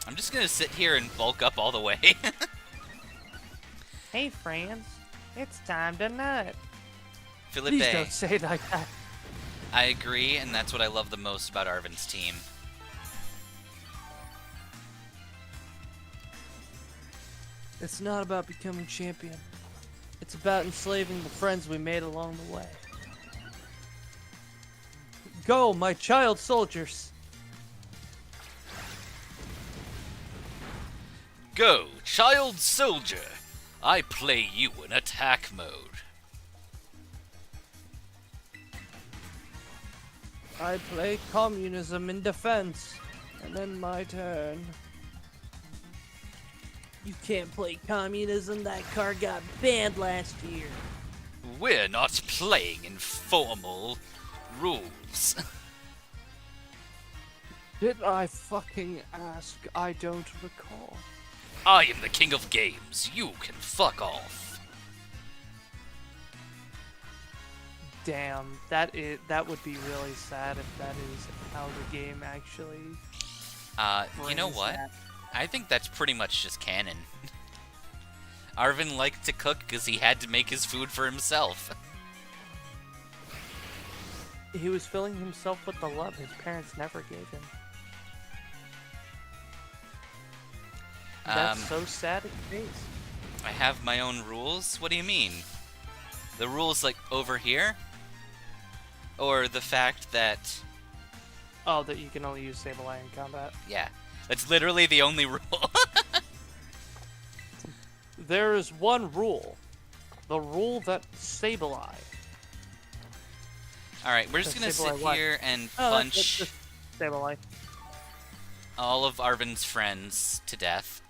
I'm just gonna sit here and bulk up all the way. Hey, friends. It's time to nut. Philippe, Please don't say it like that. I agree, and that's what I love the most about Arvin's team. It's not about becoming champion. It's about enslaving the friends we made along the way. Go, my child soldiers! Go, child soldier! I play you in attack mode. I play communism in defense. And then my turn. You can't play communism. That card got banned last year. We're not playing informal rules. Did I fucking ask? I don't recall. I am the king of games. You can fuck off. Damn, that would be really sad if that is how the game actually. You know brings what? that. I think that's pretty much just canon. Arvin liked to cook because he had to make his food for himself. He was filling himself with the love his parents never gave him. That's so sad at face. I have my own rules? What do you mean? The rules, like, over here? Or the fact that... Oh, that you can only use Sableye in combat. Yeah. That's literally the only rule. There is one rule. The rule that Sableye. Alright, we're just gonna sit here and punch Sableye. all of Arvin's friends to death.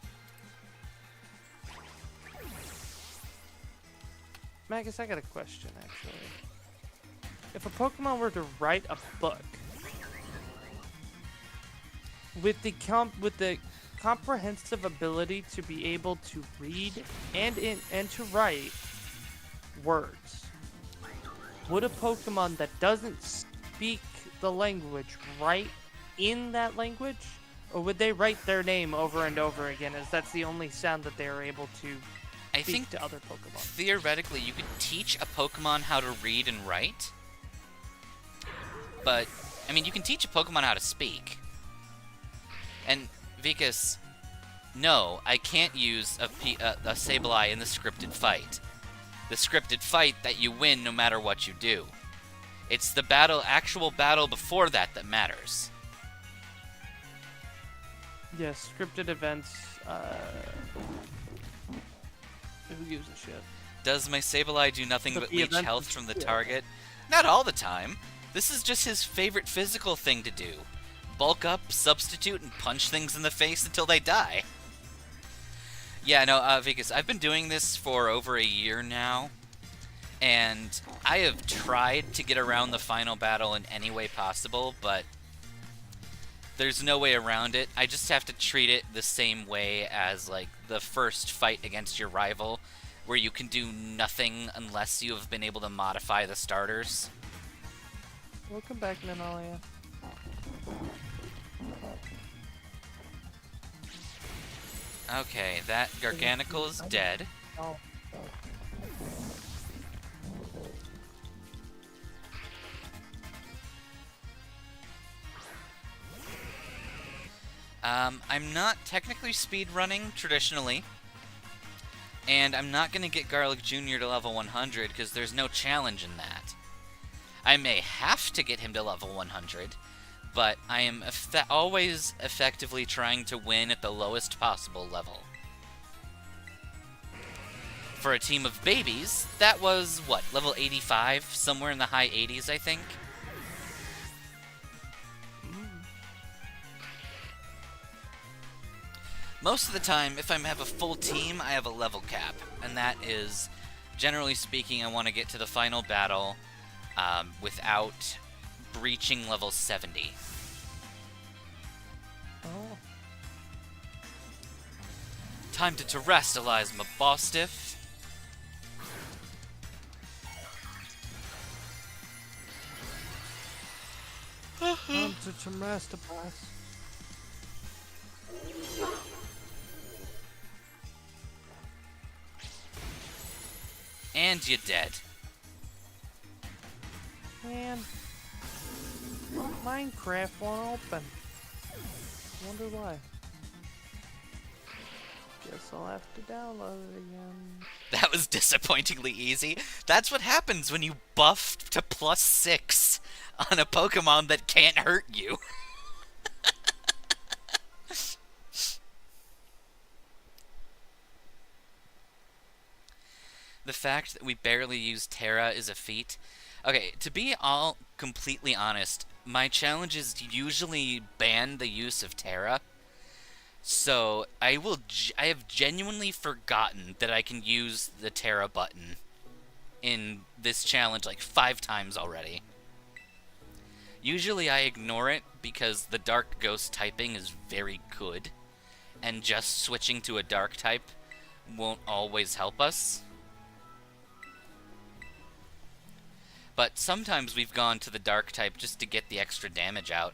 Magus, I got a question, actually. If a Pokemon were to write a book with the comprehensive ability to be able to read and to write words, would a Pokemon that doesn't speak the language write in that language, or would they write their name over and over again, as that's the only sound that they are able to speak to other Pokemon? Theoretically, you could teach a Pokemon how to read and write. But, I mean, you can teach a Pokemon how to speak. And, Vikas, no, I can't use a Sableye in the scripted fight. The scripted fight that you win no matter what you do. It's the actual battle before that matters. Yes, scripted events, who gives a shit? Does my Sableye do nothing but leech health from the target? Not all the time. This is just his favorite physical thing to do. Bulk up, substitute, and punch things in the face until they die. Yeah, no, Vikas, I've been doing this for over a year now, and I have tried to get around the final battle in any way possible, but there's no way around it. I just have to treat it the same way as, like, the first fight against your rival, where you can do nothing unless you have been able to modify the starters. Welcome back, Nanalia. Okay, that Garganical is dead. Oh. I'm not technically speedrunning traditionally, and I'm not going to get Garlic Jr. to level 100 because there's no challenge in that. I may have to get him to level 100, but I am always effectively trying to win at the lowest possible level. For a team of babies, that was, what, level 85? Somewhere in the high 80s, I think? Most of the time, if I have a full team, I have a level cap, and that is, generally speaking, I want to get to the final battle without breaching level 70. Oh. Time to terrestrialize my Bostiff. Time to terrestrialize. And you're dead. Man, Minecraft won't open. Wonder why. Guess I'll have to download it again. That was disappointingly easy. That's what happens when you buff to +6 on a Pokemon that can't hurt you. The fact that we barely use Terra is a feat. Okay, to be all completely honest, my challenges usually ban the use of Terra. So, I have genuinely forgotten that I can use the Terra button in this challenge like 5 times already. Usually I ignore it because the Dark Ghost typing is very good, and just switching to a Dark type won't always help us. But sometimes we've gone to the Dark type just to get the extra damage out.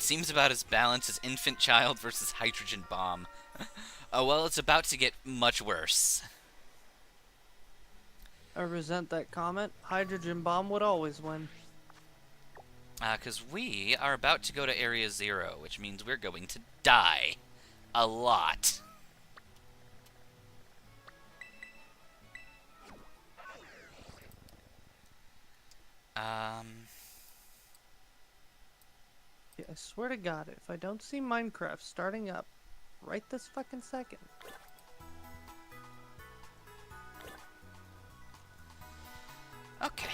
It seems about as balanced as Infant Child versus Hydrogen Bomb. Oh, well, it's about to get much worse. I resent that comment. Hydrogen bomb would always win. Because we are about to go to Area 0, which means we're going to die. A lot. Yeah, I swear to God, if I don't see Minecraft starting up right this fucking second. Okay.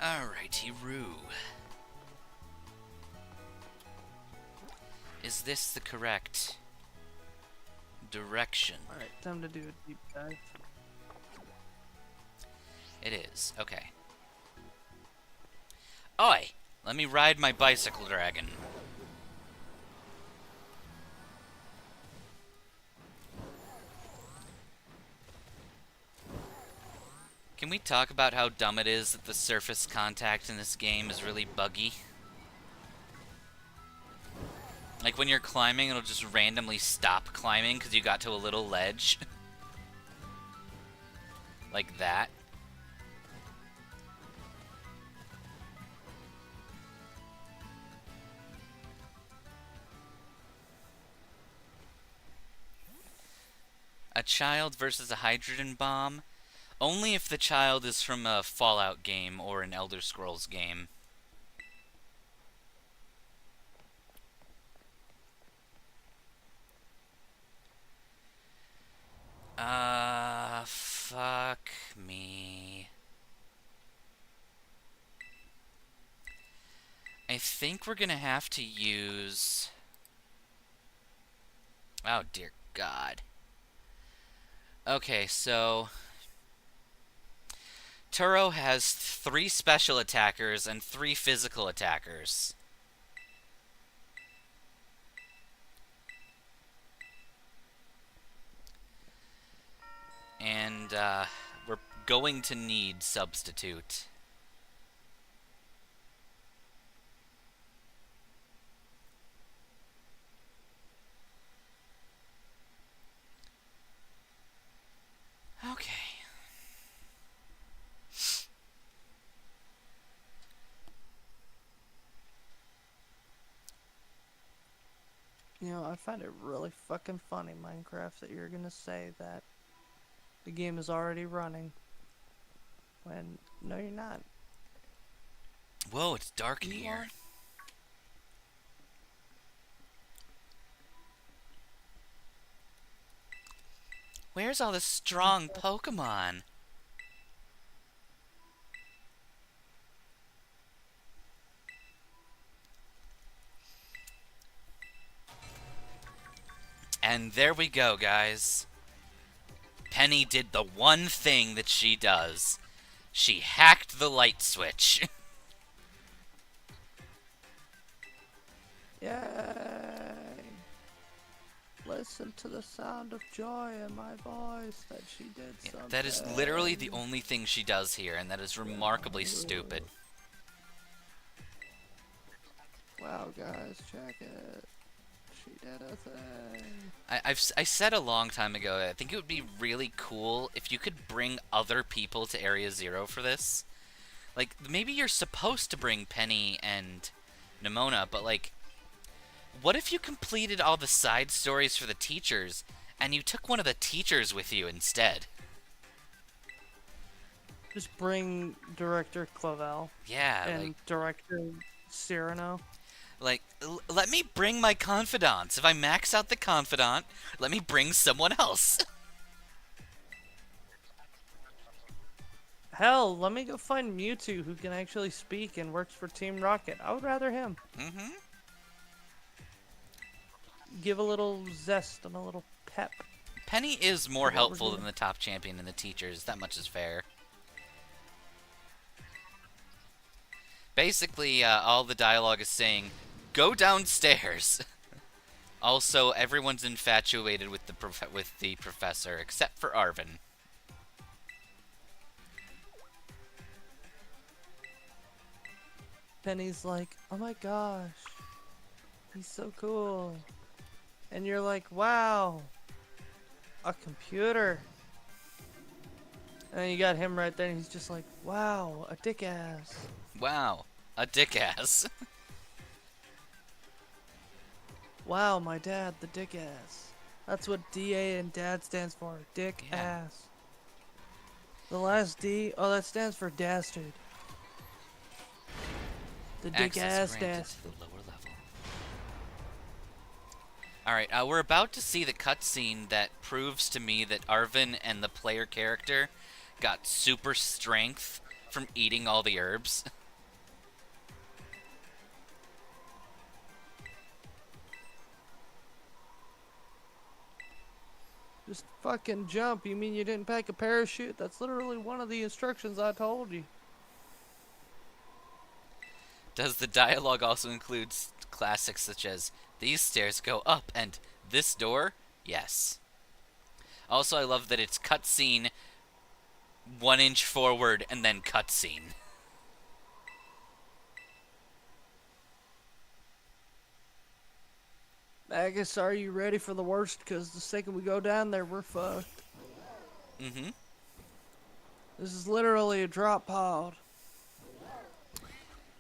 Alrighty, Roo. Is this the correct direction? Alright, time to do a deep dive. It is. Okay. Oi! Let me ride my bicycle dragon. Can we talk about how dumb it is that the surface contact in this game is really buggy? Like, when you're climbing, it'll just randomly stop climbing because you got to a little ledge. Like that. A child versus a hydrogen bomb? Only if the child is from a Fallout game or an Elder Scrolls game. Fuck me. I think we're gonna have to use... Oh, dear God. Okay, so... Turo has 3 special attackers and 3 physical attackers. And, we're going to need substitute. Okay. You know, I find it really fucking funny, Minecraft, that you're gonna say that the game is already running. When, no you're not. Whoa, it's dark in You here. are. Where's all the strong Pokemon? And there we go, guys. Penny did the one thing that she does. She hacked the light switch. Yay! Listen to the sound of joy in my voice that she did something. That is literally the only thing she does here, and that is remarkably stupid. Wow, guys, check it. She did a thing. I said a long time ago, I think it would be really cool if you could bring other people to Area 0 for this. Like, maybe you're supposed to bring Penny and Nimona, but like, what if you completed all the side stories for the teachers, and you took one of the teachers with you instead? Just bring Director Clavel. Yeah, and like... Director Cyrano. Like, let me bring my confidants. If I max out the confidant, let me bring someone else. Hell, let me go find Mewtwo who can actually speak and works for Team Rocket. I would rather him. Mm-hmm. Give a little zest and a little pep. Penny is more helpful than the top champion and the teachers. That much is fair. Basically, all the dialogue is saying, go downstairs. Also, everyone's infatuated with the professor except for Arvin. Penny's like, oh my gosh, he's so cool. And you're like, wow, a computer. And then you got him right there, and he's just like, wow, a dick ass. Wow, a dick ass. Wow, my dad, the dick ass. That's what DA and dad stands for, dick Yeah. ass. The last D, oh, that stands for dastard. The dick Access ass granted dastard. to the lower level. Alright, we're about to see the cutscene that proves to me that Arvin and the player character got super strength from eating all the herbs. Just fucking jump. You mean you didn't pack a parachute? That's literally one of the instructions I told you. Does the dialogue also include classics such as, these stairs go up and this door? Yes. Also, I love that it's cutscene, 1 inch forward, and then cutscene. Magus, are you ready for the worst? Because the second we go down there, we're fucked. Mm-hmm. This is literally a drop pod.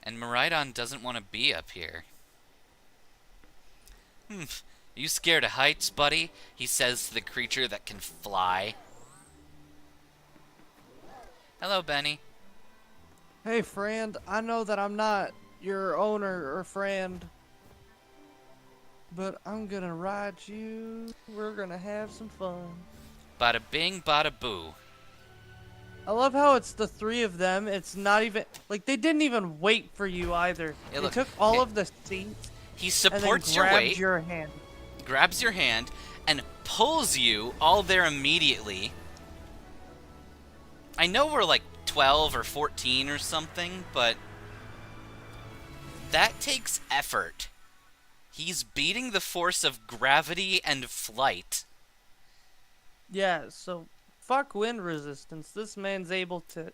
And Miraidon doesn't want to be up here. You scared of heights, buddy? He says to the creature that can fly. Hello, Benny. Hey, friend, I know that I'm not your owner or friend, but I'm gonna ride you. We're gonna have some fun. Bada bing, bada boo. I love how it's the three of them. It's not even like they didn't even wait for you either. Yeah, They look, took all of the seats He and supports then your grabbed weight, your hand. grabs your hand, and pulls you all there immediately. I know we're like 12 or 14 or something, but that takes effort. He's beating the force of gravity and flight. Yeah, so fuck wind resistance. This man's able to.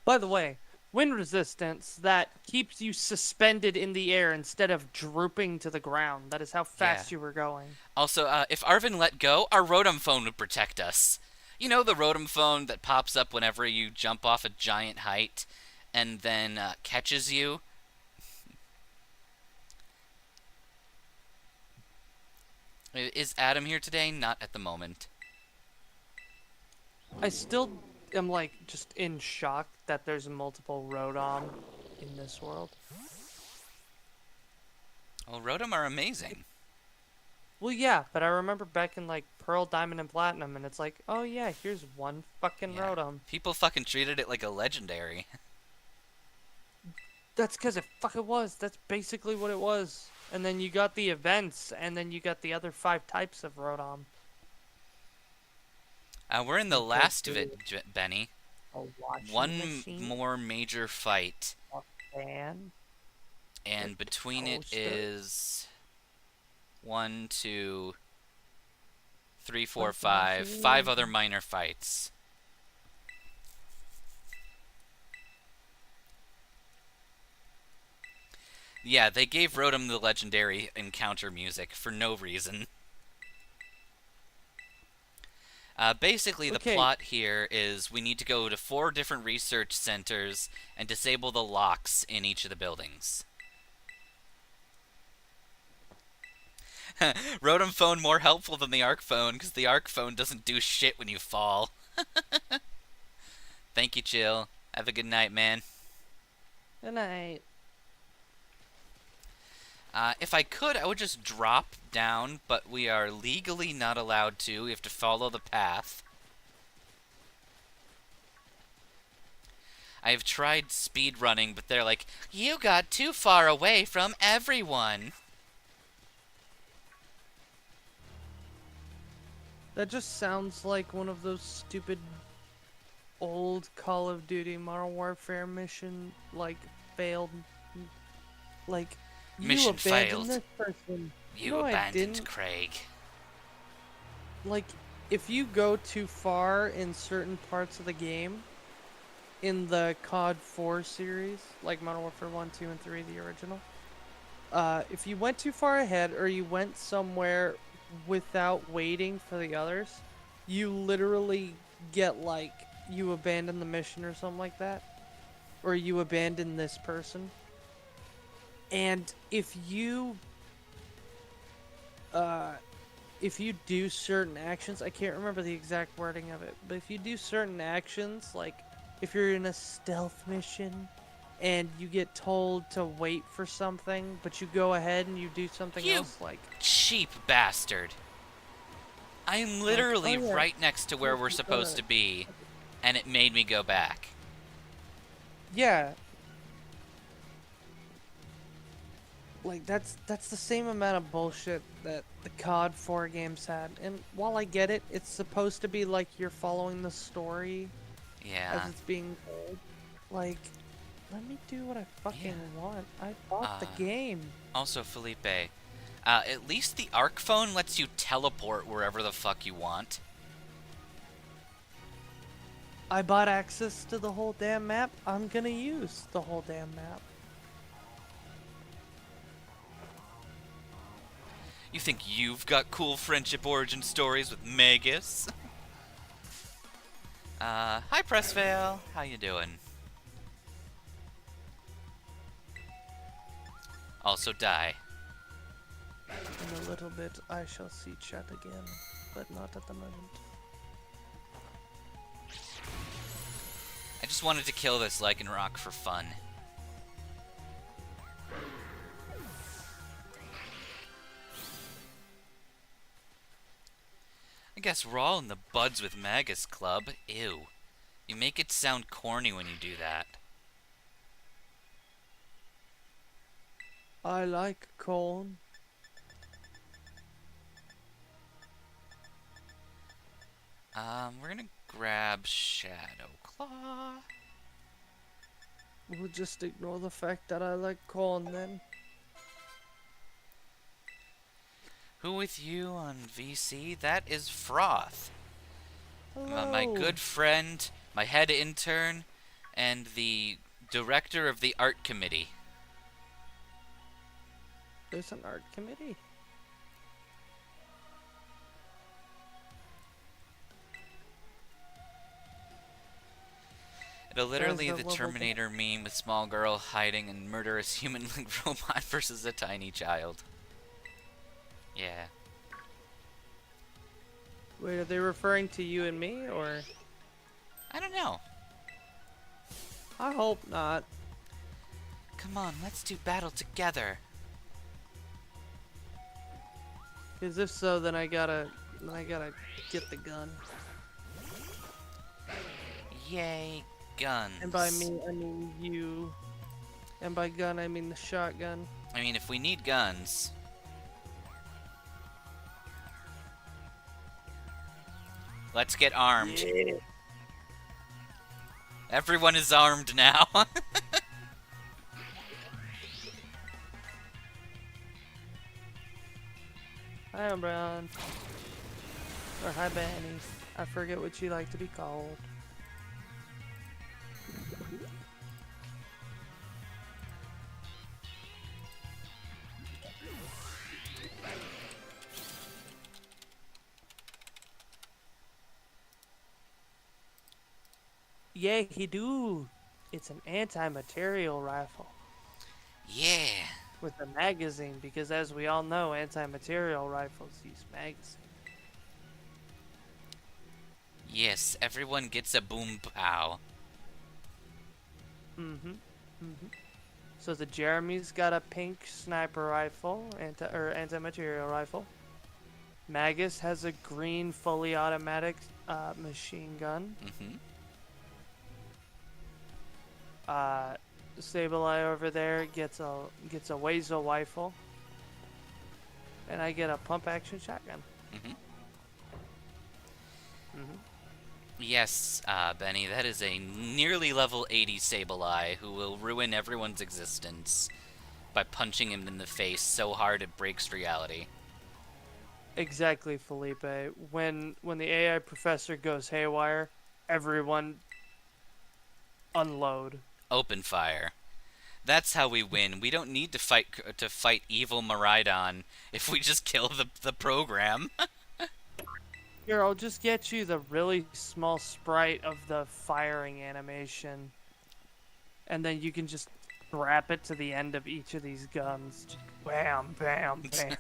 By the way, wind resistance that keeps you suspended in the air instead of drooping to the ground. That is how fast you were going. Also, if Arvin let go, our Rotom phone would protect us. You know the Rotom phone that pops up whenever you jump off a giant height and then catches you? Is Adam here today? Not at the moment. I still am like just in shock that there's multiple Rotom in this world. Well, Rotom are amazing. Well, yeah, but I remember back in like Pearl, Diamond, and Platinum, and it's like, oh yeah, here's one fucking Yeah. Rotom. People fucking treated it like a legendary. That's because it fucking was. That's basically what it was. And then you got the events, and then you got the other 5 types of Rotom. We're in the You last could of it, Benny. A washing One machine, more major fight, a fan. and a between it toaster. is 1, 2, 3, 4, Washing 5, machine. 5 other minor fights. Yeah, they gave Rotom the legendary encounter music for no reason. Basically, the Okay. plot here is we need to go to 4 different research centers and disable the locks in each of the buildings. Rotom phone more helpful than the Arc phone, because the Arc phone doesn't do shit when you fall. Thank you, Chill. Have a good night, man. Good night. If I could, I would just drop down, but we are legally not allowed to. We have to follow the path. I have tried speed running, but they're like, you got too far away from everyone. That just sounds like one of those stupid old Call of Duty Modern Warfare mission, like, failed, like, You Mission abandoned failed. this person. You No, I abandoned didn't. Craig. Like, if you go too far in certain parts of the game, in the COD 4 series, like Modern Warfare 1, 2, and 3, the original, if you went too far ahead or you went somewhere without waiting for the others, you literally get, like, you abandon the mission or something like that. Or you abandon this person. And if you do certain actions, I can't remember the exact wording of it, but if you do certain actions, like if you're in a stealth mission and you get told to wait for something, but you go ahead and you do something You else, like cheap bastard. I am oh literally yeah, right next to where we're supposed to be, and it made me go back. yeah, like that's the same amount of bullshit that the COD 4 games had. And while I get it, it's supposed to be like you're following the story Yeah. as it's being told. Like, let me do what I fucking want. I bought the game. Also, Felipe, at least the Arc phone lets you teleport wherever the fuck you want. I bought access to the whole damn map. I'm gonna use the whole damn map. You think you've got cool friendship origin stories with Magus? Hi Pressvale, how you doing? Also die. In a little bit, I shall see chat again, but not at the moment. I just wanted to kill this Lycanroc for fun. I guess we're all in the Buds with Magus Club. Ew. You make it sound corny when you do that. I like corn. We're gonna grab Shadow Claw. We'll just ignore the fact that I like corn then. Who with you on VC? That is Froth. Hello. My good friend, my head intern, and the director of the art committee. There's an art committee. It'll literally There's the the level Terminator meme with small girl hiding and murderous human-like robot versus a tiny child. Yeah. Wait, are they referring to you and me, or? I don't know. I hope not. Come on, let's do battle together. Because if so, then I gotta get the gun. Yay, guns. And by me, I mean you. And by gun, I mean the shotgun. I mean, if we need guns... Let's get armed. Yeah. Everyone is armed now. Hi, I'm Brown. Or hi, Benny. I forget what you like to be called. Yeah, he do. It's an anti-material rifle Yeah. with a magazine, because as we all know, anti-material rifles use magazine. Yes, everyone gets a boom pow. So the Jeremy's got a pink sniper rifle, anti-material rifle. Magus has a green fully automatic machine gun. Sableye over there gets a Weasel rifle, and I get a pump action shotgun. Yes, Benny, that is a nearly level 80 Sableye who will ruin everyone's existence by punching him in the face so hard it breaks reality. Exactly, Felipe. When the AI professor goes haywire, everyone unload. Open fire. That's how we win. We don't need to fight evil Miraidon if we just kill the program. Here, I'll just get you the really small sprite of the firing animation. And then you can just strap it to the end of each of these guns. Just bam, bam, bam.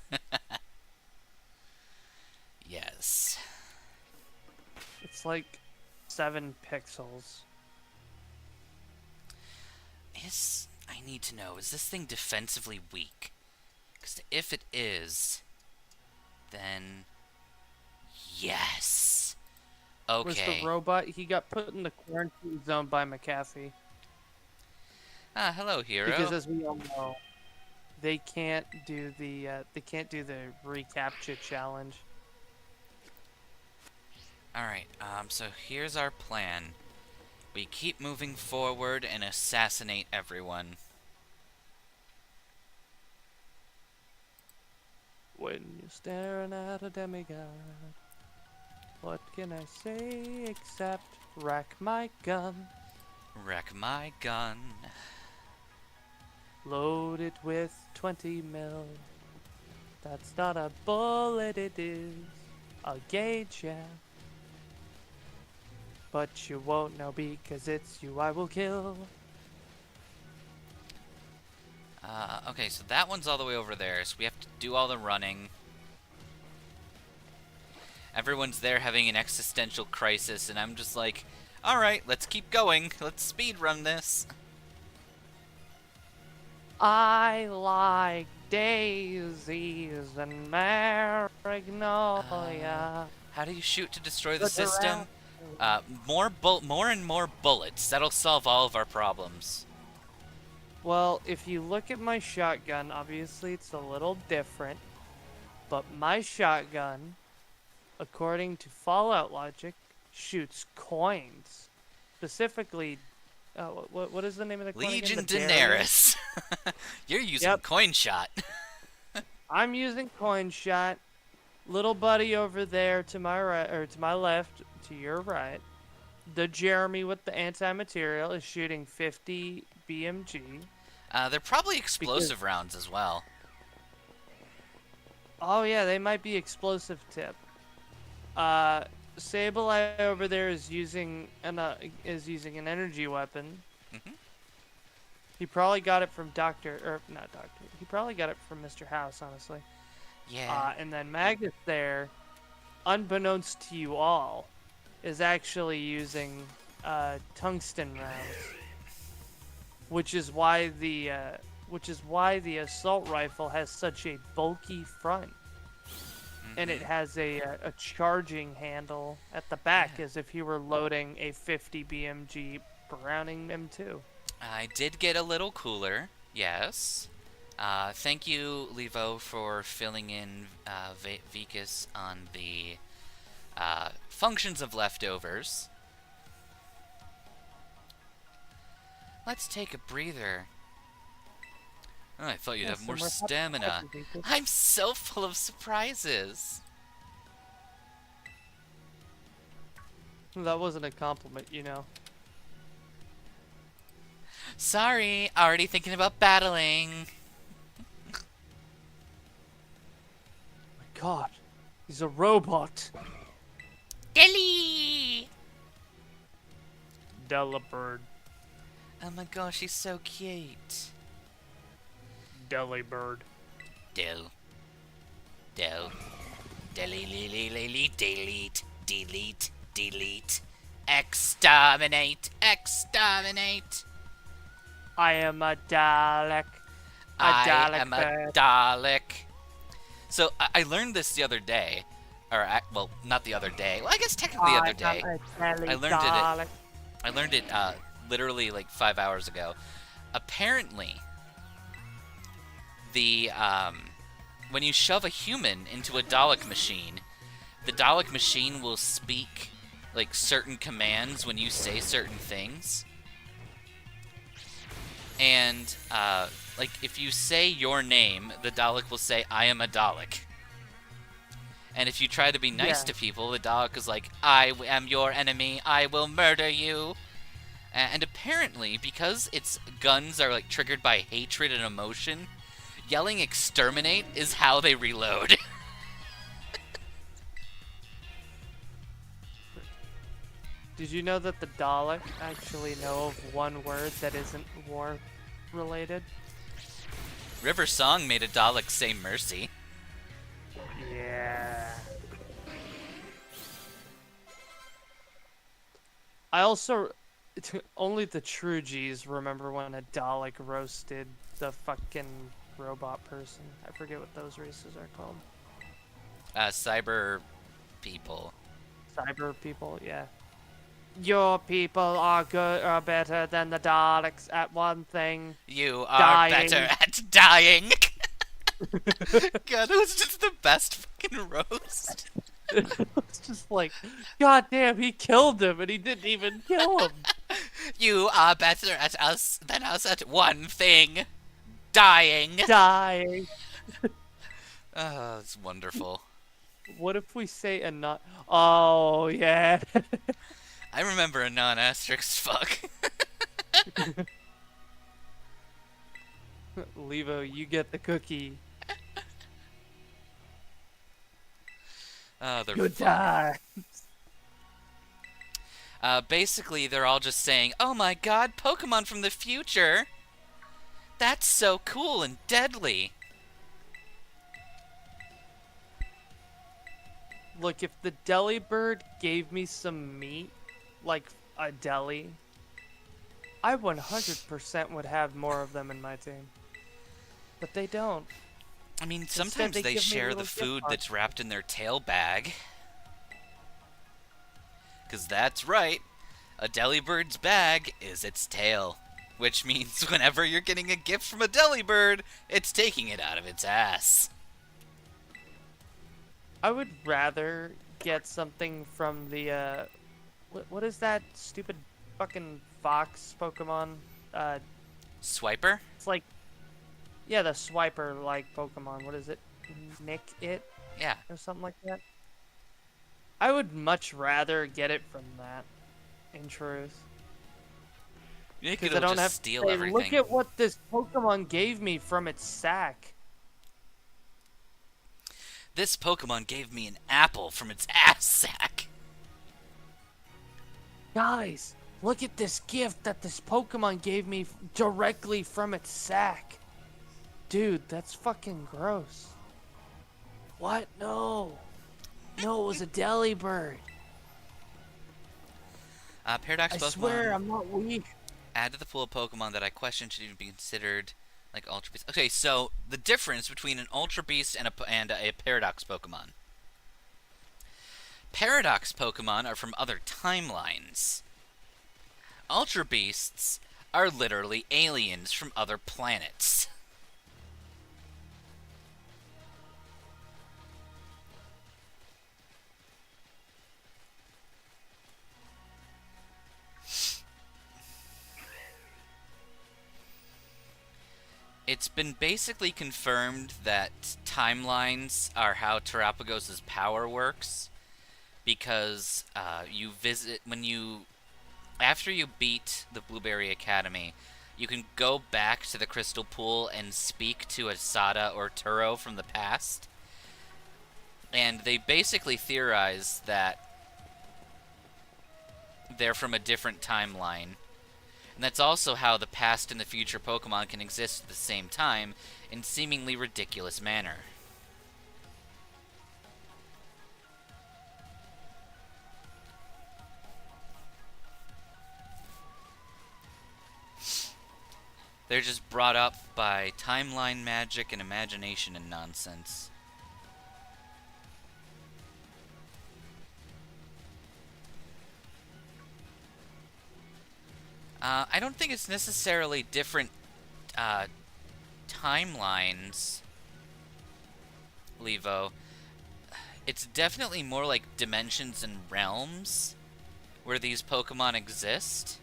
Yes. It's like 7 pixels. I need to know, is this thing defensively weak? Because if it is, then yes. Okay. Was the robot? He got put in the quarantine zone by McAfee. Ah, hello, hero. Because as we all know, they can't do the recaptcha challenge. All right. So here's our plan. We keep moving forward and assassinate everyone. When you're staring at a demigod, what can I say except rack my gun? Wreck my gun. Load it with 20 mil. That's not a bullet, it is a gauge, yeah. But you won't know because it's you I will kill. Okay, so that one's all the way over there, so we have to do all the running. Everyone's there having an existential crisis, and I'm just like, alright, let's keep going. Let's speed run this. I like daisies and marignolia. How do you shoot to destroy the system? More and more bullets. That'll solve all of our problems. Well, if you look at my shotgun, obviously it's a little different. But my shotgun, according to Fallout logic, shoots coins. Specifically, what is the name of the coin Legion again? Daenerys. You're using coin shot. I'm using coin shot. Little buddy over there to my right, or to my left, to your right. The Jeremy with the anti-material is shooting 50 BMG. They're probably explosive rounds as well. Oh yeah, they might be explosive tip. Sableye over there is using an energy weapon. Mm-hmm. He probably got it from not Doctor. He probably got it from Mr. House, honestly. Yeah. And then Magus there, unbeknownst to you all, is actually using tungsten rounds, which is why the assault rifle has such a bulky front, and it has a charging handle at the back, as if you were loading a 50 BMG Browning M2. I did get a little cooler, yes. Thank you, Levo, for filling in Vikas on the functions of leftovers. Let's take a breather. Oh, I thought you'd have more stamina. I'm so full of surprises. That wasn't a compliment, you know. Sorry, already thinking about battling. My God, he's a robot. Dilly! Delibird. Oh my gosh, he's so cute. Delibird. Del. Delete. Exterminate. I am a Dalek. I am a Dalek. So I learned this the other day, well, not the other day. Well, I guess technically the other day. I learned it literally like 5 hours ago. Apparently, when you shove a human into a Dalek machine, the Dalek machine will speak like certain commands when you say certain things. And Like, if you say your name, the Dalek will say, I am a Dalek. And if you try to be nice to people, the Dalek is like, I am your enemy, I will murder you. And apparently, because its guns are, like, triggered by hatred and emotion, yelling exterminate is how they reload. Did you know that the Dalek actually know of one word that isn't war-related? River Song made a Dalek say mercy. Yeah. I also... Only the true G's remember when a Dalek roasted the fucking robot person. I forget what those races are called. Cyber people. Cyber people, yeah. Your people are better than the Daleks at one thing. You are dying. better at dying. God, it was just the best fucking roast. It's just like, God damn, he killed him and he didn't even kill him. You are better at us than us at one thing. Dying. Dying. Oh, it's wonderful. What if we say a not? Oh, yeah. I remember a non-asterisk fuck. Levo, you get the cookie. Oh, they're Good fun. die. Basically, they're all just saying, oh my god, Pokemon from the future! That's so cool and deadly! Look, if the Delibird gave me some meat, like a deli, I 100% would have more of them in my team. But they don't. I mean, Instead, sometimes they give me share little the gift food cards. that's wrapped in their tail bag. Because that's right, a Delibird's bag is its tail. Which means whenever you're getting a gift from a Delibird, it's taking it out of its ass. I would rather get something from the, what is that stupid fucking fox Pokemon? Swiper? It's like, yeah, the Swiper-like Pokemon. What is it? Nick It? Yeah. Or something like that? I would much rather get it from that, in truth. You Because could I don't just have steal to say, everything. look at what this Pokemon gave me from its sack. This Pokemon gave me an apple from its ass sack. Guys, look at this gift that this Pokemon gave me directly from its sack. Dude, that's fucking gross. What? No. No, it was a Delibird. Paradox I Pokemon. swear, I'm not weak. Add to the pool of Pokemon that I question should even be considered like Ultra Beast. Okay, so the difference between an Ultra Beast and a Paradox Pokemon. Paradox Pokemon are from other timelines. Ultra Beasts are literally aliens from other planets. It's been basically confirmed that timelines are how Terapagos' power works, because you visit after you beat the Blueberry Academy, you can go back to the Crystal Pool and speak to Asada or Turo from the past, and they basically theorize that they're from a different timeline. And that's also how the past and the future Pokemon can exist at the same time in seemingly ridiculous manner. They're just brought up by timeline magic and imagination and nonsense. I don't think it's necessarily different timelines, Levo. It's definitely more like dimensions and realms where these Pokemon exist.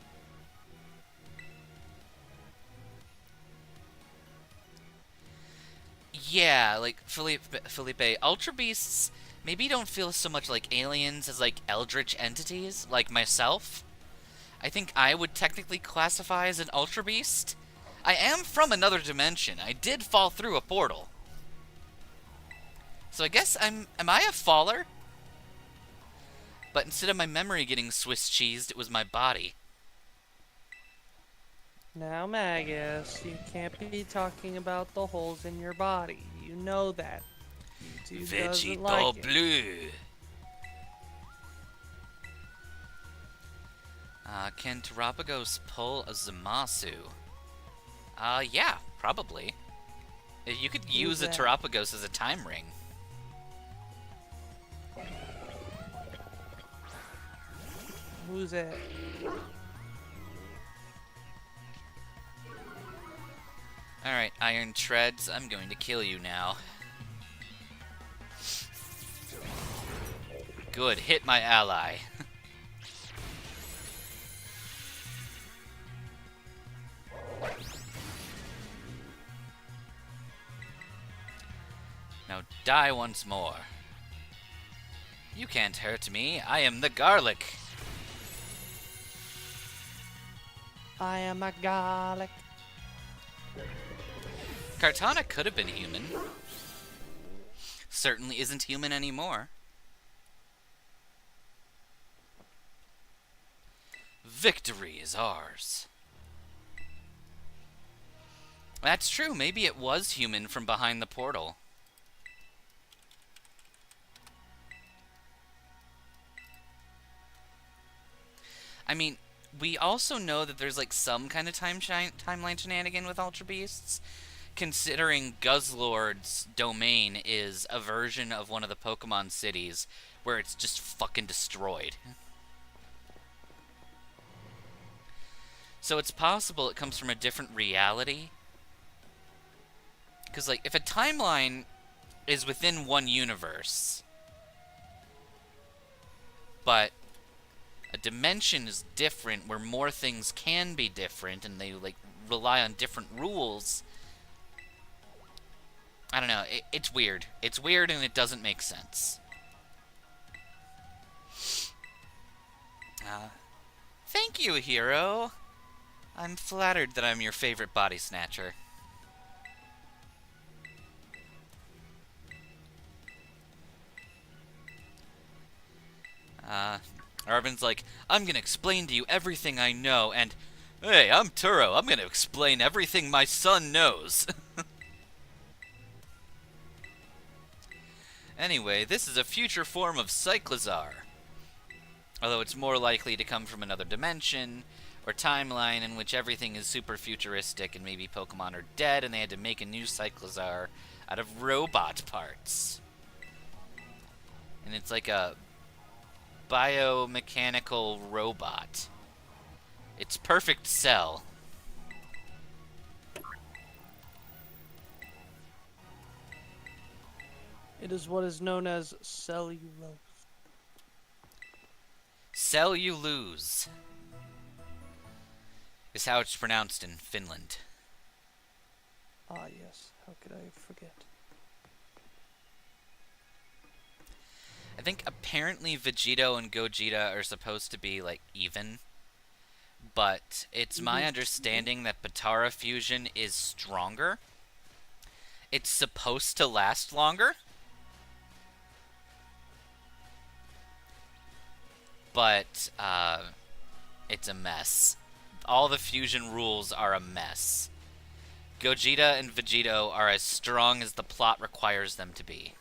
Yeah, like Felipe, Ultra Beasts maybe don't feel so much like aliens as like eldritch entities, like myself. I think I would technically classify as an Ultra Beast. I am from another dimension. I did fall through a portal. So I guess am I a faller? But instead of my memory getting Swiss cheesed, it was my body. Now, Magus, you can't be talking about the holes in your body. You know that. YouTube doesn't like it. Bleu. Can Terapagos pull a Zamasu? Yeah, probably. You could use a Terapagos as a time ring. Who's it? Alright, Iron Treads, I'm going to kill you now. Good, hit my ally. Now die once more. You can't hurt me, I am the garlic. I am a garlic. Kartana could have been human. Certainly isn't human anymore. Victory is ours. That's true, maybe it was human from behind the portal. I mean, we also know that there's like some kind of timeline shenanigan with Ultra Beasts, considering Guzzlord's domain is a version of one of the Pokemon cities where it's just fucking destroyed. So it's possible it comes from a different reality. Because, like, if a timeline is within one universe, but a dimension is different where more things can be different and they, like, rely on different rules, I don't know. It's weird. It's weird and it doesn't make sense. Thank you, hero. I'm flattered that I'm your favorite body snatcher. Arvin's like, I'm gonna explain to you everything I know, and, hey, I'm Turo. I'm gonna explain everything my son knows. Anyway, this is a future form of Cyclizar. Although it's more likely to come from another dimension or timeline in which everything is super futuristic and maybe Pokemon are dead and they had to make a new Cyclizar out of robot parts. And it's like a biomechanical robot. It's perfect cell. It is what is known as cellulose. Cellulose is how it's pronounced in Finland. Ah, yes. How could I forget? I think apparently Vegito and Gogeta are supposed to be, like, even. But it's my understanding that Batara fusion is stronger. It's supposed to last longer. But, it's a mess. All the fusion rules are a mess. Gogeta and Vegito are as strong as the plot requires them to be.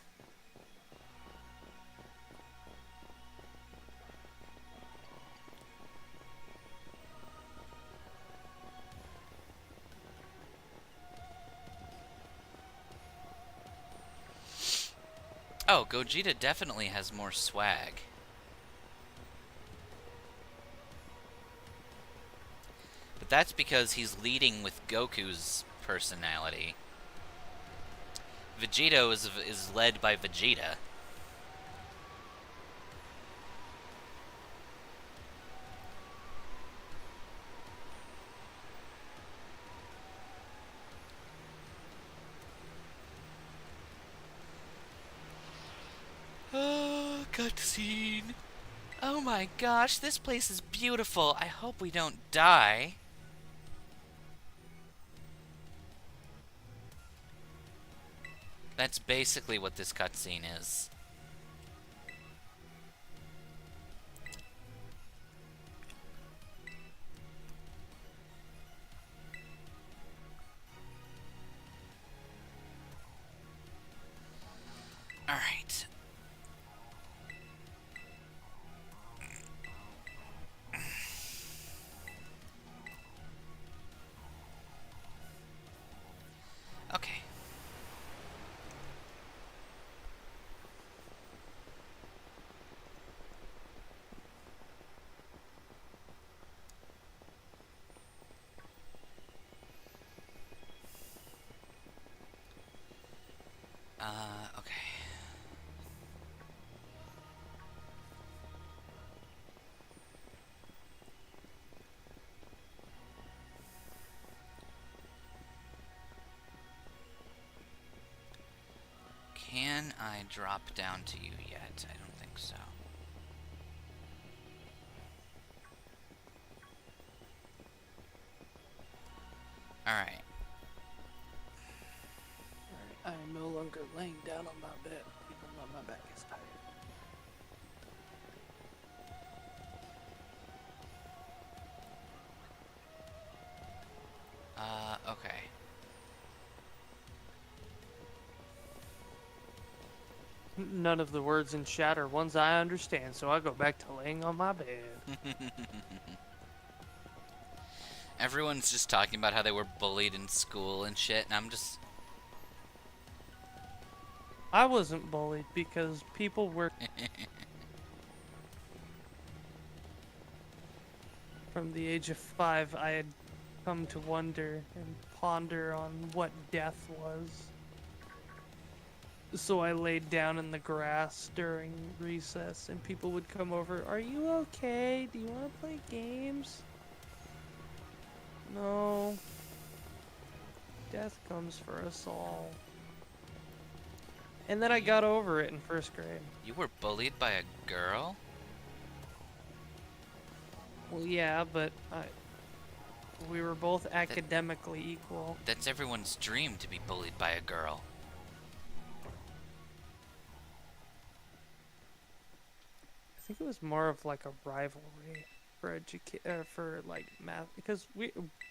Oh, Gogeta definitely has more swag. But that's because he's leading with Goku's personality. Vegito is led by Vegeta. cutscene. Oh my gosh, this place is beautiful. I hope we don't die. That's basically what this cutscene is. Alright. Okay. Okay. Can I drop down to you yet? I don't think so. Alright. I am no longer laying down on my bed, even though my back is tired. Okay. None of the words in chat are ones I understand, so I go back to laying on my bed. Everyone's just talking about how they were bullied in school and shit, and I'm just... I wasn't bullied because people were... From the age of 5, I had come to wonder and ponder on what death was. So I laid down in the grass during recess, and people would come over. Are you okay? Do you want to play games? No. Death comes for us all. And then I got over it in 1st grade. You were bullied by a girl? Well, yeah, but we were both academically equal. That's everyone's dream, to be bullied by a girl. I think it was more of like a rivalry for like math, because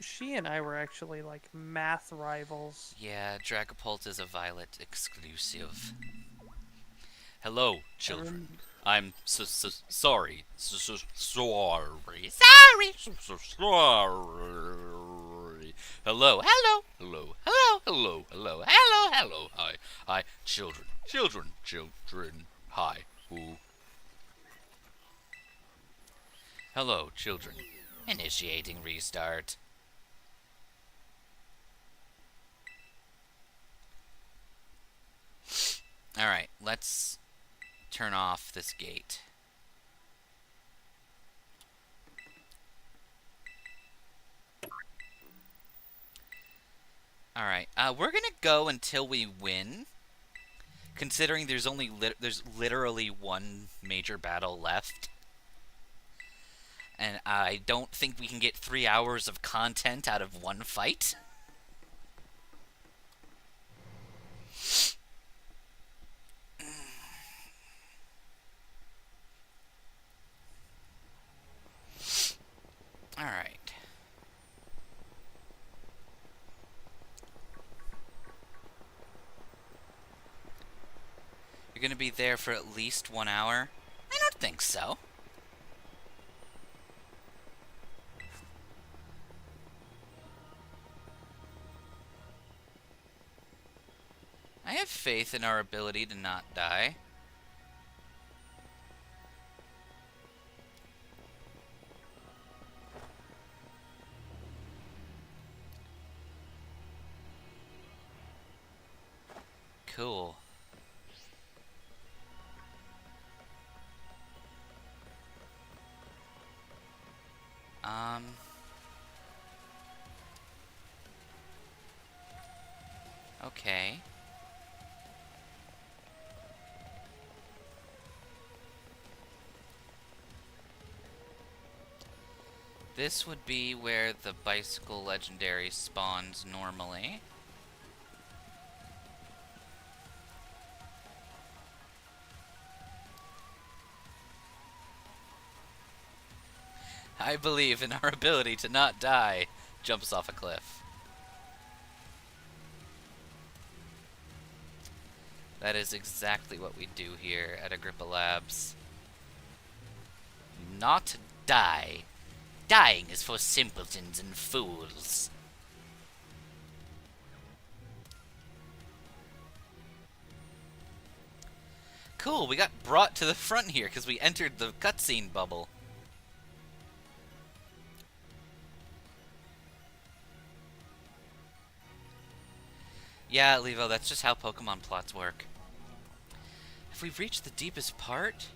she and I were actually like math rivals. Yeah, Dragapult is a Violet exclusive. Hello, children. I'm sorry. Sorry. Sorry. Hello. Hello. Hello. Hello. Hello. Hello. Hello. Hello. Hi. Hi. Children. Children. Children. Hi. Ooh. Hello, children. Initiating restart. Alright, let's turn off this gate. Alright, we're gonna go until we win. Considering there's only there's literally one major battle left. And I don't think we can get 3 hours of content out of one fight. Alright. You're gonna be there for at least 1 hour? I don't think so. I have faith in our ability to not die. Cool. Okay. This would be where the bicycle legendary spawns normally. I believe in our ability to not die. Jumps off a cliff. That is exactly what we do here at Agrippa Labs. Not die. Dying is for simpletons and fools. Cool, we got brought to the front here because we entered the cutscene bubble. Yeah, Levo, that's just how Pokemon plots work. Have we reached the deepest part?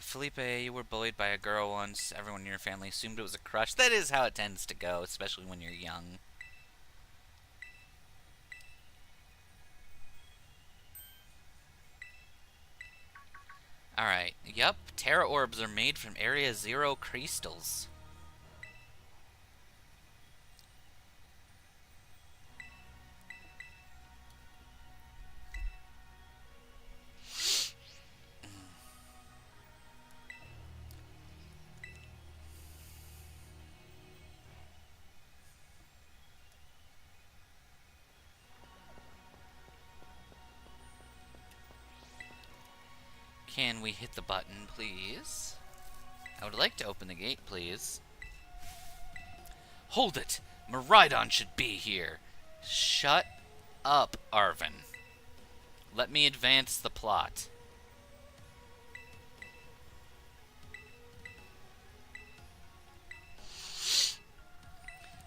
Felipe, you were bullied by a girl once. Everyone in your family assumed it was a crush. That is how it tends to go, especially when you're young. Alright, yep. Terra Orbs are made from Area Zero crystals. Can we hit the button, please? I would like to open the gate, please. Hold it! Miraidon should be here! Shut up, Arvin. Let me advance the plot.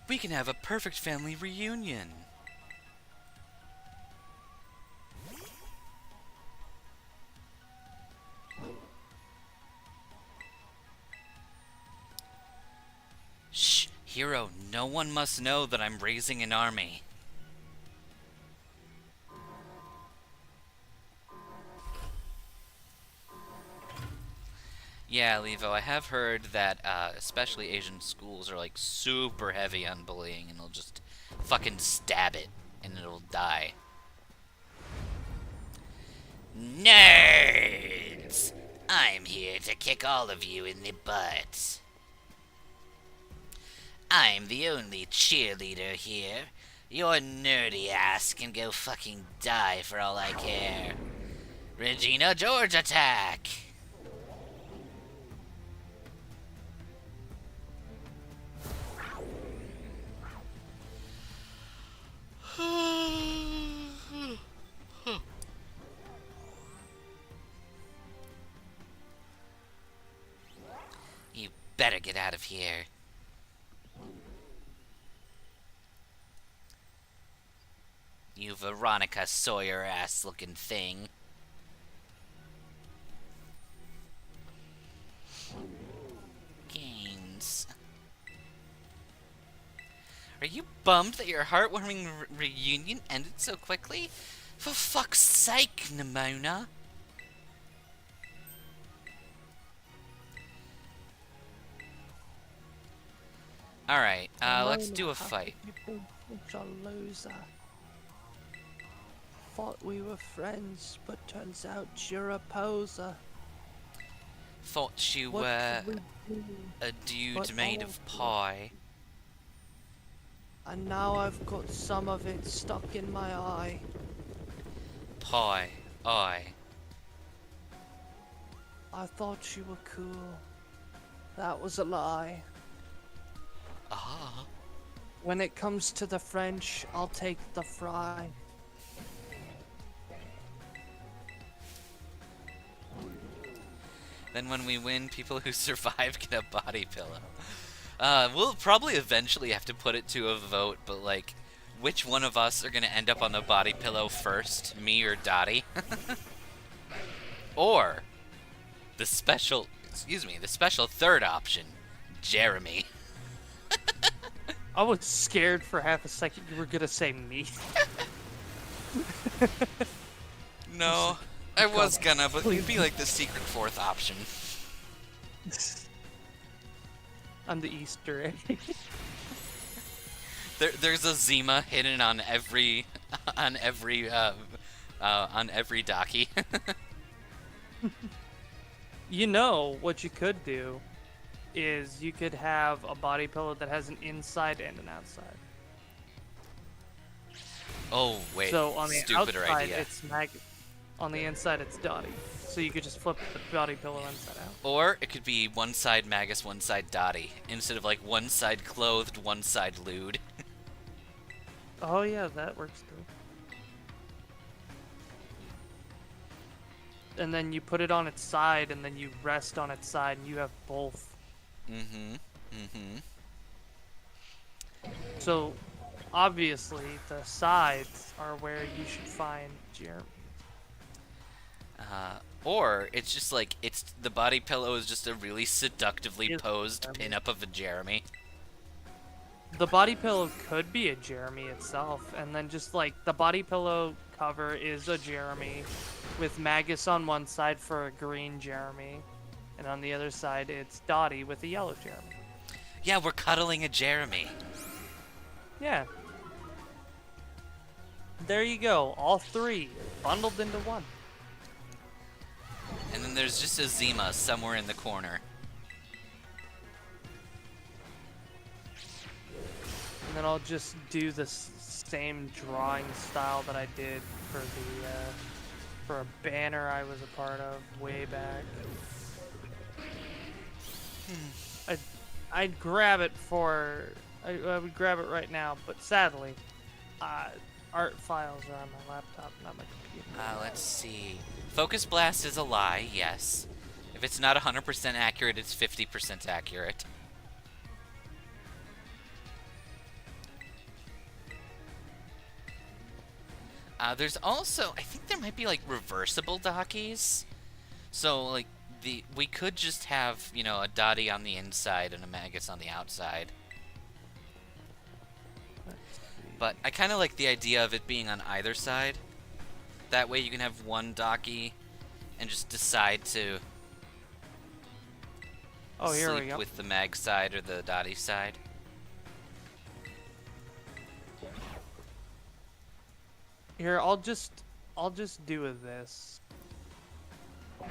We can have a perfect family reunion! Shh, Hero, no one must know that I'm raising an army. Yeah, Levo, I have heard that especially Asian schools are like super heavy on bullying and they'll just fucking stab it and it'll die. Nerds! I'm here to kick all of you in the butt. I'm the only cheerleader here. Your nerdy ass can go fucking die for all I care. Regina George attack! You better get out of here. You Veronica Sawyer ass looking thing. Games. Are you bummed that your heartwarming reunion ended so quickly? For fuck's sake, Nimona. Alright, let's do a fight. Such a loser. Thought we were friends, but turns out you're a poser. Thought you What were could we do? a dude But made all of pie. And now I've got some of it stuck in my eye. Pie. Eye. I thought you were cool. That was a lie. Ah. When it comes to the French, I'll take the fry. Then when we win, people who survive get a body pillow. We'll probably eventually have to put it to a vote, but like, which one of us are gonna end up on the body pillow first? Me or Dottie? Or the special, the special third option, Jeremy. I was scared for half a second you were gonna say me. No, I was gonna, but it'd be like the secret fourth option. I'm the Easter egg. There's a Zima hidden on every Dottie. You know what you could do is you could have a body pillow that has an inside and an outside. Oh wait, So on the stupider outside idea. it's Magus. On the inside it's Dottie. So you could just flip the body pillow inside out. Or it could be one side Magus, one side Dottie, instead of like one side clothed, one side lewd. Oh yeah, that works too. And then you put it on its side, and then you rest on its side, and you have both. Mm-hmm. Mm-hmm. So, obviously, the sides are where you should find Jeremy. Or it's just like the body pillow is just a really seductively Is posed Jeremy. pinup of a Jeremy. The body pillow could be a Jeremy itself, and then just like the body pillow cover is a Jeremy, with Magus on one side for a green Jeremy, and on the other side it's Dottie with a yellow Jeremy. Yeah, we're cuddling a Jeremy. Yeah. There you go, all three bundled into one. And then there's just a Zima somewhere in the corner. And then I'll just do the same drawing style that I did for the for a banner I was a part of way back. I'd grab it for I would grab it right now, but sadly, art files are on my laptop, not my computer. Let's see. Focus Blast is a lie, yes. If it's not 100% accurate, it's 50% accurate. There's also, I think there might be like reversible Dockies. So like we could just have, you know, a Dottie on the inside and a Magus on the outside. But I kind of like the idea of it being on either side. That way you can have one Dockie and just decide to Here we sleep go. with the Mag side or the Dottie side. Here, I'll just do this. I'm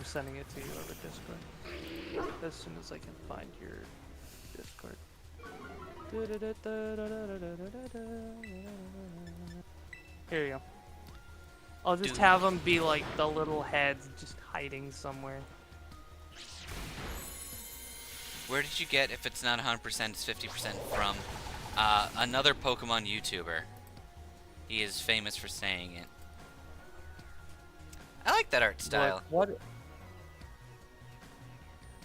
sending it to you over Discord as soon as I can find your Discord. Here you go. I'll just have them be like the little heads just hiding somewhere. Where did you get, if it's not 100%, it's 50% from another Pokemon YouTuber? He is famous for saying it. I like that art style. What?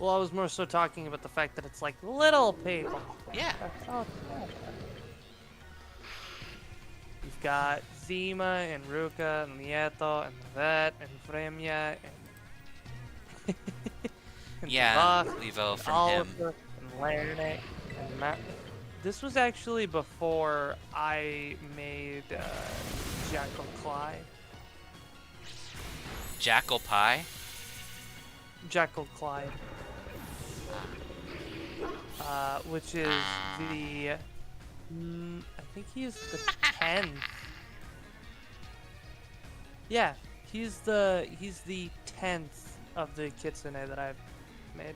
Well, I was more so talking about the fact that it's like little people. Yeah. That's all. You've got Zima and Ruka and Lieto and Vet and Fremia and Yeah, Vach, Levo from him. Oliver and Larnick and Matt. This was actually before I made Jackal Clyde. Jackal Pie? Jackal Clyde. Which is the... I think he is the 10th. Yeah, he's the 10th of the Kitsune that I've made.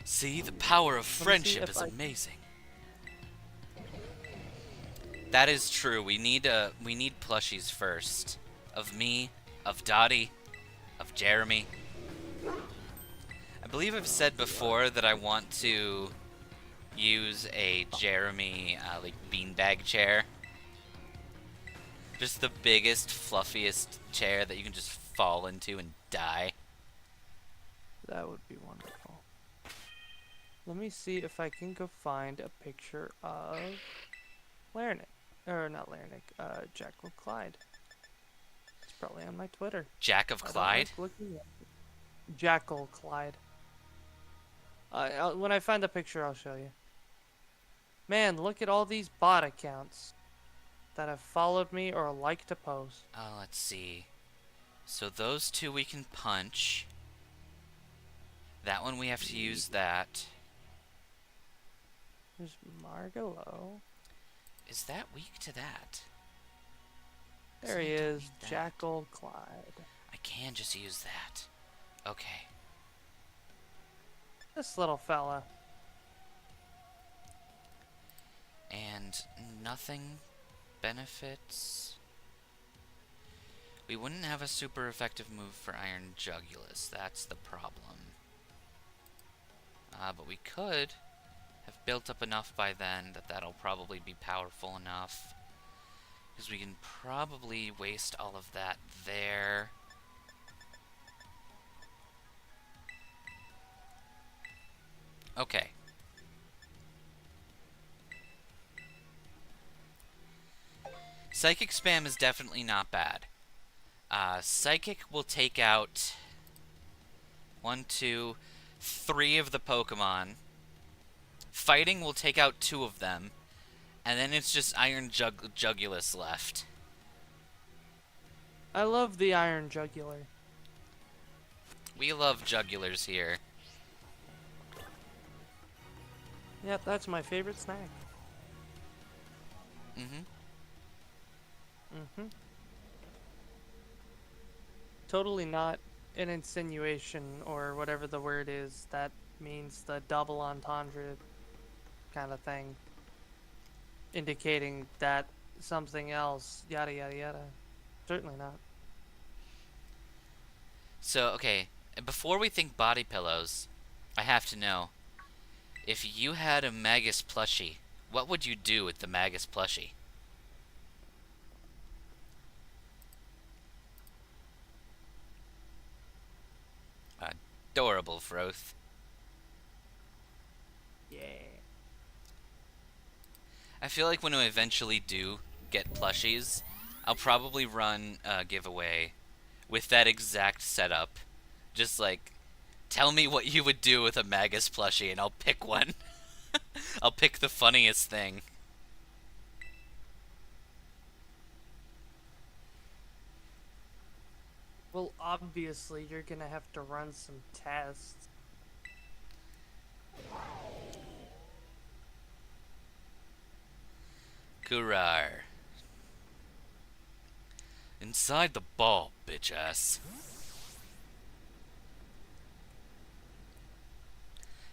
See, the power of friendship is amazing. That is true. We need plushies first. Of me, of Dottie, of Jeremy. I believe I've said before that I want to use a Jeremy like beanbag chair. Just the biggest, fluffiest chair that you can just fall into and die. That would be wonderful. Let me see if I can go find a picture of Larnick. Or not Larnick, Jackal Clyde. It's probably on my Twitter. Jack of Clyde? Looking at it. Jackal Clyde. When I find the picture, I'll show you. Man, look at all these bot accounts that have followed me or liked a post. Let's see. So those two we can punch. That one we have to use that. There's Margalo. Is that weak to that? There he I don't is, need that. Jackal Clyde. I can just use that. Okay. This little fella. And nothing benefits. We wouldn't have a super effective move for Iron Jugulus. That's the problem. But we could have built up enough by then that that'll probably be powerful enough. Because we can probably waste all of that there. Okay. Psychic spam is definitely not bad. Psychic will take out 1, 2, 3 of the Pokemon. Fighting will take out 2 of them. And then it's just Iron Jugulus left. I love the Iron Jugular. We love Jugulars here. Yep, that's my favorite snack. Mm-hmm. Mm-hmm. Totally not an insinuation or whatever the word is that means the double entendre kind of thing. Indicating that something else, yada yada yada. Certainly not. So, okay, before we think body pillows, I have to know, if you had a Magus plushie, what would you do with the Magus plushie? Adorable, Froth. Yeah. I feel like when I eventually do get plushies, I'll probably run a giveaway with that exact setup. Just like, tell me what you would do with a Magus plushie and I'll pick one. I'll pick the funniest thing. Well, obviously, you're gonna have to run some tests. Kurar. Inside the ball, bitch ass.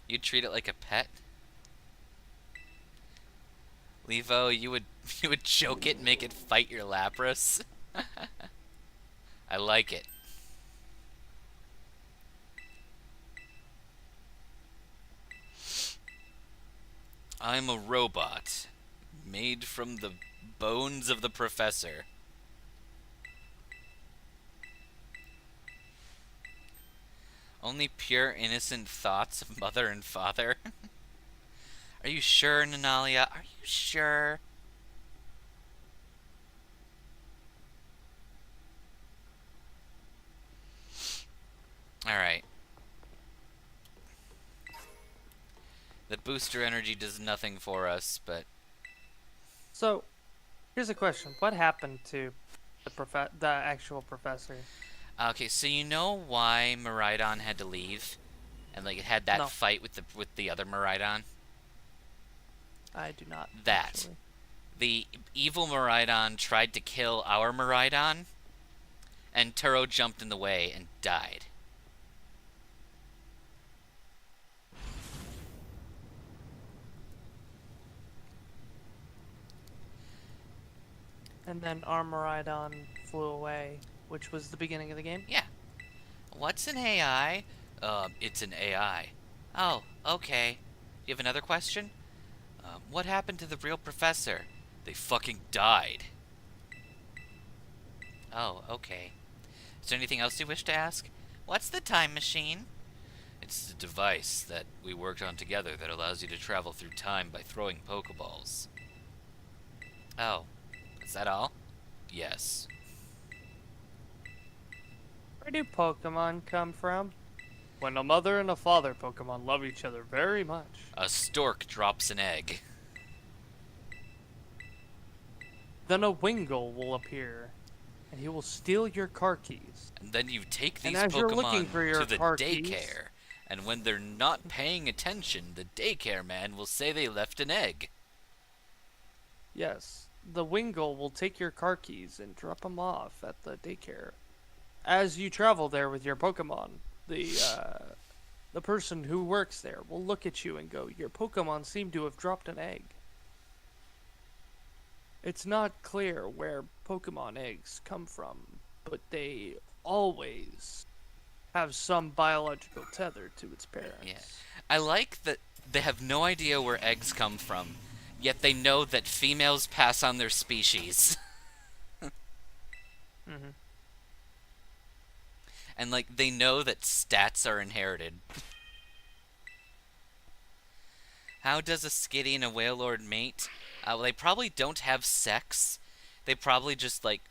You treat it like a pet? Levo, you would choke it and make it fight your Lapras? I like it. I'm a robot, made from the bones of the professor. Only pure innocent thoughts of mother and father? Are you sure, Nanalia? Are you sure? Alright. The booster energy does nothing for us, but... So, here's a question. What happened to the actual professor? Okay, so you know why Miraidon had to leave? And like it had that No. fight with the other Miraidon? I do not. That. Actually. The evil Miraidon tried to kill our Miraidon, and Turo jumped in the way and died. And then Armoridon flew away, which was the beginning of the game. Yeah. What's an AI? It's an AI. Oh, okay. You have another question? What happened to the real professor? They fucking died. Oh, okay. Is there anything else you wish to ask? What's the time machine? It's the device that we worked on together that allows you to travel through time by throwing Pokeballs. Oh, is that all? Yes. Where do Pokemon come from? When a mother and a father Pokemon love each other very much. A stork drops an egg. Then a Wingull will appear, and he will steal your car keys. And then you take these as you're looking Pokemon for your to the car keys- daycare. And when they're not paying attention, the daycare man will say they left an egg. Yes, the Wingull will take your car keys and drop them off at the daycare. As you travel there with your Pokemon, the person who works there will look at you and go, "Your Pokemon seem to have dropped an egg." It's not clear where Pokemon eggs come from, but they always have some biological tether to its parents. Yeah. I like that they have no idea where eggs come from, yet they know that females pass on their species. Mm-hmm. And, like, they know that stats are inherited. How does a Skitty and a Wailord mate? Well, they probably don't have sex. They probably just, like,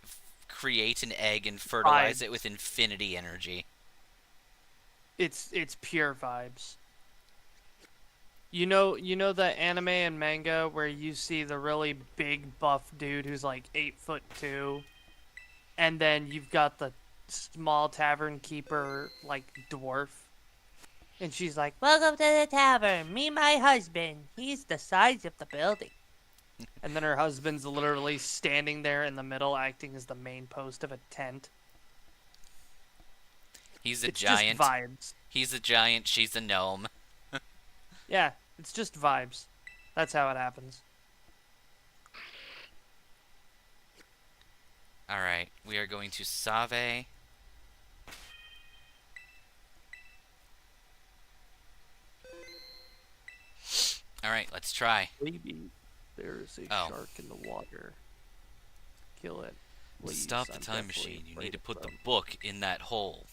create an egg and fertilize it with infinity energy. It's pure vibes. You know the anime and manga where you see the really big buff dude who's like 8'2", and then you've got the small tavern keeper like dwarf, and she's like, "Welcome to the tavern. Meet my husband. He's the size of the building." And then her husband's literally standing there in the middle, acting as the main post of a tent. He's a It's giant. just vibes. He's a giant, she's a gnome. Yeah, it's just vibes. That's how it happens. Alright, we are going to Save. Alright, let's try. Maybe there's a shark in the water. Kill it. To Please, stop the I'm time definitely machine, you afraid need to of put the them. book in that hole.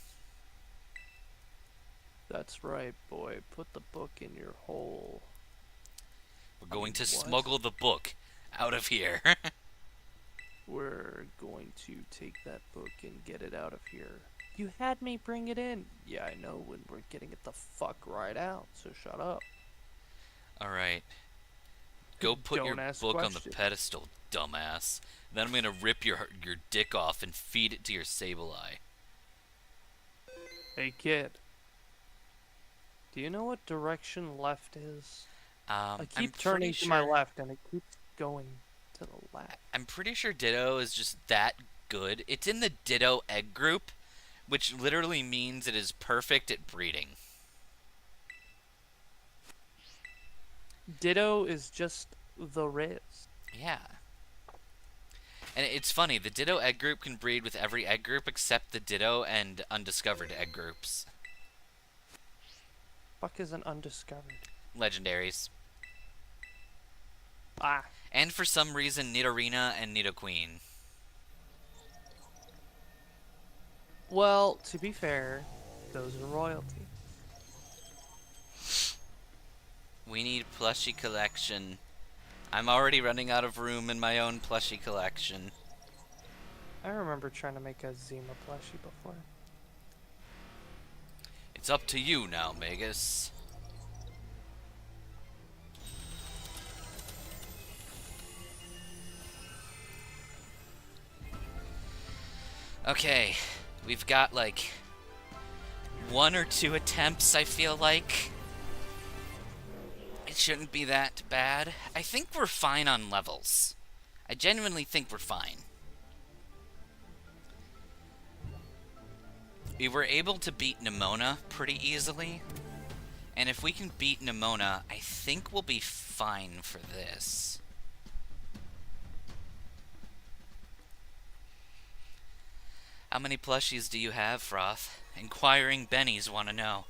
That's right, boy. Put the book in your hole. We're going to what? smuggle the book out of here. We're going to take that book and get it out of here. You had me bring it in. Yeah, I know, when we're getting it the fuck right out, so shut up. Alright. Go put Don't your ask book on the questions. pedestal, dumbass. Then I'm gonna rip your dick off and feed it to your Sableye. Hey, kid. Do you know what direction left is? I I'm keep pretty turning to my sure- left, and it keeps going to the left. I'm pretty sure Ditto is just that good. It's in the Ditto egg group, which literally means it is perfect at breeding. Ditto is just the Riz. Yeah. And it's funny, the Ditto egg group can breed with every egg group except the Ditto and undiscovered egg groups. Fuck is an undiscovered? Legendaries. Ah. And for some reason, Nidorina and Nidoqueen. Well, to be fair, those are royalty. We need plushie collection. I'm already running out of room in my own plushie collection. I remember trying to make a Zima plushie before. It's up to you now, Magus. Okay, we've got like 1 or 2 attempts, I feel like. It shouldn't be that bad. I think we're fine on levels. I genuinely think we're fine. We were able to beat Nemona pretty easily. And if we can beat Nemona, I think we'll be fine for this. How many plushies do you have, Froth? Inquiring Bennies want to know.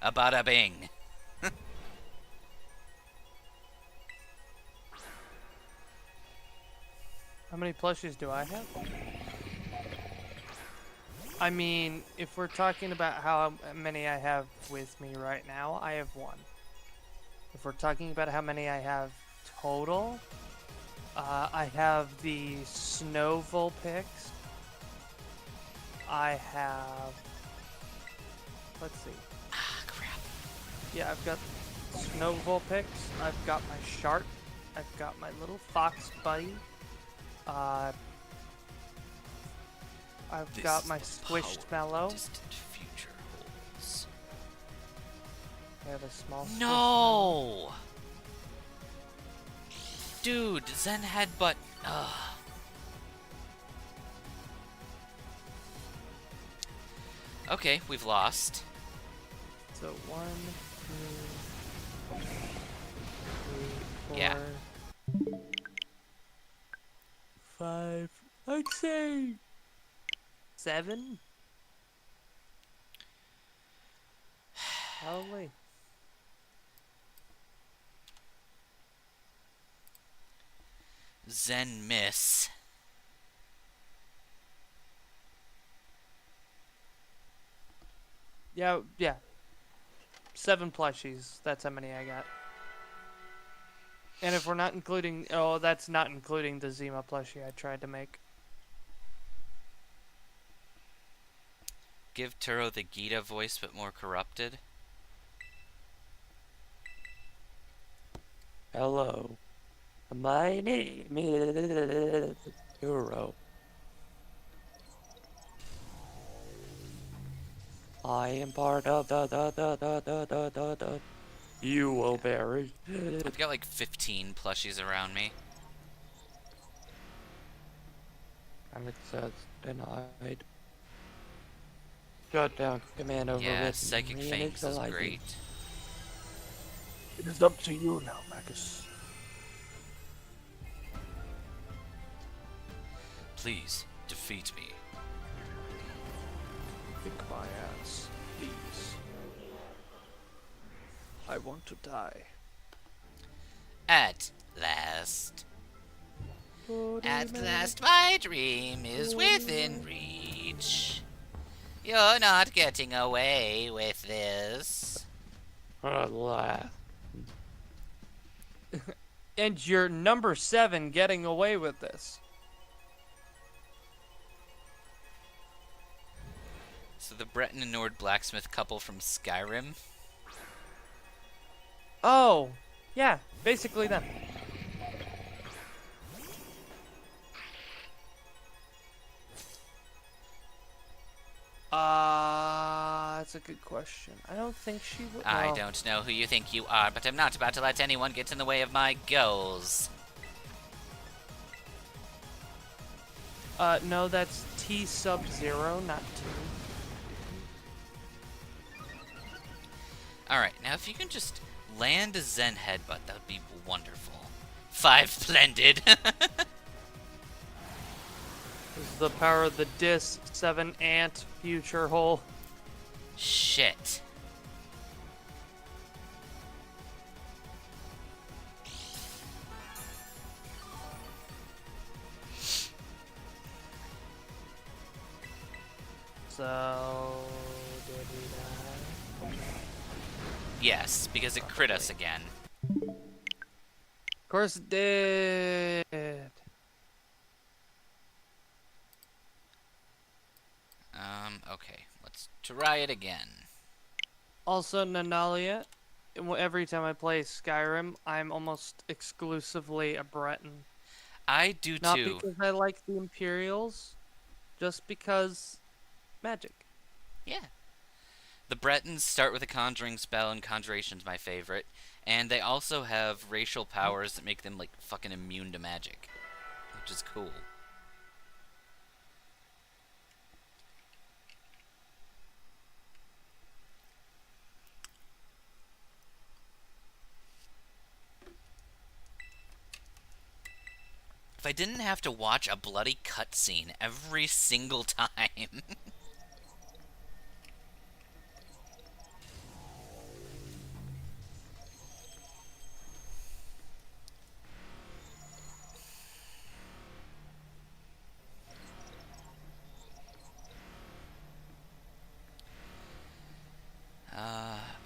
Abada bing. How many plushies do I have? I mean, if we're talking about how many I have with me right now, I have 1. If we're talking about how many I have total, I have the Snow Vulpix. I have let's see. Ah, crap. Yeah, I've got Snow Vulpix, I've got my Shark, I've got my little Fox Buddy, I've got my Squished Mallow. Distant future holds. I have a small Squished No! Mallow. Dude, Zen Headbutt. Ugh. Okay, we've lost. So 1, 2, 3, 4, Yeah. 5, I'd say 7. Probably. Zen miss. Yeah. 7 plushies. That's how many I got. And if we're not including... Oh, that's not including the Zima plushie I tried to make. Give Turo the Gita voice, but more corrupted. Hello. My name is Hero. I am part of the you will bury. I've got like 15 plushies around me. And it says denied. Shut down command over Yeah, written. Psychic Fangs is great. It is up to you now, Magus. Please, defeat me. Kick my ass, please. I want to die. At last. At last, my dream is within reach. You're not getting away with this. Laugh. And you're number 7 getting away with this. So the Breton and Nord blacksmith couple from Skyrim. Oh, yeah, basically them. That's a good question. I don't think she would. I well, don't know who you think you are, but I'm not about to let anyone get in the way of my goals. No, that's T Sub-Zero, not T. Alright, now if you can just land a Zen Headbutt, that would be wonderful. 5 splendid! This is the power of the disc. 7 ant future hole. Shit. So did we die? Yes, because it crit us again. Of course it did. Okay. Let's try it again. Also, Nanalia, every time I play Skyrim, I'm almost exclusively a Breton. I do Not too. because I like the Imperials, just because magic. Yeah. The Bretons start with a conjuring spell, and conjuration's my favorite. And they also have racial powers that make them, like, fucking immune to magic. Which is cool. If I didn't have to watch a bloody cutscene every single time.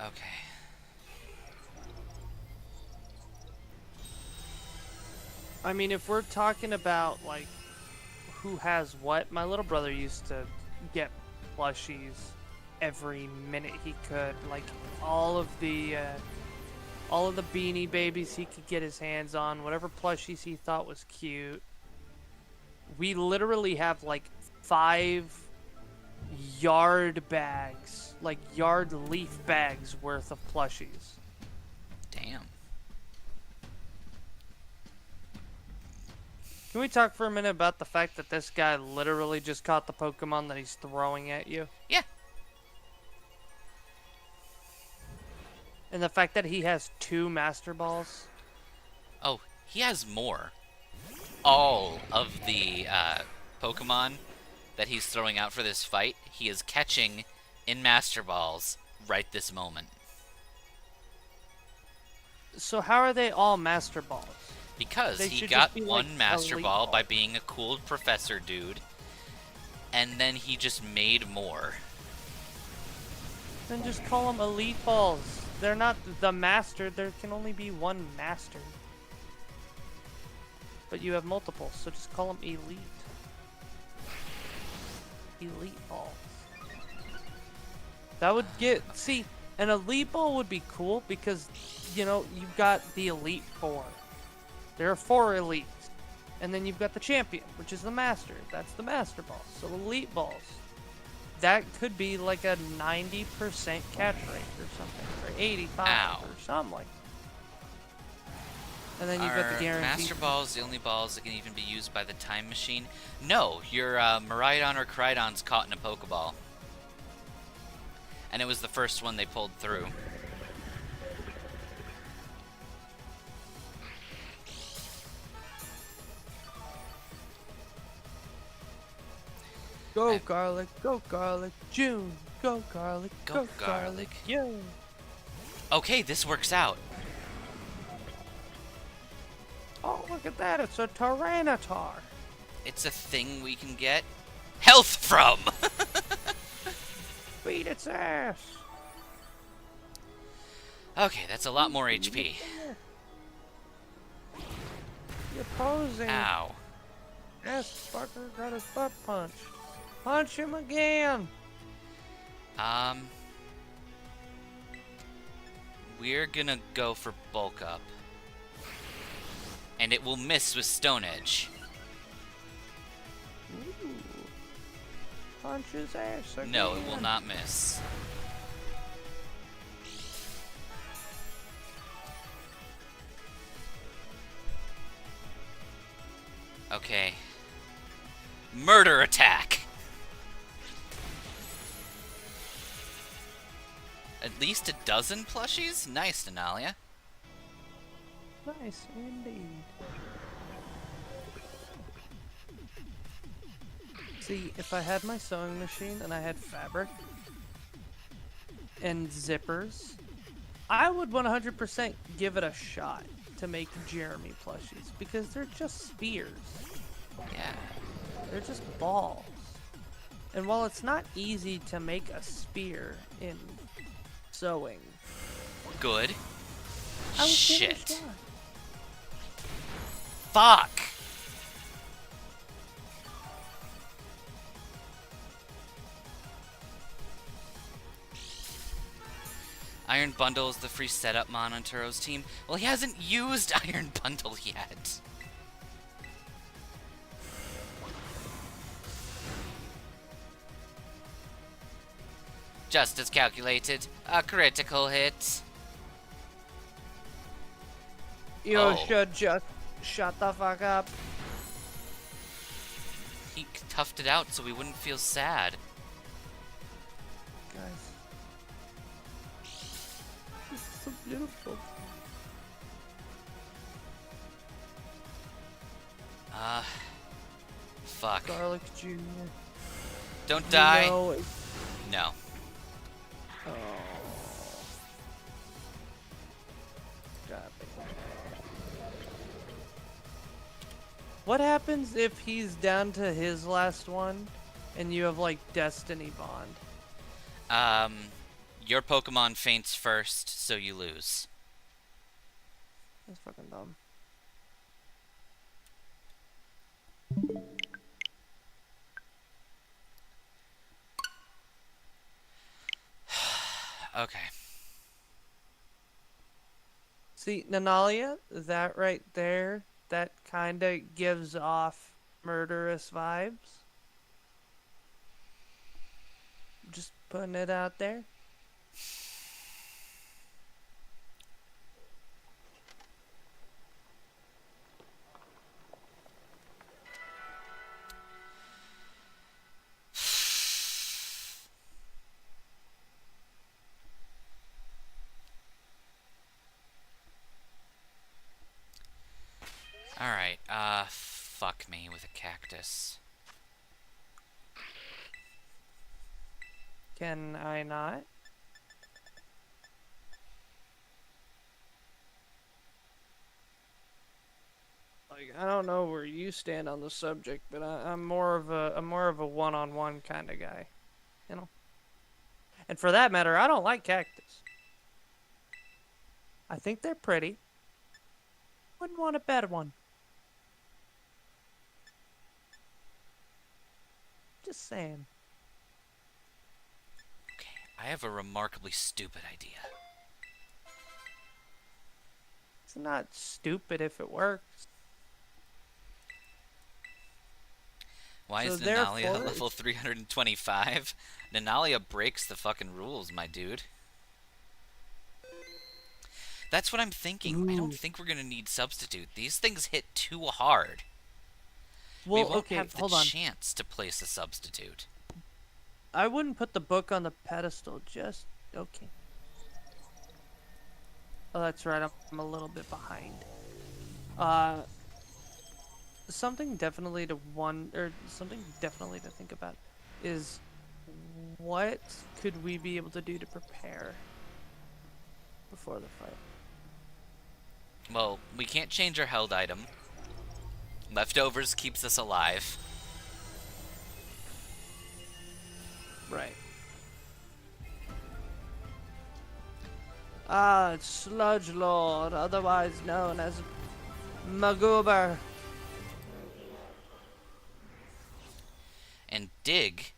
Okay. I mean, if we're talking about, like, who has what, my little brother used to get plushies every minute he could. Like all of the Beanie Babies he could get his hands on, whatever plushies he thought was cute. We literally have like 5 yard bags, like yard leaf bags worth of plushies. Damn. Can we talk for a minute about the fact that this guy literally just caught the Pokemon that he's throwing at you? Yeah. And the fact that he has 2 Master Balls? Oh, he has more. All of the Pokemon that he's throwing out for this fight, he is catching in Master Balls right this moment. So how are they all Master Balls? Because They he should got just be, one like, Master Elite Ball by Balls. being a cool professor dude, and then he just made more. Then just call them Elite Balls. They're not the Master. There can only be one Master. But you have multiple, so just call them Elite. Elite Balls. That would see, an Elite Ball would be cool because, you know, you've got the Elite Four. There are 4 Elites. And then you've got the Champion, which is the Master. That's the Master Ball. So Elite Balls. That could be like a 90% catch rate or something. Or 85 Ow. or something like that. And then you've got Are the guarantee. Master Balls the only balls that can even be used by the Time Machine? No, your Miraidon or Koraidon's caught in a Pokeball. And it was the first one they pulled through. Go garlic, June. Go garlic, Go garlic. yeah. Okay, this works out. Oh, look at that, it's a Tyranitar. It's a thing we can get health from. Beat its ass. Okay, that's a lot more HP. You're posing. Ow. This fucker got his butt punched. Punch him again. We're gonna go for bulk up. And it will miss with Stone Edge. Ooh. Punch his ass again. No, it will not miss. Okay. Murder attack! At least a dozen plushies? Nice, Denalia. Nice indeed. See, if I had my sewing machine and I had fabric and zippers, I would 100% give it a shot to make Jeremy plushies because they're just spears. Yeah. They're just balls. And while it's not easy to make a spear in sewing, Good. I would give it a Shit. shot. Fuck! Iron Bundle is the free setup mon on Turo's team. Well, he hasn't used Iron Bundle yet. Just as calculated, a critical hit. You Oh. should just shut the fuck up. He toughed it out so we wouldn't feel sad. Guys. This is so beautiful. Fuck. Garlic Jr. Don't die. No, it's... No. Oh. God damn. What happens if he's down to his last one and you have like Destiny Bond? Your Pokemon faints first, so you lose. That's fucking dumb. Okay. See, Nanalia, that right there, that kind of gives off murderous vibes. Just putting it out there. Alright, fuck me with a cactus. Can I not? Like, I don't know where you stand on the subject, but I'm more of a one-on-one kind of guy, you know. And for that matter, I don't like cactus. I think they're pretty. Wouldn't want a better one. Just saying. Okay, I have a remarkably stupid idea. It's not stupid if it works. Why So is Nanalia therefore- level 325? Nanalia breaks the fucking rules, my dude. That's what I'm thinking. I don't Ooh. think we're gonna need substitute. These things hit too hard. Well, we won't okay, have the hold on. chance to place a substitute. I wouldn't put the book on the pedestal. Just okay. Oh, that's right. I'm a little bit behind. Something definitely to think about is what could we be able to do to prepare before the fight? Well, we can't change our held item. Leftovers keeps us alive. Right. It's Sludge Lord, otherwise known as Maguber. And Dig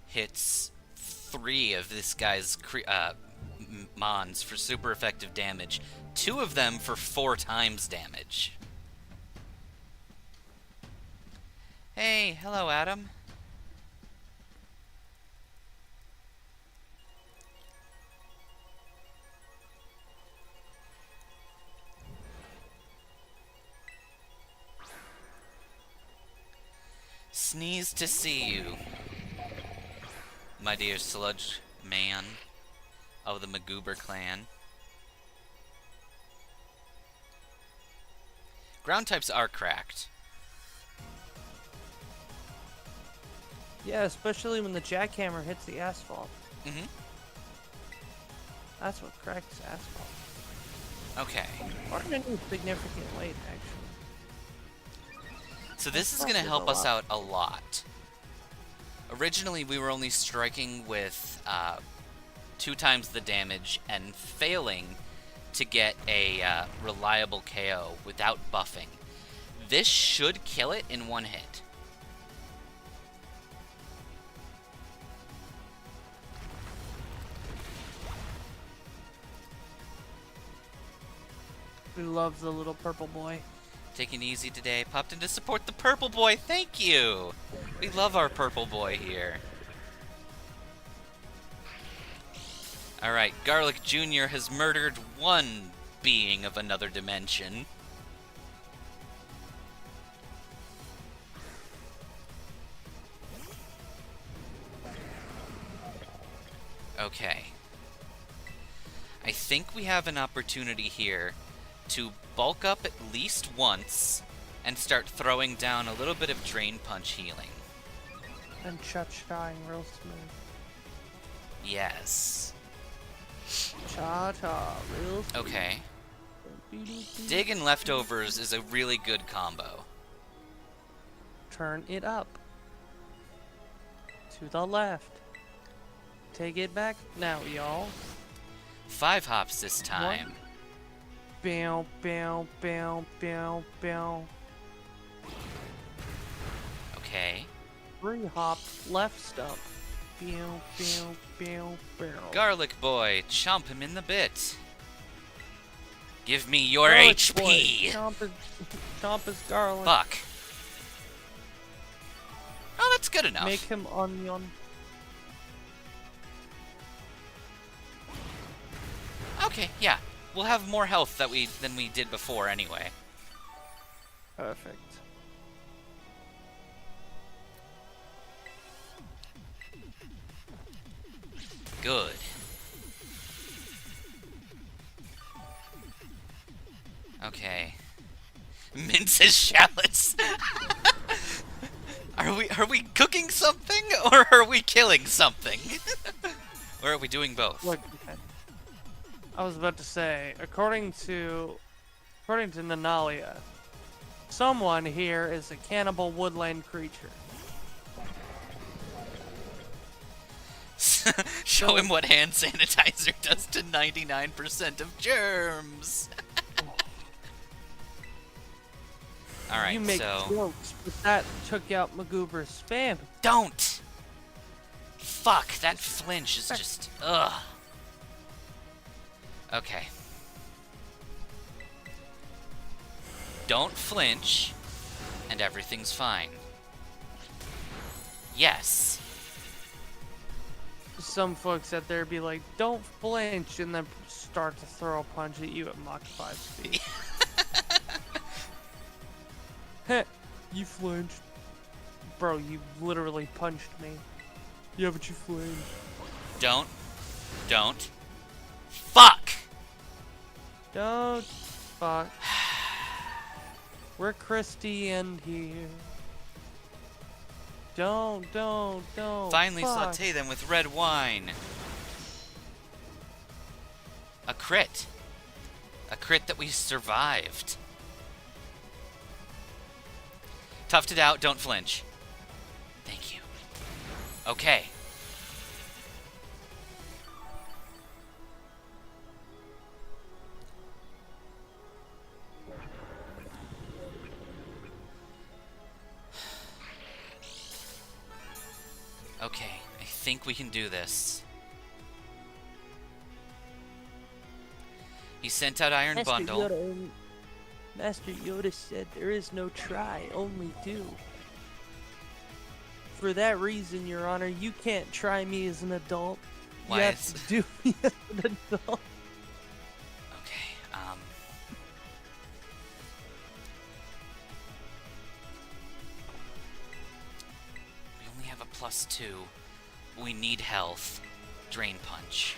hits 3 of this guy's mons for super effective damage. 2 of them for 4 times damage. Hey, hello, Adam. Sneeze to see you, my dear sludge man of the Maguber clan. Ground types are cracked. Yeah, especially when the jackhammer hits the asphalt. Mm-hmm. That's what cracks asphalt. Okay. Or in any significant way, actually. So this is Asphalt going to help a us lot. out a lot. Originally, we were only striking with 2 times the damage and failing to get a reliable KO without buffing. This should kill it in 1 hit. We love the little purple boy. Taking it easy today. Popped in to support the purple boy. Thank you. We love our purple boy here. Alright, Garlic Jr. has murdered 1 being of another dimension. Okay. I think we have an opportunity here to bulk up at least once and start throwing down a little bit of Drain Punch healing. And cha-chaing real smooth. Yes. Cha-cha real smooth. Okay. Dig and Leftovers is a really good combo. Turn it up. To the left. Take it back now, y'all. 5 hops this time. Bow, bow, bow, bow, bow. Okay. 3 hop left stump. Pew, pew, pew, pew. Garlic boy, chomp him in the bit. Give me your Garlic HP. boy, chomp his garlic. Fuck. Oh, that's good enough. Make him onion. Okay, yeah. We'll have more health than we did before anyway. Perfect. Good. Okay. Mince his shallots. Are we cooking something or are we killing something? Or are we doing both? Look, okay. I was about to say, according to Nanalia, someone here is a cannibal woodland creature. Show him what hand sanitizer does to 99% of germs. Alright, You make so... jokes, but that took out Magoober's spam. Don't! Fuck, that flinch is just... Ugh. Okay. Don't flinch, and everything's fine. Yes. Some folks out there be like, don't flinch, and then start to throw a punch at you at Mach 5 speed. Heh, you flinched. Bro, you literally punched me. Yeah, but you flinched. Don't. Fuck! Don't fuck. We're Christy and here. Don't. Finally fuck. saute them with red wine. A crit. A crit that we survived. Toughed it out, don't flinch. Thank you. Okay. Okay, I think we can do this. He sent out Iron Bundle. Master Yoda said there is no try, only do. For that reason, Your Honor, you can't try me as an adult. Why You have is- to do me as an adult. Okay, we only have a +2. We need health. Drain Punch.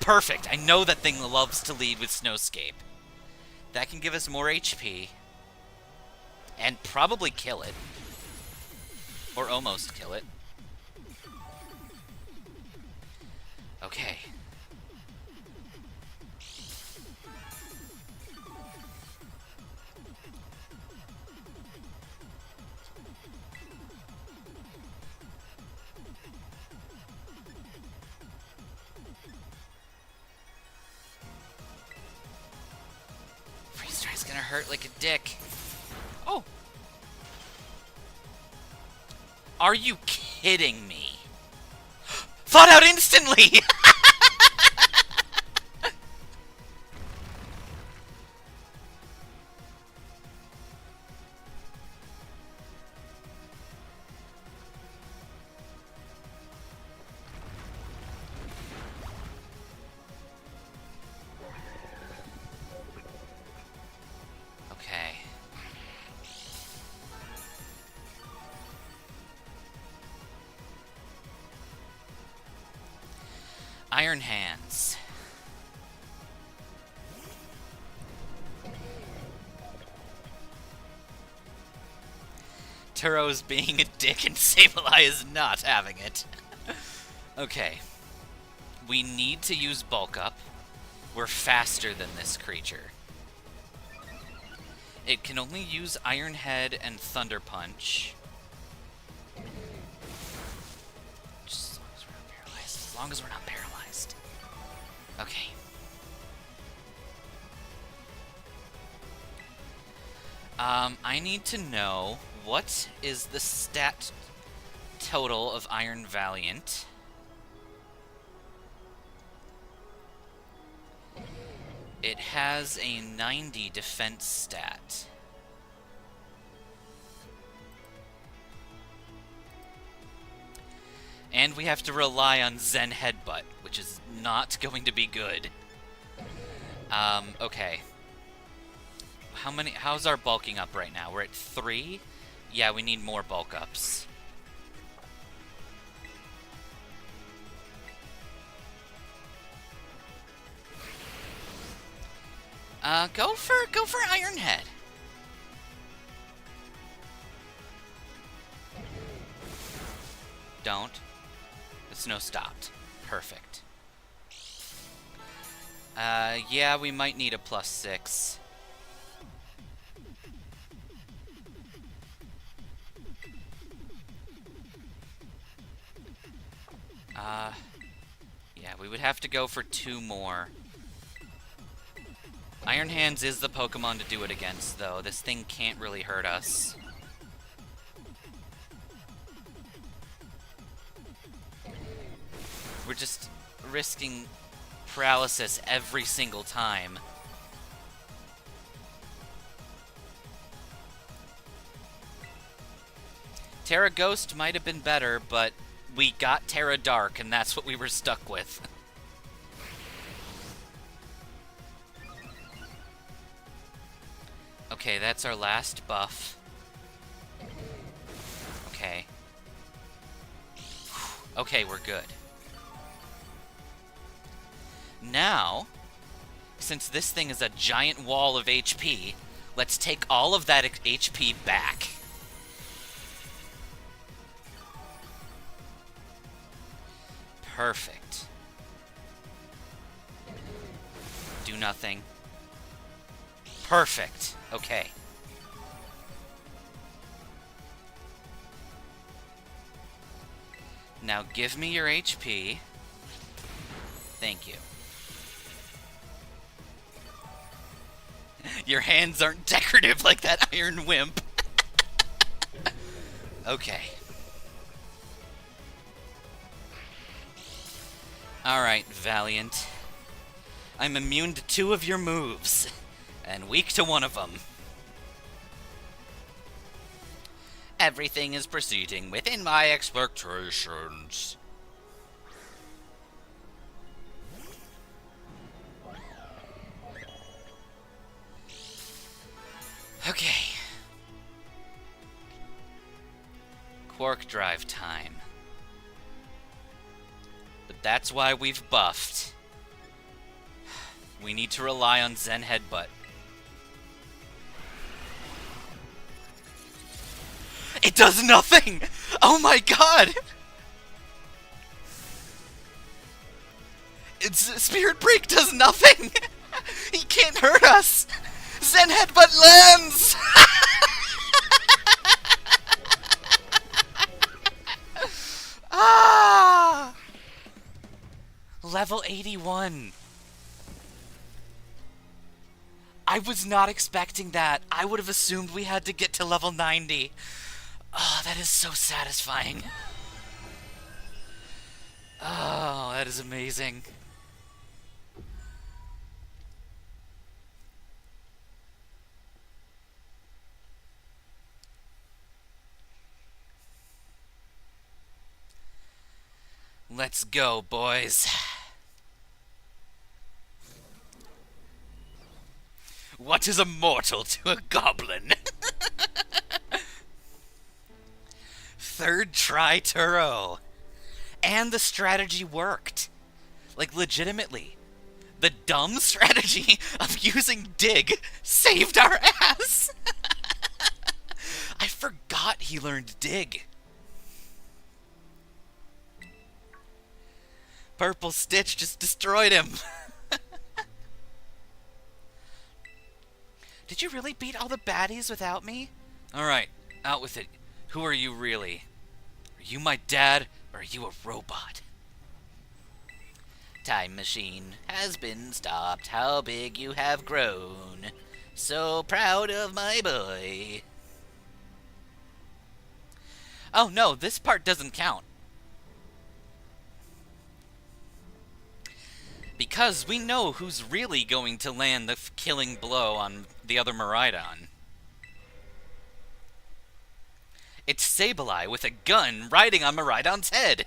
Perfect! I know that thing loves to lead with Snowscape. That can give us more HP. And probably kill it. Or almost kill it. Okay. Freeze Dry's gonna hurt like a dick. Oh! Are you kidding me? Thought out instantly! Okay. Iron Hands. Turo's being a dick and Sableye is not having it. Okay. We need to use Bulk Up. We're faster than this creature. It can only use Iron Head and Thunder Punch. Just as long as we're not paralyzed. As long as we're not paralyzed. Okay. I need to know what is the stat total of Iron Valiant. It has a 90 defense stat. And we have to rely on Zen Headbutt, which is not going to be good. Okay. How's our bulking up right now? We're at 3? Yeah, we need more bulk ups. Go for Iron Head. Don't. The snow stopped. Perfect. Yeah, we might need a +6. Yeah, we would have to go for 2 more. Iron Hands is the Pokemon to do it against, though. This thing can't really hurt us. We're just risking paralysis every single time. Terra Ghost might have been better, but we got Terra Dark, and that's what we were stuck with. Okay, that's our last buff. Okay. Okay, we're good. Now, since this thing is a giant wall of HP, let's take all of that HP back. Perfect. Do nothing. Perfect. Okay. Now give me your HP. Thank you. Your hands aren't decorative like that Iron Wimp. Okay. Alright, Valiant. I'm immune to 2 of your moves, and weak to 1 of them. Everything is proceeding within my expectations. Okay. Quark Drive time. But that's why we've buffed. We need to rely on Zen Headbutt. It does nothing! Oh my god! Spirit Break does nothing! He can't hurt us! Zen Headbutt lands! Ah! Level 81. I was not expecting that. I would have assumed we had to get to level 90. Oh, that is so satisfying. Oh, that is amazing. Let's go, boys. What is a mortal to a goblin? Third try Turo. And the strategy worked. Like, legitimately. The dumb strategy of using Dig saved our ass. I forgot he learned Dig. Purple Stitch just destroyed him. Did you really beat all the baddies without me? Alright, out with it. Who are you really? Are you my dad, or are you a robot? Time machine has been stopped. How big you have grown. So proud of my boy. Oh no, this part doesn't count. Because we know who's really going to land the killing blow on the other Miraidon. It's Sableye with a gun riding on Miraidon's head!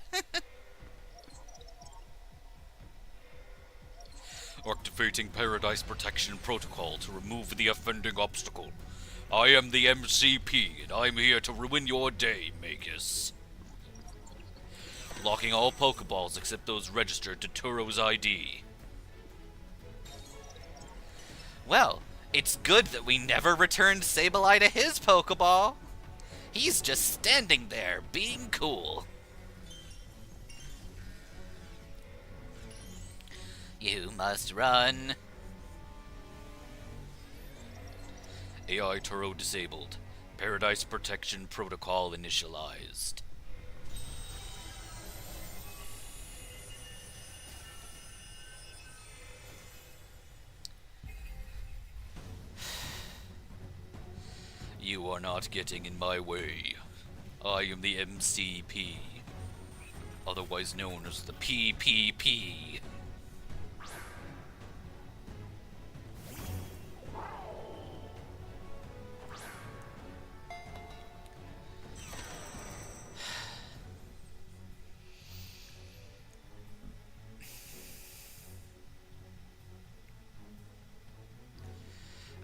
Activating Paradise Protection Protocol to remove the offending obstacle. I am the MCP, and I'm here to ruin your day, Magus. Locking all Pokeballs except those registered to Turo's ID. Well, it's good that we never returned Sableye to his Pokeball. He's just standing there, being cool. You must run. AI Turo disabled. Paradise Protection Protocol initialized. You are not getting in my way. I am the MCP, otherwise known as the PPP.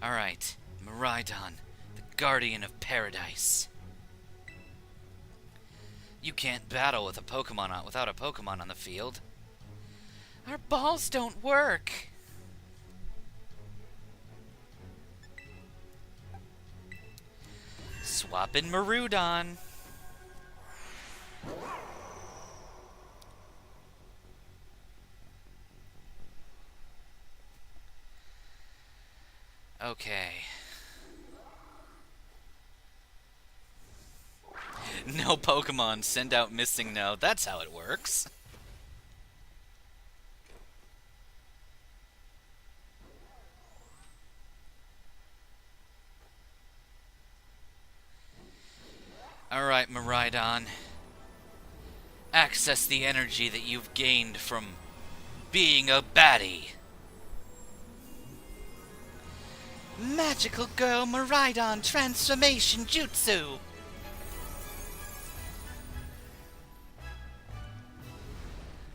Alright, Miraidon, the Guardian of Paradise. You can't battle with a Pokemon without a Pokemon on the field. Our balls don't work. Swap in Marudon. Okay. No Pokemon, send out missing note. That's how it works. Alright, Miraidon. Access the energy that you've gained from being a baddie. Magical Girl Miraidon Transformation Jutsu!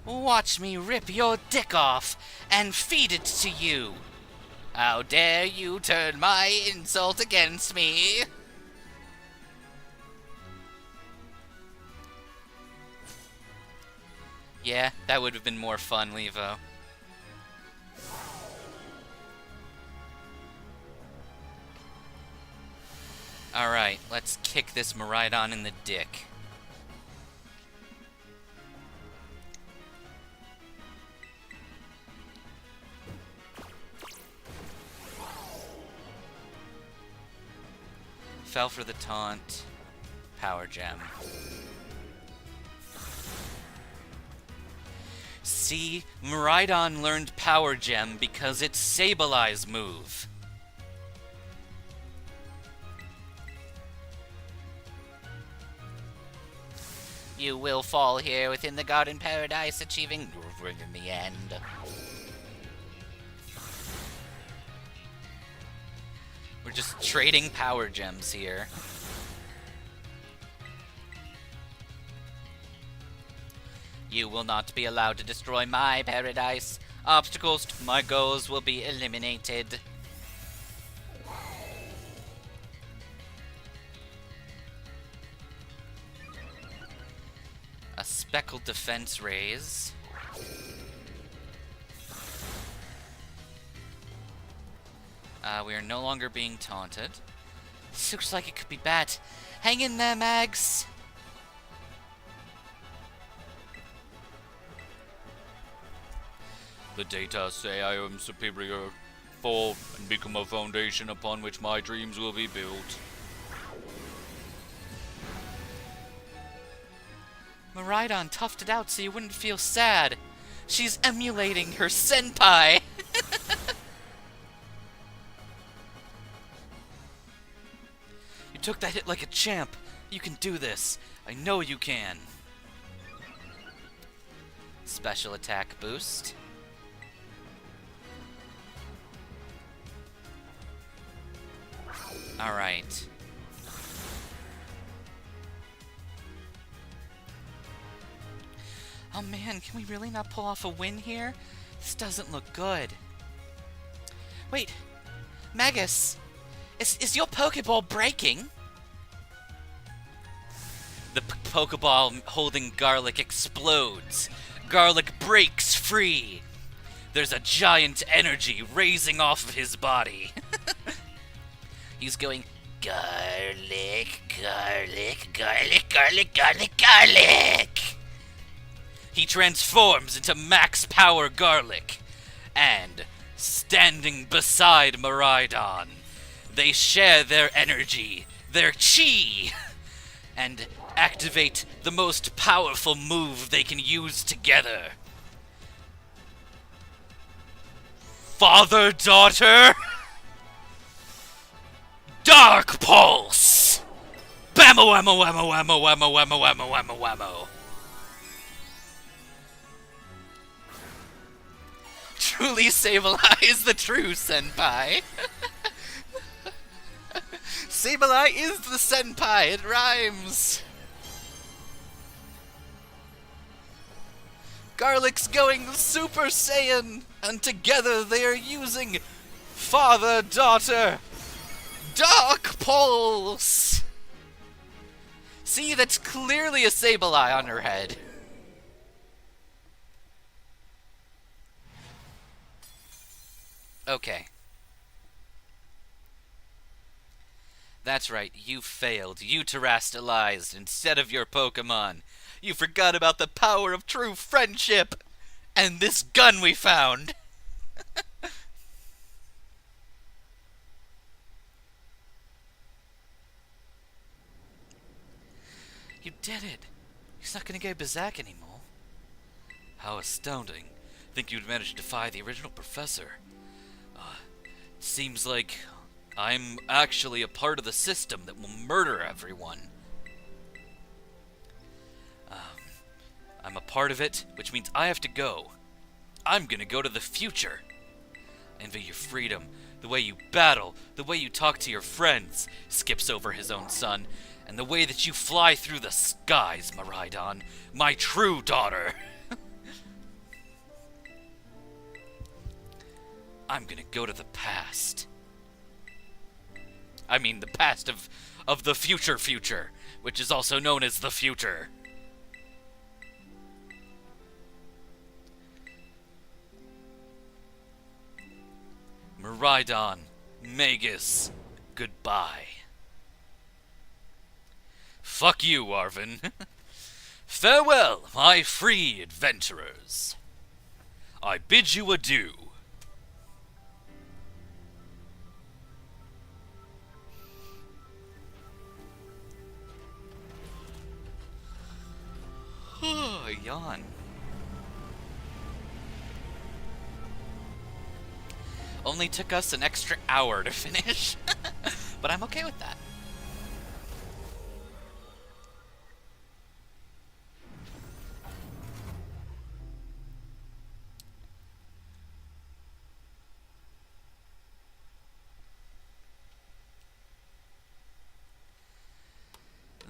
Watch me rip your dick off and feed it to you! How dare you turn my insult against me! Yeah, that would have been more fun, Levo. Alright, let's kick this Miraidon in the dick. Fell for the taunt. Power Gem. See, Miraidon learned Power Gem because it's Sableye's move. You will fall here within the Garden Paradise, achieving in the end. We're just trading Power Gems here. You will not be allowed to destroy my paradise. Obstacles to my goals will be eliminated. A speckled defense raise. We are no longer being taunted. This looks like it could be bad. Hang in there, Mags! The data say I am superior. Fall and become a foundation upon which my dreams will be built. Miraidon toughed it out so you wouldn't feel sad. She's emulating her senpai! You took that hit like a champ. You can do this. I know you can. Special attack boost. Alright. Oh man, can we really not pull off a win here? This doesn't look good. Wait, Magus, is your Pokeball breaking? The Pokeball holding Garlic explodes. Garlic breaks free. There's a giant energy raising off of his body. He's going, garlic, garlic, garlic, garlic, garlic, garlic. He transforms into max power Garlic. And, standing beside Miraidon, they share their energy, their chi, and activate the most powerful move they can use together. Father-daughter? Dark Pulse! Bammo wammo wammo wammo wammo wammo wammo wammo wammo. Truly, Sableye is the true senpai. Sableye is the senpai, it rhymes. Garlic's going Super Saiyan, and together they are using Father-Daughter Dark Pulse. See, that's clearly a Sableye on her head. Okay. That's right, you failed. You terastallized instead of your Pokemon. You forgot about the power of true friendship! And this gun we found! You did it! He's not gonna go berserk anymore. How astounding. Think you'd manage to defy the original professor. Seems like I'm actually a part of the system that will murder everyone. I'm a part of it, which means I have to go. I'm gonna go to the future. Envy your freedom, the way you battle, the way you talk to your friends, skips over his own son, and the way that you fly through the skies, Miraidon, my true daughter. I'm gonna go to the past. I mean, the past of the future, which is also known as the future. Miraidon, Magus, goodbye. Fuck you, Arvin. Farewell, my free adventurers. I bid you adieu. Yawn. Only took us an extra hour to finish, but I'm okay with that.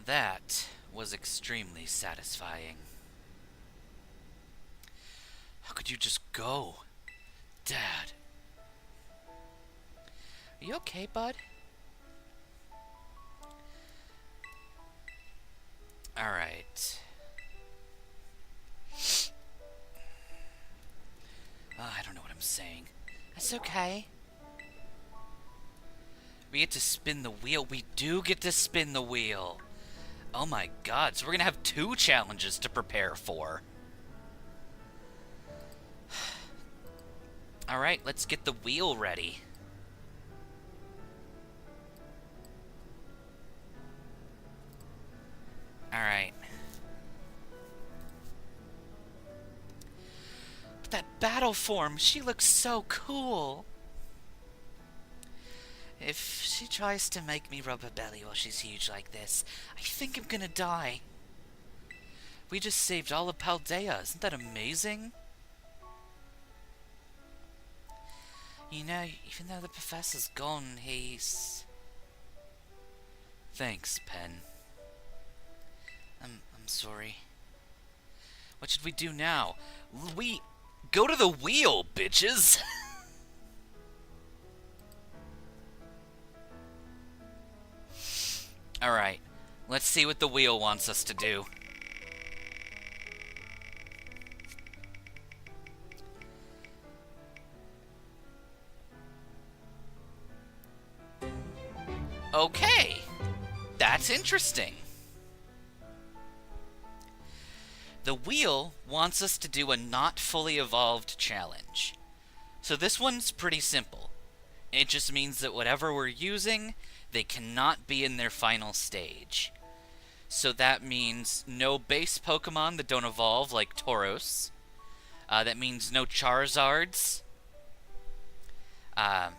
That was extremely satisfying. How could you just go? Dad. Are you okay, bud? Alright. I don't know what I'm saying. That's okay. We get to spin the wheel. We do get to spin the wheel. Oh my god, so we're gonna have 2 challenges to prepare for. Alright, let's get the wheel ready. Alright. But that battle form, she looks so cool. If she tries to make me rub her belly while she's huge like this, I think I'm gonna die. We just saved all of Paldea. Isn't that amazing? You know, even though the professor's gone, he's... Thanks, Pen. I'm sorry. What should we do now? We go to the wheel, bitches! Alright, let's see what the wheel wants us to do. Okay, that's interesting. The wheel wants us to do a not fully evolved challenge. So this one's pretty simple. It just means that whatever we're using, they cannot be in their final stage. So that means no base Pokemon that don't evolve, like Tauros. That means no Charizards. A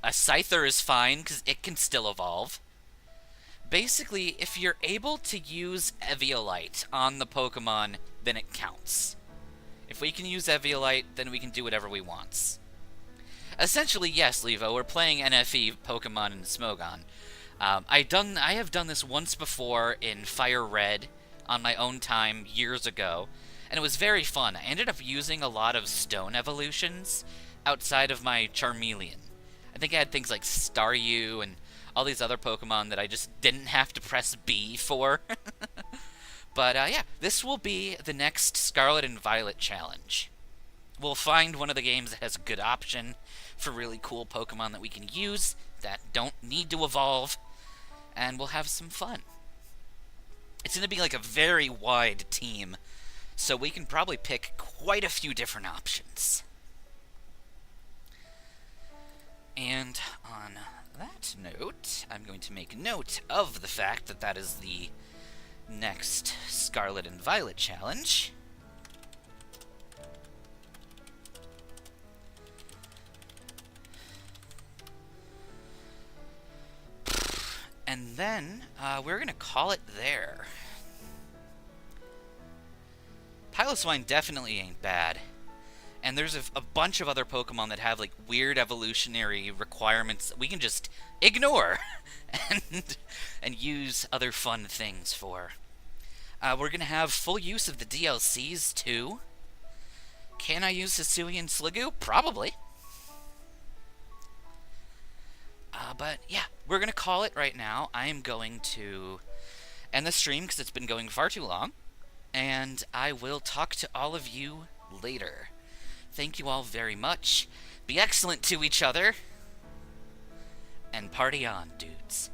Scyther is fine, because it can still evolve. Basically, if you're able to use Eviolite on the Pokemon, then it counts. If we can use Eviolite, then we can do whatever we want. Essentially, yes, Levo, we're playing NFE Pokemon in Smogon. I have done this once before in Fire Red on my own time years ago, and it was very fun. I ended up using a lot of stone evolutions outside of my Charmeleon. I think I had things like Staryu and all these other Pokemon that I just didn't have to press B for. But yeah, this will be the next Scarlet and Violet challenge. We'll find one of the games that has a good option for really cool Pokemon that we can use that don't need to evolve, and we'll have some fun. It's going to be like a very wide team, so we can probably pick quite a few different options. And on that note, I'm going to make note of the fact that that is the next Scarlet and Violet challenge. And then, we're going to call it there. Piloswine definitely ain't bad. And there's a bunch of other Pokemon that have, like, weird evolutionary requirements that we can just ignore and use other fun things for. We're going to have full use of the DLCs, too. Can I use Hisuian Sliggoo? Probably. But, yeah, we're going to call it right now. I am going to end the stream because it's been going far too long. And I will talk to all of you later. Thank you all very much. Be excellent to each other. And party on, dudes.